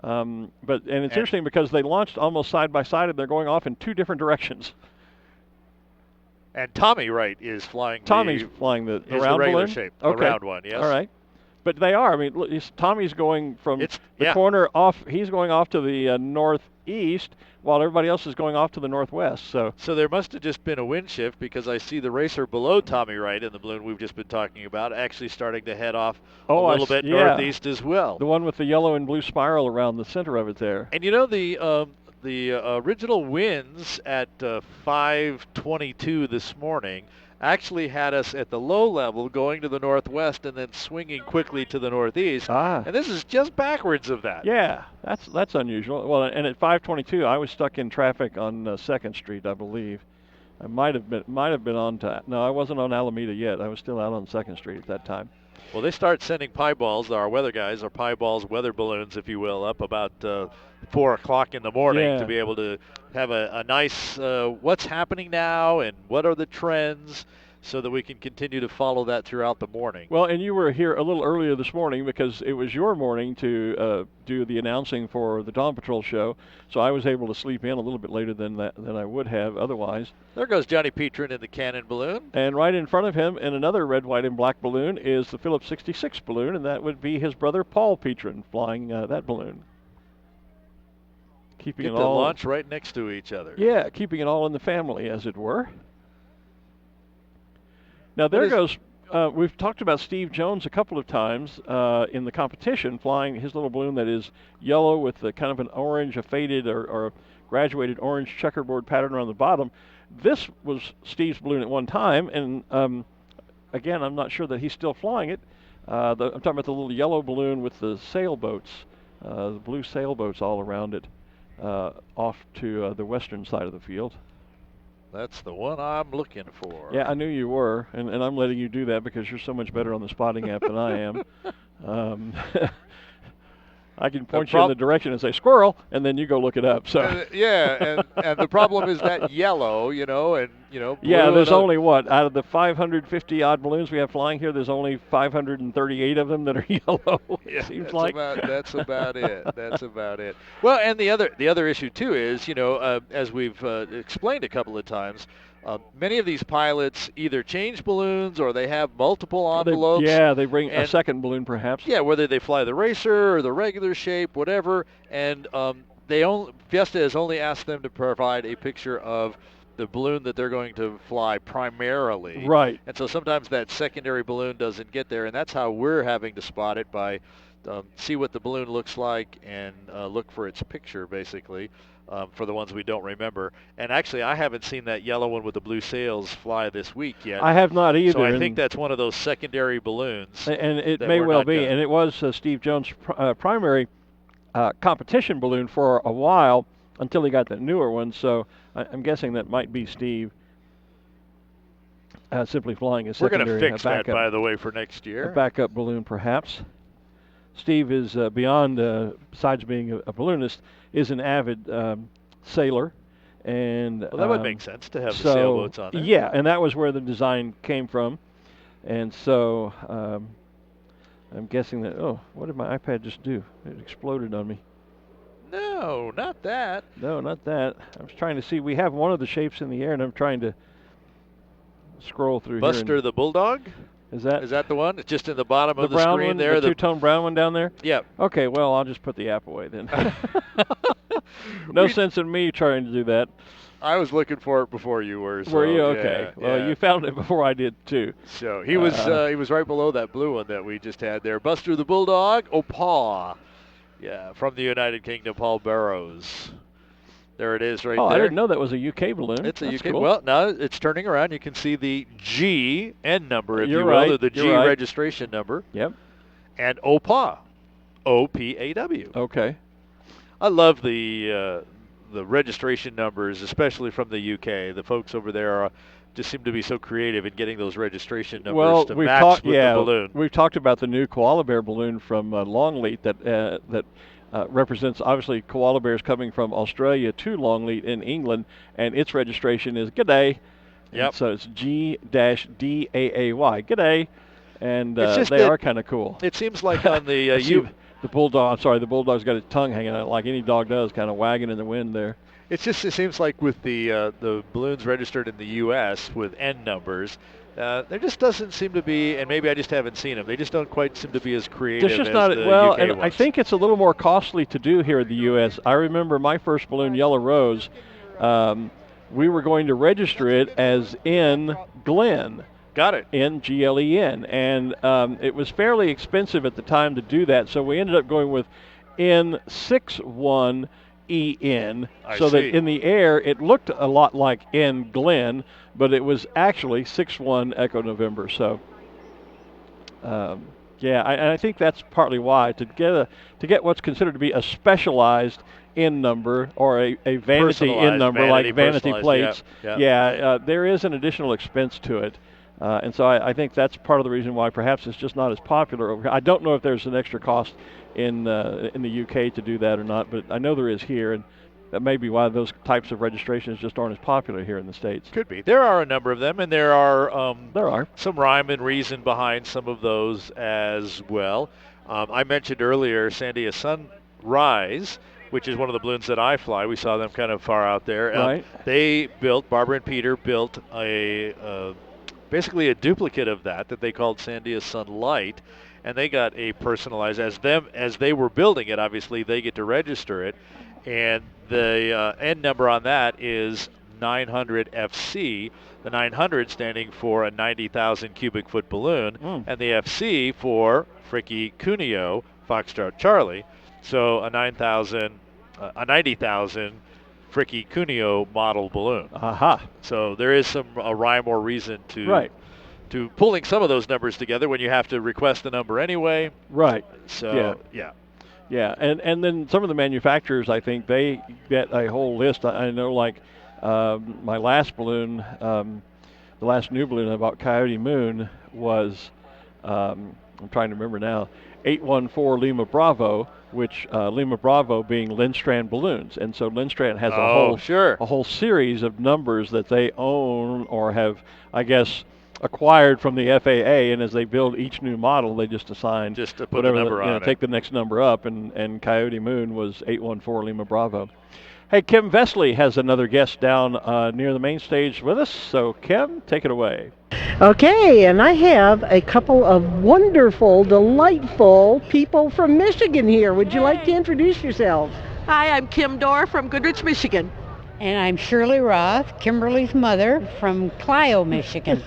But it's interesting because they launched almost side by side, and they're going off in two different directions. And Tommy Wright is flying. Tommy's flying the round regular balloon? shape, okay. The round one. Yes. All right. But they are. I mean, look, Tommy's going from the yeah. corner off. He's going off to the northeast, while everybody else is going off to the northwest. So there must have just been a wind shift because I see the racer below Tommy Wright in the balloon we've just been talking about actually starting to head off a little bit northeast as well. The one with the yellow and blue spiral around the center of it there. And you know the original winds at 5:22 this morning actually had us at the low level going to the northwest and then swinging quickly to the northeast. And this is just backwards of that. Yeah, that's unusual. Well, and at 5:22, I was stuck in traffic on 2nd Street, I believe. I might have been on to. No, I wasn't on Alameda yet. I was still out on 2nd Street at that time. Well, they start sending pie balls, our weather guys, or pie balls, weather balloons, if you will, up about 4 o'clock in the morning to be able to have a nice what's happening now and what are the trends so that we can continue to follow that throughout the morning. Well, and you were here a little earlier this morning because it was your morning to do the announcing for the Dawn Patrol show, so I was able to sleep in a little bit later than I would have otherwise. There goes Johnny Petrin in the Cannon balloon. And right in front of him in another red, white, and black balloon is the Phillips 66 balloon, and that would be his brother Paul Petrin flying that balloon. Keeping Get it the all launch right next to each other. Yeah, keeping it all in the family, as it were. Now there goes, we've talked about Steve Jones a couple of times in the competition, flying his little balloon that is yellow with the kind of an orange, a faded or graduated orange checkerboard pattern around the bottom. This was Steve's balloon at one time, and again, I'm not sure that he's still flying it. I'm talking about the little yellow balloon with the sailboats, the blue sailboats all around it, off to the western side of the field. That's the one I'm looking for. Yeah, I knew you were, and I'm letting you do that because you're so much better on the spotting app than I am. I can point you in the direction and say squirrel, and then you go look it up. So and the problem is that yellow, blue. Yeah, there's only what out of the 550 odd balloons we have flying here. There's only 538 of them that are yellow. Yeah, seems like that's about it. That's about it. Well, and the other issue too is, as we've explained a couple of times. Many of these pilots either change balloons or they have multiple envelopes. They bring a second balloon perhaps. Yeah, whether they fly the racer or the regular shape, whatever. And Fiesta has only asked them to provide a picture of the balloon that they're going to fly primarily. Right. And so sometimes that secondary balloon doesn't get there, and that's how we're having to spot it by see what the balloon looks like and look for its picture, basically. For the ones we don't remember. And actually, I haven't seen that yellow one with the blue sails fly this week yet. I have not either. So I think that's one of those secondary balloons. And it may well be. And it was Steve Jones' primary competition balloon for a while until he got the newer one. So I'm guessing that might be Steve simply flying a secondary. We're going to fix that, by the way, for next year. A backup balloon, perhaps. Steve is beyond, besides being a balloonist, is an avid sailor, and well, that would make sense to have the sailboats on there. Yeah, and that was where the design came from, and so I'm guessing that. Oh, what did my iPad just do? It exploded on me. No, not that. No, not that. I was trying to see. We have one of the shapes in the air, and I'm trying to scroll through here. Buster the Bulldog. Is that the one? It's just in the bottom of the brown screen one, there. The two-tone brown one down there? Yeah. Okay, well, I'll just put the app away then. No sense in me trying to do that. I was looking for it before you were. So, were you? Okay. Yeah, well, you found it before I did, too. So he was right below that blue one that we just had there. Buster the Bulldog, Paw. Yeah, from the United Kingdom, Paul Burrows. There it is right there. I didn't know that was a UK balloon. It's That's a UK. Cool. Well, now it's turning around. You can see the GN number, if You're you will, right. or the G registration number. Yep. And OPAW, OPAW. Okay. I love the registration numbers, especially from the UK. The folks over there just seem to be so creative in getting those registration numbers to match with the balloon. We've talked about the new koala bear balloon from Longleat that represents obviously koala bears coming from Australia to Longleat in England, and its registration is G'day. Yep. So it's G-DAAY. G'day. And they are kind of cool. It seems like on the the bulldog. I'm sorry, the bulldog's got its tongue hanging out like any dog does, kind of wagging in the wind there. It seems like with the balloons registered in the U.S. with N numbers. There just doesn't seem to be, and maybe I just haven't seen them. They just don't quite seem to be as creative as the UK and ones. I think it's a little more costly to do here in the U.S. I remember my first balloon, Yellow Rose. We were going to register it as in Glen. Got it. N-G-L-E-N, and it was fairly expensive at the time to do that, so we ended up going with N61EN, so that in the air it looked a lot like N Glen, but it was actually 61 Echo November. So, I think that's partly why to get what's considered to be a specialized N number or a vanity N number like vanity plates. There is an additional expense to it. And so I think that's part of the reason why perhaps it's just not as popular over here. I don't know if there's an extra cost in the UK to do that or not, but I know there is here, and that may be why those types of registrations just aren't as popular here in the States. Could be. There are a number of them, and there are some rhyme and reason behind some of those as well. I mentioned earlier Sandia Sunrise, which is one of the balloons that I fly. We saw them kind of far out there. Right. Barbara and Peter built basically a duplicate of that they called Sandia Sunlight, and they got a personalized as they were building it. Obviously, they get to register it, and the N number on that is 900 FC. The 900 standing for a 90,000 cubic foot balloon, and the FC for Frickie Cuneo Foxtrot Charlie. So a 90,000 Frickie Cuneo model balloon. Aha. So there is a rhyme or reason to pulling some of those numbers together when you have to request the number anyway. Right. So yeah, and then some of the manufacturers, I think they get a whole list. I know, like my last balloon, the last new balloon I bought, Coyote Moon, was, I'm trying to remember now, 814 Lima Bravo, which Lima Bravo being Lindstrand balloons. And so Lindstrand has a whole series of numbers that they own or have, I guess, acquired from the FAA, and as they build each new model, they just assign just to put the number on it. Take the next number up, and Coyote Moon was 814 Lima Bravo. Hey, Kim Vesley has another guest down near the main stage with us, so Kim, take it away. Okay, and I have a couple of wonderful, delightful people from Michigan here. Would you like to introduce yourselves? Hi, I'm Kim Dorr from Goodrich, Michigan. And I'm Shirley Roth, Kimberly's mother, from Clio, Michigan.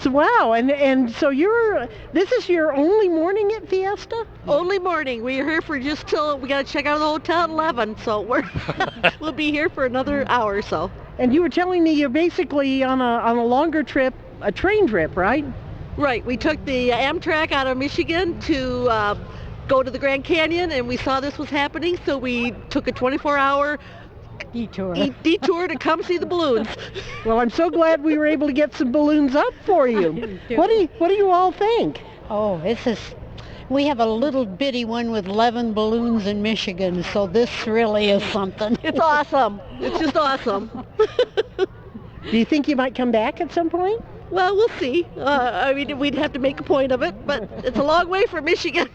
Wow, and so this is your only morning at Fiesta? Only morning. We're here for just till we got to check out of the hotel at 11, so we'll be here for another hour or so. And you were telling me you're basically on a longer trip, a train trip, right? Right. We took the Amtrak out of Michigan to go to the Grand Canyon, and we saw this was happening, so we took a 24-hour detour to come see the balloons. Well, I'm so glad we were able to get some balloons up for you. What do you all think? Oh, we have a little bitty one with 11 balloons in Michigan, so this really is something. It's awesome. It's just awesome. Do you think you might come back at some point? Well, we'll see. I mean, we'd have to make a point of it, but it's a long way from Michigan.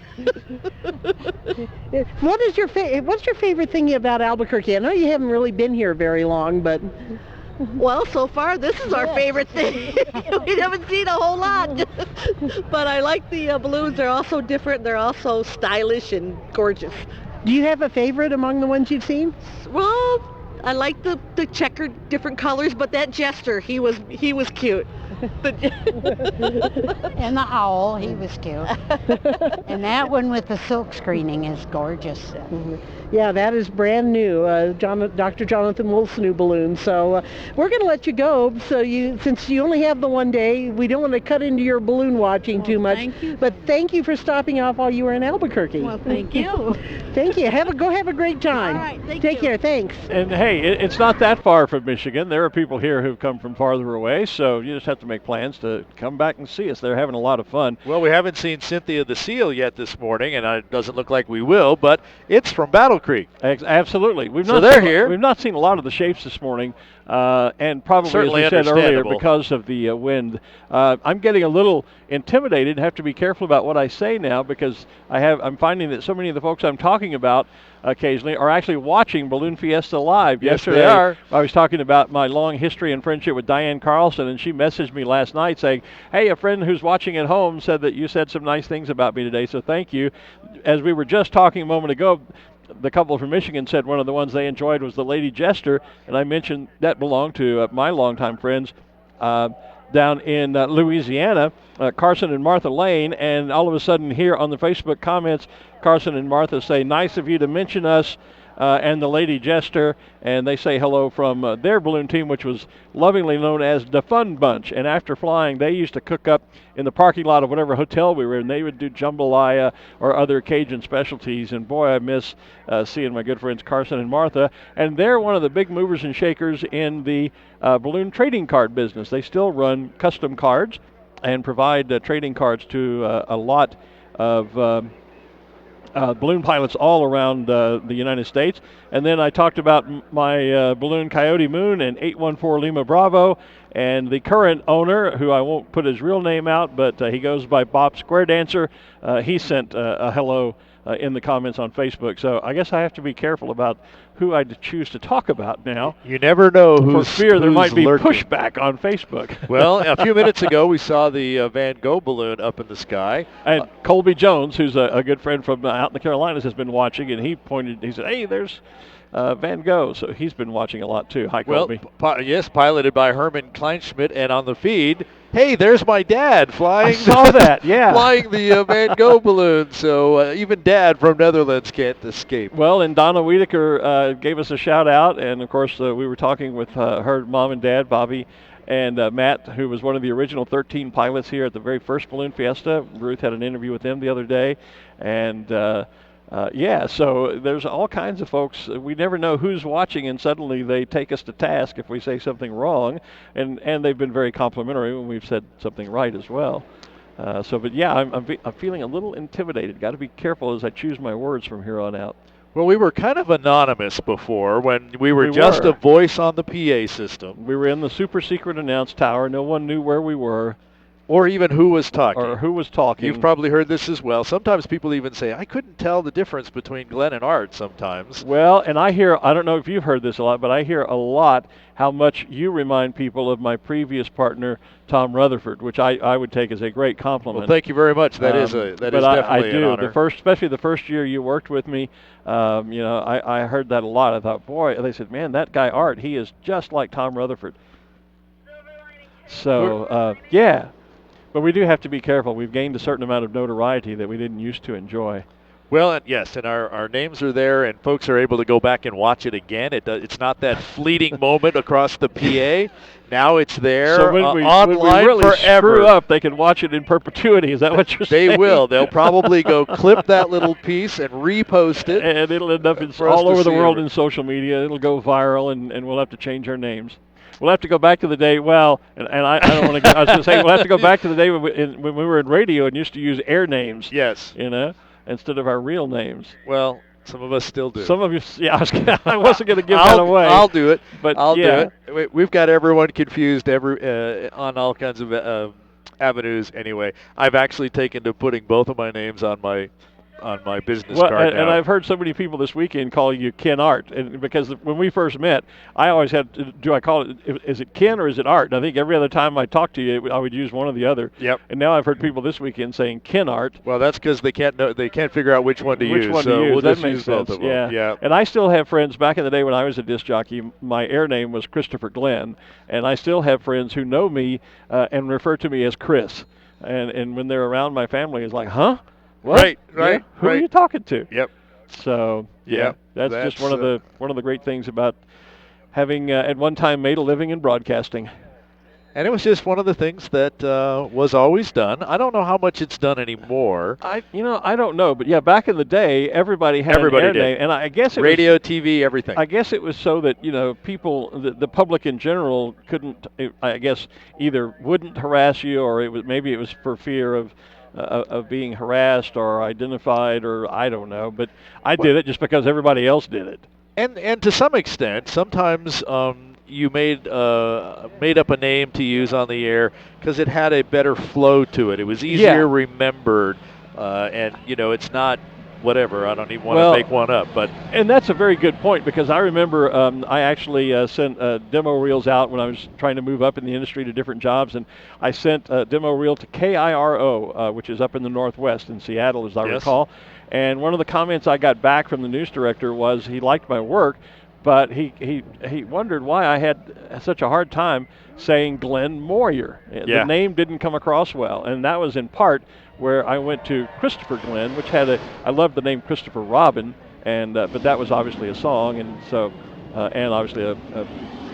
What's your favorite thing about Albuquerque? I know you haven't really been here very long, but... Well, so far, this is our favorite thing. We haven't seen a whole lot. But I like the balloons. They're all so different. They're all so stylish and gorgeous. Do you have a favorite among the ones you've seen? Well, I like the checkered different colors, but that jester, he was cute. And the owl, he was cute. And that one with the silk screening is gorgeous. Mm-hmm. Yeah, that is brand new, Dr. Jonathan Wolf's new balloon. So we're going to let you go. So since you only have the one day, we don't want to cut into your balloon watching too much. Thank you. But thank you for stopping off while you were in Albuquerque. Well, thank you. Thank you. Go have a great time. All right, Take care. Thanks. And hey, it's not that far from Michigan. There are people here who've come from farther away, so you just have to make plans to come back and see us. They're having a lot of fun. Well, we haven't seen Cynthia the Seal yet this morning, and it doesn't look like we will, but it's from Battle Creek. Absolutely. They're here. We've not seen a lot of the shapes this morning, and probably, certainly, as we said earlier, because of the wind. I'm getting a little intimidated. Have to be careful about what I say now, because I'm finding that so many of the folks I'm talking about occasionally are actually watching Balloon Fiesta live. Yes, Yesterday, they are. I was talking about my long history and friendship with Diane Carlson, and she messaged me last night saying, hey, a friend who's watching at home said that you said some nice things about me today, so thank you. As we were just talking a moment ago, the couple from Michigan said one of the ones they enjoyed was the Lady Jester, and I mentioned that belonged to my longtime friends down in Louisiana, Carson and Martha Lane, and all of a sudden here on the Facebook comments, Carson and Martha say, nice of you to mention us and the Lady Jester, and they say hello from their balloon team, which was lovingly known as the Fun Bunch. And after flying, they used to cook up in the parking lot of whatever hotel we were in. They would do jambalaya or other Cajun specialties, and boy, I miss seeing my good friends Carson and Martha. And they're one of the big movers and shakers in the balloon trading card business. They still run custom cards and provide trading cards to a lot of balloon pilots all around the United States. And then I talked about my balloon Coyote Moon and 814 Lima Bravo, and the current owner, who I won't put his real name out, but he goes by Bob Square Dancer, he sent a hello in the comments on Facebook. So I guess I have to be careful about who I choose to talk about now. You never know who's for fear there might be lurking. pushback on Facebook. Well, a few minutes ago we saw the Van Gogh balloon up in the sky. And Colby Jones, who's a good friend from out in the Carolinas, has been watching, and he said, hey, there's Van Gogh. So he's been watching a lot too. Hi, Colby. Well, yes, piloted by Herman Kleinschmidt, and on the feed, hey, there's my dad flying. I saw that, yeah. Flying the Van Gogh balloon. So even Dad from Netherlands can't escape. Well, and Donna Wiedeker gave us a shout out, and of course we were talking with her mom and dad, Bobby and Matt, who was one of the original 13 pilots here at the very first Balloon Fiesta. Ruth had an interview with them the other day, and Yeah, so there's all kinds of folks. We never know who's watching, and suddenly they take us to task if we say something wrong, and they've been very complimentary when we've said something right as well. But yeah, I'm feeling a little intimidated. Got to be careful as I choose my words from here on out. Well, we were kind of anonymous before when we were just a voice on the PA system. We were in the super secret announce tower. No one knew where we were. Or even who was talking. Or who was talking. You've probably heard this as well. Sometimes people even say, I couldn't tell the difference between Glen and Art sometimes. Well, and I don't know if you've heard this a lot, but I hear a lot how much you remind people of my previous partner, Tom Rutherford, which I would take as a great compliment. Well, thank you very much. That is definitely I do. an honor. Especially the first year you worked with me, I heard that a lot. I thought, boy, they said, man, that guy Art, he is just like Tom Rutherford. So, yeah. But we do have to be careful. We've gained a certain amount of notoriety that we didn't used to enjoy. Well, and our names are there, and folks are able to go back and watch it again. It's not that fleeting moment across the PA. Now it's there so when online when we really forever. Screw up, they can watch it in perpetuity. Is that what you're saying? They will. They'll probably go clip that little piece and repost it. And it'll end up all over the world in social media. It'll go viral, and we'll have to change our names. We'll have to go back to the day, I don't want to. I was going to say we'll have to go back to the day when we were in radio and used to use air names. Yes. Instead of our real names. Well, some of us still do. Some of you, yeah. I wasn't going to give that away. I'll do it. But I'll do it. We've got everyone confused on all kinds of avenues. Anyway, I've actually taken to putting both of my names on my business card now. And I've heard so many people this weekend call you Ken Art, and because when we first met, I always had, do I call it, is it Ken or is it Art? And I think every other time I talked to you, I would use one or the other. Yep. And now I've heard people this weekend saying Ken Art. Well, that's because they can't figure out which one to use. We'll that just makes use sense. both of them. Yeah. And I still have friends back in the day when I was a disc jockey. My air name was Christopher Glen, and I still have friends who know me and refer to me as Chris. And when they're around my family, it's like, huh? What? Right. Yeah. Who are you talking to? Yep. So that's just one of the great things about having at one time made a living in broadcasting. And it was just one of the things that was always done. I don't know how much it's done anymore. I don't know, but yeah, back in the day, everybody had an air name, and I guess it radio, was, TV, everything. I guess it was so that people, the public in general, couldn't. I guess either wouldn't harass you, or maybe it was for fear of being harassed or identified, or I don't know. But I did it just because everybody else did it. And to some extent, sometimes you made up a name to use on the air because it had a better flow to it. It was easier remembered, and it's not whatever. I don't even want to make one up, and that's a very good point, because I remember I actually sent demo reels out when I was trying to move up in the industry to different jobs, and I sent a demo reel to KIRO, which is up in the Northwest in Seattle, as I recall. And one of the comments I got back from the news director was he liked my work, but he wondered why I had such a hard time saying Glen Moyer. The name didn't come across well, and that was in part where I went to Christopher Glen, which had I loved the name Christopher Robin, and but that was obviously a song, and so and obviously a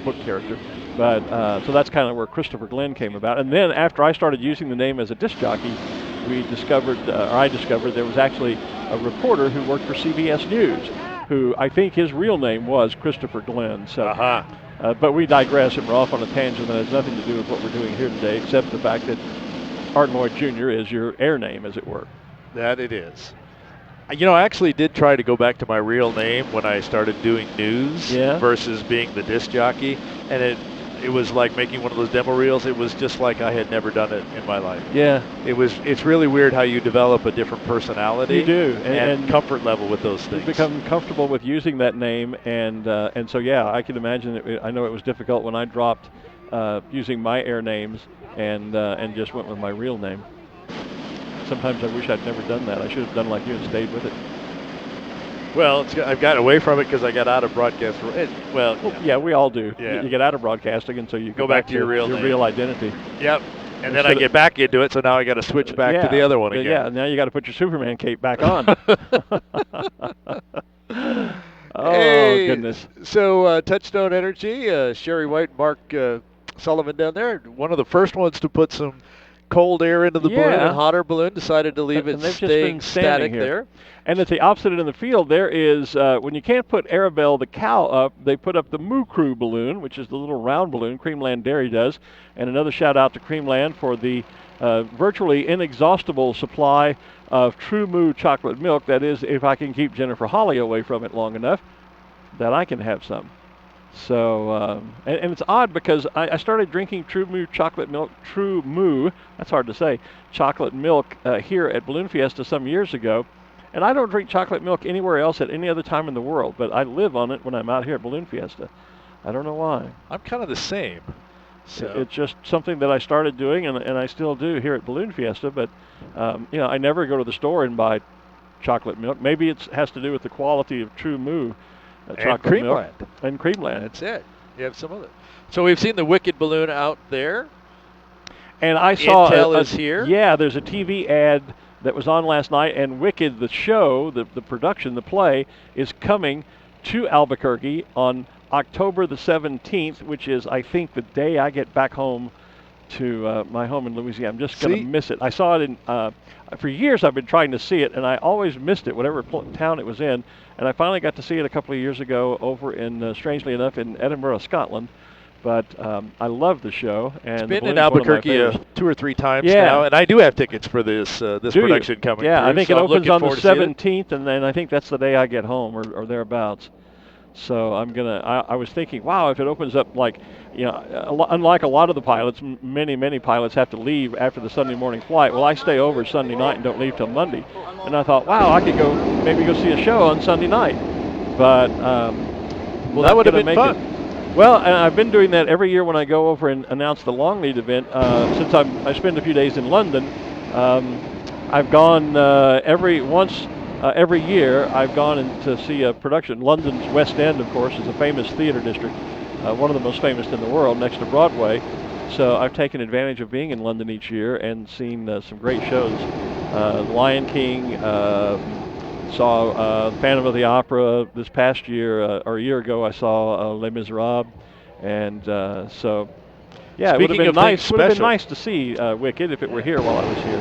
book character. But so that's kind of where Christopher Glen came about. And then after I started using the name as a disc jockey, I discovered there was actually a reporter who worked for CBS News, who I think his real name was Christopher Glen. So, but we digress, and we're off on a tangent that has nothing to do with what we're doing here today, except the fact that Art Lloyd Jr. is your air name, as it were. That it is. I actually did try to go back to my real name when I started doing news versus being the disc jockey, and it was like making one of those demo reels. It was just like I had never done it in my life. Yeah. It's really weird how you develop a different personality. You do. And comfort level with those things. You become comfortable with using that name, and so I can imagine I know it was difficult when I dropped using my air names and just went with my real name. Sometimes I wish I'd never done that. I should have done like you and stayed with it. Well, I've gotten away from it because I got out of broadcast. Yeah, we all do. Yeah. You get out of broadcasting, and so you go back to your real identity. Yep. And then I get back into it, so now I got to switch back to the other one again. Yeah, now you got to put your Superman cape back on. Hey, goodness. So Touchstone Energy, Sherry White, Mark Sullivan down there, one of the first ones to put some cold air into the balloon, Yeah. and hotter balloon decided to leave it And they've just staying been standing static here. there. And it's the opposite in the field. There is, when you can't put Arabelle the cow up, they put up the Moo Crew balloon, which is the little round balloon Creamland Dairy does. And another shout out to Creamland for the virtually inexhaustible supply of True Moo chocolate milk. That is, if I can keep Jennifer Holly away from it long enough, that I can have some. So, and it's odd because I started drinking True Moo chocolate milk, True Moo, that's hard to say, chocolate milk here at Balloon Fiesta some years ago. And I don't drink chocolate milk anywhere else at any other time in the world, but I live on it when I'm out here at Balloon Fiesta. I don't know why. I'm kind of the same. So. It's just something that I started doing, and I still do here at Balloon Fiesta, but, I never go to the store and buy chocolate milk. Maybe it has to do with the quality of True Moo chocolate milk. And Creamland. That's it. You have some other. So we've seen the Wicked balloon out there. And I saw Intel is here. Yeah, there's a TV ad that was on last night, and Wicked, the show, the production, the play, is coming to Albuquerque on October the 17th, which is, I think, the day I get back home to my home in Louisiana. I'm just going to miss it. I saw it in, for years I've been trying to see it, and I always missed it, whatever town it was in. And I finally got to see it a couple of years ago over in, strangely enough, in Edinburgh, Scotland. But I love the show. And it's been in Albuquerque 2 or 3 times now, and I do have tickets for this production coming Yeah, through. I think so it opens on the 17th, 17th, and then I think that's the day I get home or thereabouts. So I was thinking, wow, if it opens up like, unlike a lot of the pilots, many pilots have to leave after the Sunday morning flight. Well, I stay over Sunday night and don't leave till Monday. And I thought, wow, I could maybe go see a show on Sunday night. But, well, that would have been fun. Well, I've been doing that every year when I go over and announce the long lead event. Since I spend a few days in London, I've gone every year. I've gone in to see a production. London's West End, of course, is a famous theater district, one of the most famous in the world, next to Broadway. So I've taken advantage of being in London each year and seen some great shows. Lion King, saw Phantom of the Opera this past year, or a year ago. I saw Les Miserables, and so yeah, it would have been nice. Would have been nice to see Wicked if it were here while I was here.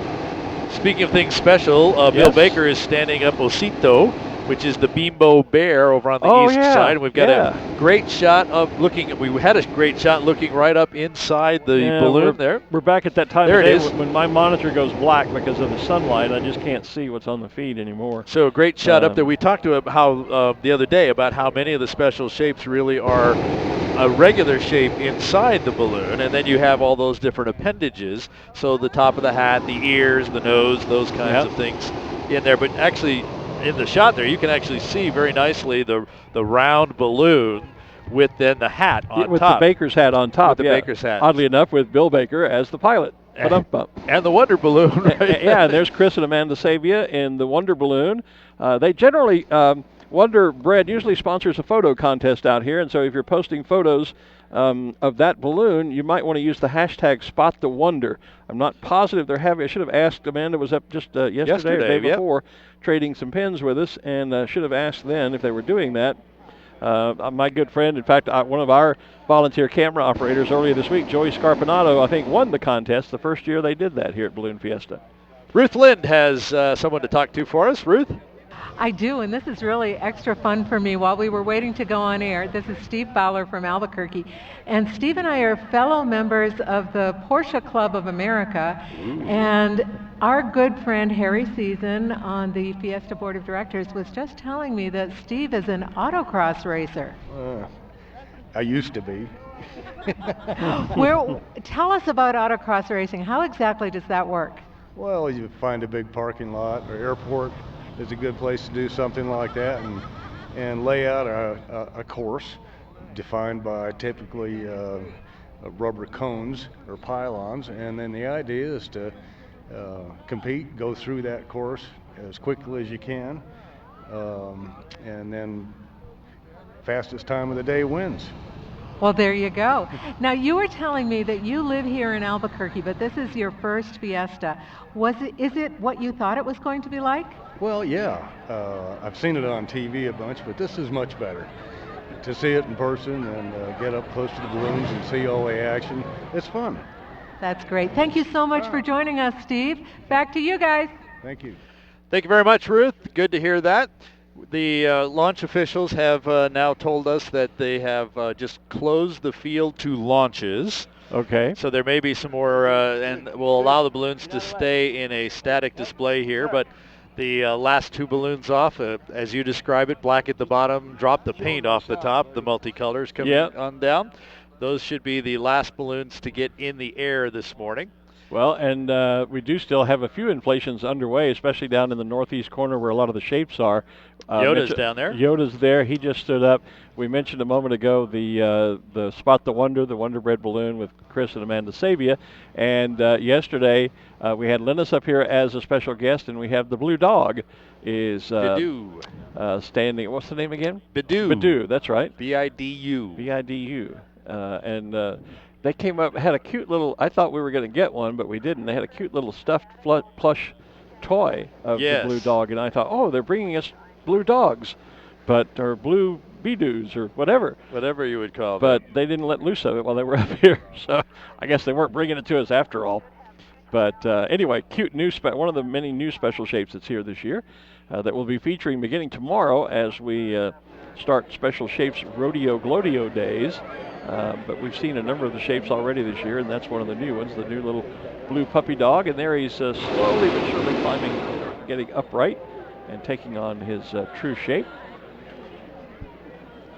Speaking of things special, Bill Baker is standing up Osito, which is the Bimbo bear over on the east side. We've got a great shot of looking. We had a great shot looking right up inside the balloon there. We're back at that time there of day it is. when my monitor goes black because of the sunlight. I just can't see what's on the feed anymore. So a great shot up there. We talked to how the other day about how many of the special shapes really are a regular shape inside the balloon, and then you have all those different appendages. So the top of the hat, the ears, the nose, those kinds of things in there. But actually, in the shot there, you can actually see very nicely the round balloon with then the hat on top. With the Baker's hat on top. With the Baker's hat. Oddly enough, with Bill Baker as the pilot. And the Wonder Balloon. Right? Yeah, and there's Chris and Amanda Sabia in the Wonder Balloon. They generally, Wonder Bread usually sponsors a photo contest out here, and so if you're posting photos of that balloon, you might want to use the hashtag #SpotTheWonder. I'm not positive they're having. I should have asked. Amanda was up just yesterday or the day before trading some pins with us, and should have asked then if they were doing that. My good friend, in fact, one of our volunteer camera operators earlier this week, Joey Scarpinato, I think won the contest the first year they did that here at Balloon Fiesta. Ruth Lind has someone to talk to for us. Ruth? I do, and this is really extra fun for me. While we were waiting to go on air, this is Steve Fowler from Albuquerque, and Steve and I are fellow members of the Porsche Club of America, and our good friend Harry Season on the Fiesta Board of Directors was just telling me that Steve is an autocross racer. I used to be. Tell us about autocross racing. How exactly does that work? Well, you find a big parking lot or airport is a good place to do something like that, and lay out a course defined by typically rubber cones or pylons, and then the idea is to compete, go through that course as quickly as you can, and then fastest time of the day wins. Well, there you go. Now, you were telling me that you live here in Albuquerque, but this is your first Fiesta. Is it what you thought it was going to be like? Well, yeah. I've seen it on TV a bunch, but this is much better. To see it in person and get up close to the balloons and see all the action, it's fun. That's great. Thank you so much for joining us, Steve. Back to you guys. Thank you. Thank you very much, Ruth. Good to hear that. The launch officials have now told us that they have just closed the field to launches. Okay. So there may be some more, and will allow the balloons to stay in a static display here. But the last 2 balloons off, as you describe it, black at the bottom, drop the paint off the top, the multicolors coming on down. Those should be the last balloons to get in the air this morning. Well, and we do still have a few inflations underway, especially down in the northeast corner where a lot of the shapes are. Yoda's down there. Yoda's there. He just stood up. We mentioned a moment ago the Spot the Wonder, the Wonder Bread balloon with Chris and Amanda Savia. And yesterday we had Linus up here as a special guest, and we have the Blue Dog is standing. What's the name again? Bidou. Bidou, that's right. B-I-D-U. B-I-D-U. They came up, had a cute little, I thought we were going to get one, but we didn't. They had a cute little stuffed plush toy of the Blue Dog, and I thought, oh, they're bringing us blue dogs, or blue Bidous, or whatever. Whatever you would call them. But they didn't let loose of it while they were up here, so I guess they weren't bringing it to us after all. But anyway, cute new, one of the many new special shapes that's here this year that we'll be featuring beginning tomorrow as we start Special Shapes Rodeo Glowdeo Days. But we've seen a number of the shapes already this year, and that's one of the new ones, the new little blue puppy dog. And there he's slowly but surely climbing, getting upright, and taking on his true shape.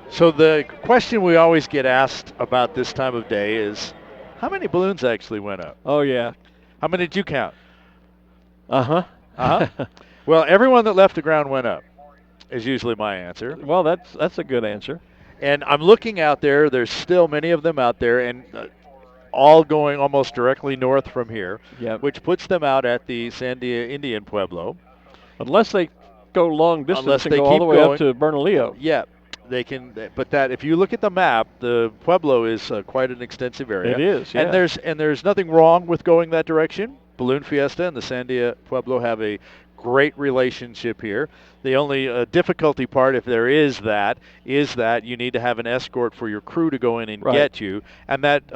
So the question we always get asked about this time of day is, how many balloons actually went up? Oh, yeah. How many did you count? Uh-huh. Well, everyone that left the ground went up, is usually my answer. Well, that's a good answer. And I'm looking out there. There's still many of them out there, and all going almost directly north from here, which puts them out at the Sandia Indian Pueblo. Unless they go long distance Unless and they go keep all the way going up to Bernalillo. Yeah, they can. But that, if you look at the map, the Pueblo is quite an extensive area. It is, yeah. And there's nothing wrong with going that direction. Balloon Fiesta and the Sandia Pueblo have a great relationship here. The only difficulty part, if there is that you need to have an escort for your crew to go in and get you, and that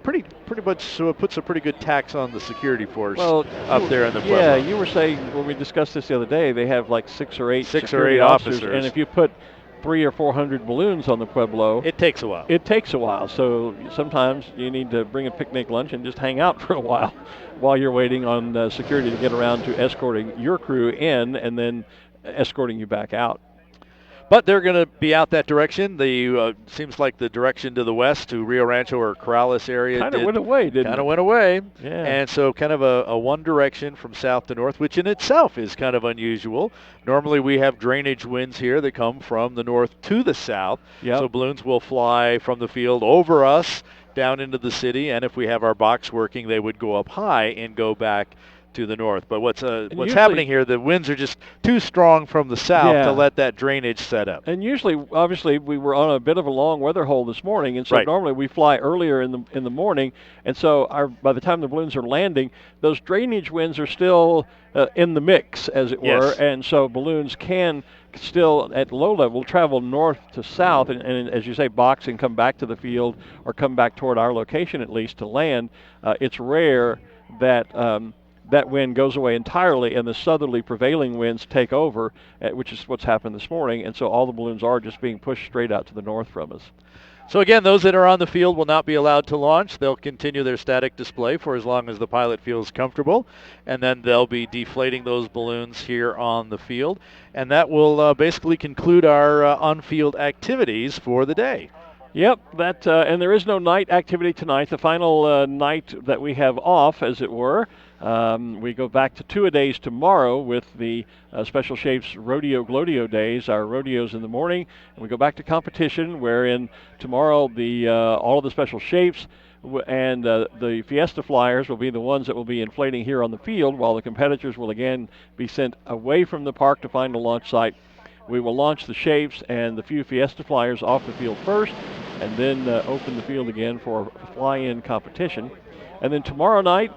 pretty much puts a pretty good tax on the security force up there in the Pueblo. Yeah, you were saying when we discussed this the other day, they have like 6 or 8 security officers, and if you put 300 or 400 balloons on the Pueblo, it takes a while. So sometimes you need to bring a picnic lunch and just hang out for a while you're waiting on security to get around to escorting your crew in and then escorting you back out. But they're going to be out that direction. The seems like the direction to the west, to Rio Rancho or Corrales area, kind of went away, didn't it? Kind of went away. Yeah. And so kind of a one direction from south to north, which in itself is kind of unusual. Normally we have drainage winds here that come from the north to the south. Yep. So balloons will fly from the field over us down into the city, and if we have our box working, they would go up high and go back to the north. But what's happening here, the winds are just too strong from the south to let that drainage set up. And usually, obviously, we were on a bit of a long weather hole this morning, and so normally we fly earlier in the morning, and so by the time the balloons are landing, those drainage winds are still in the mix, as it were, and so balloons can still at low level travel north to south, and as you say, box and come back to the field or come back toward our location at least to land. It's rare that that wind goes away entirely and the southerly prevailing winds take over, which is what's happened this morning, and so all the balloons are just being pushed straight out to the north from us. So again, those that are on the field will not be allowed to launch. They'll continue their static display for as long as the pilot feels comfortable, and then they'll be deflating those balloons here on the field, and that will basically conclude our on-field activities for the day. Yep, and there is no night activity tonight. The final night that we have off, as it were. We go back to 2-a-days tomorrow with the Special Shapes Rodeo Glowdeo Days, our rodeos in the morning, and we go back to competition, wherein tomorrow all of the Special Shapes and the Fiesta Flyers will be the ones that will be inflating here on the field, while the competitors will again be sent away from the park to find a launch site. We will launch the Shapes and the few Fiesta Flyers off the field first, and then open the field again for fly-in competition. And then tomorrow night,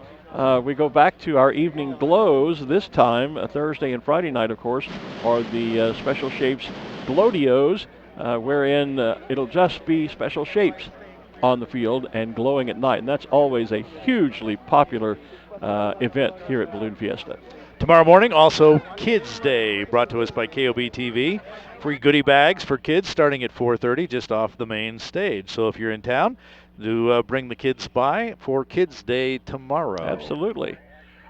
we go back to our evening glows. This time, Thursday and Friday night, of course, are the Special Shapes Glowdeos, wherein it'll just be Special Shapes on the field and glowing at night, and that's always a hugely popular event here at Balloon Fiesta. Tomorrow morning, also Kids Day, brought to us by KOB TV. Free goodie bags for kids starting at 4:30 just off the main stage. So if you're in town, do bring the kids by for Kids Day tomorrow. Absolutely.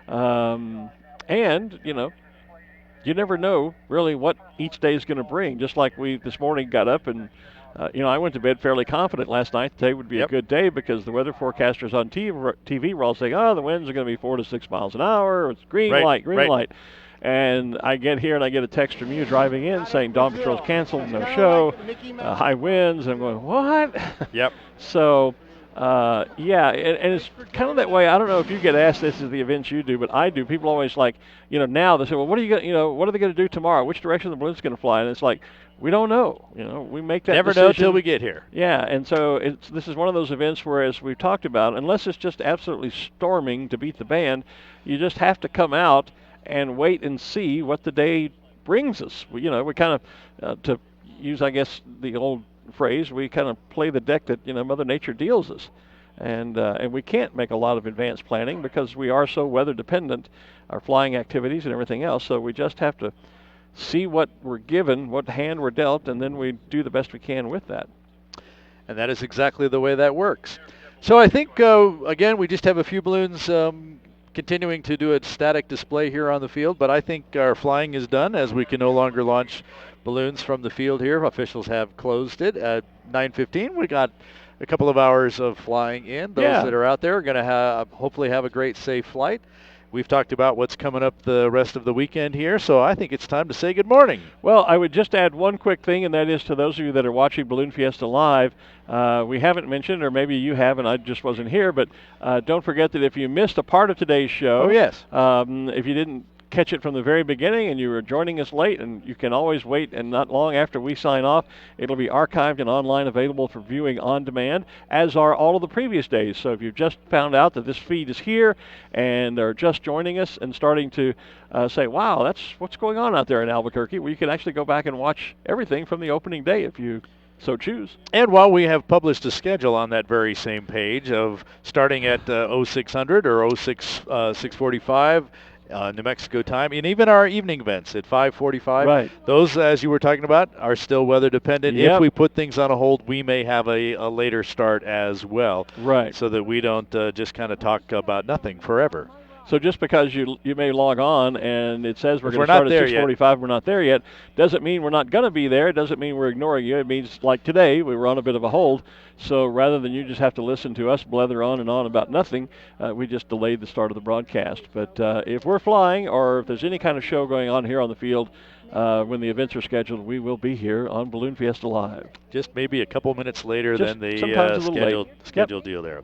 And, you know, you never know really what each day is going to bring. Just like we this morning got up and, you know, I went to bed fairly confident last night today would be a good day because the weather forecasters on TV were all saying, oh, the winds are going to be 4 to 6 miles an hour. It's green light. And I get here and I get a text from you driving in saying Dawn Patrol's canceled, no show, high winds. I'm going, what? Yep. So, yeah, and it's kind of that way. I don't know if you get asked this at the events you do, but I do. People always like, you know, now they say, well, what are you going, you know, what are they going to do tomorrow? Which direction the balloon's going to fly? And it's like, we don't know. You know, we make that Never decision. know till we get here. Yeah, and so this is one of those events where, as we've talked about, unless it's just absolutely storming to beat the band, you just have to come out and wait and see what the day brings us. We kind of, to use, I guess, the old phrase, we kind of play the deck that, you know, Mother Nature deals us. And we can't make a lot of advanced planning because we are so weather dependent, our flying activities and everything else. So we just have to see what we're given, what hand we're dealt, and then we do the best we can with that. And that is exactly the way that works. So I think, again, we just have a few balloons continuing to do a static display here on the field, but I think our flying is done as we can no longer launch balloons from the field here. Officials have closed it at 9:15. We got a couple of hours of flying in. Those that are out there are going to hopefully have a great, safe flight. We've talked about what's coming up the rest of the weekend here, so I think it's time to say good morning. Well, I would just add one quick thing, and that is to those of you that are watching Balloon Fiesta live, we haven't mentioned, or maybe you have and I just wasn't here, but don't forget that if you missed a part of today's show, if you didn't catch it from the very beginning and you were joining us late, and you can always wait, and not long after we sign off, it'll be archived and online available for viewing on demand, as are all of the previous days. So if you've just found out that this feed is here and are just joining us and starting to say, wow, that's what's going on out there in Albuquerque, well, you can actually go back and watch everything from the opening day if you so choose. And while we have published a schedule on that very same page of starting at 0600 or 645 New Mexico time, and even our evening events at 5:45. Right. Those, as you were talking about, are still weather dependent. Yep. If we put things on a hold, we may have a later start as well. Right. So that we don't just kind of talk about nothing forever. So just because you may log on and it says we're going to start at 6:45, we're not there yet, doesn't mean we're not going to be there. It doesn't mean we're ignoring you. It means, like today, we were on a bit of a hold. So rather than you just have to listen to us blether on and on about nothing, we just delayed the start of the broadcast. But if we're flying or if there's any kind of show going on here on the field, when the events are scheduled, we will be here on Balloon Fiesta Live. Just maybe a couple minutes later Just than the scheduled deal there.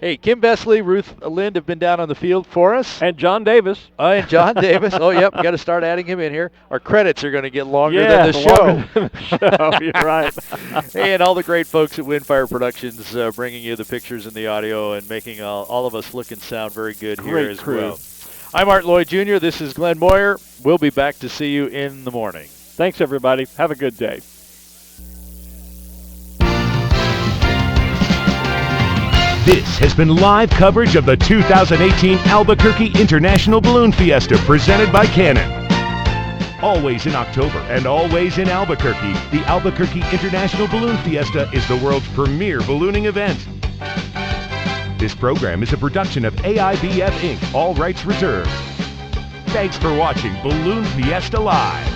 Hey, Kim Besley, Ruth Lind have been down on the field for us. And John Davis. Oh, yep, got to start adding him in here. Our credits are going to get longer than the show. You're right. Hey, and all the great folks at Windfire Productions bringing you the pictures and the audio and making all of us look and sound very good here as well. I'm Art Lloyd Jr. This is Glen Moyer. We'll be back to see you in the morning. Thanks, everybody. Have a good day. This has been live coverage of the 2018 Albuquerque International Balloon Fiesta presented by Katyn. Always in October and always in Albuquerque, the Albuquerque International Balloon Fiesta is the world's premier ballooning event. This program is a production of AIBF Inc., all rights reserved. Thanks for watching Balloon Fiesta Live.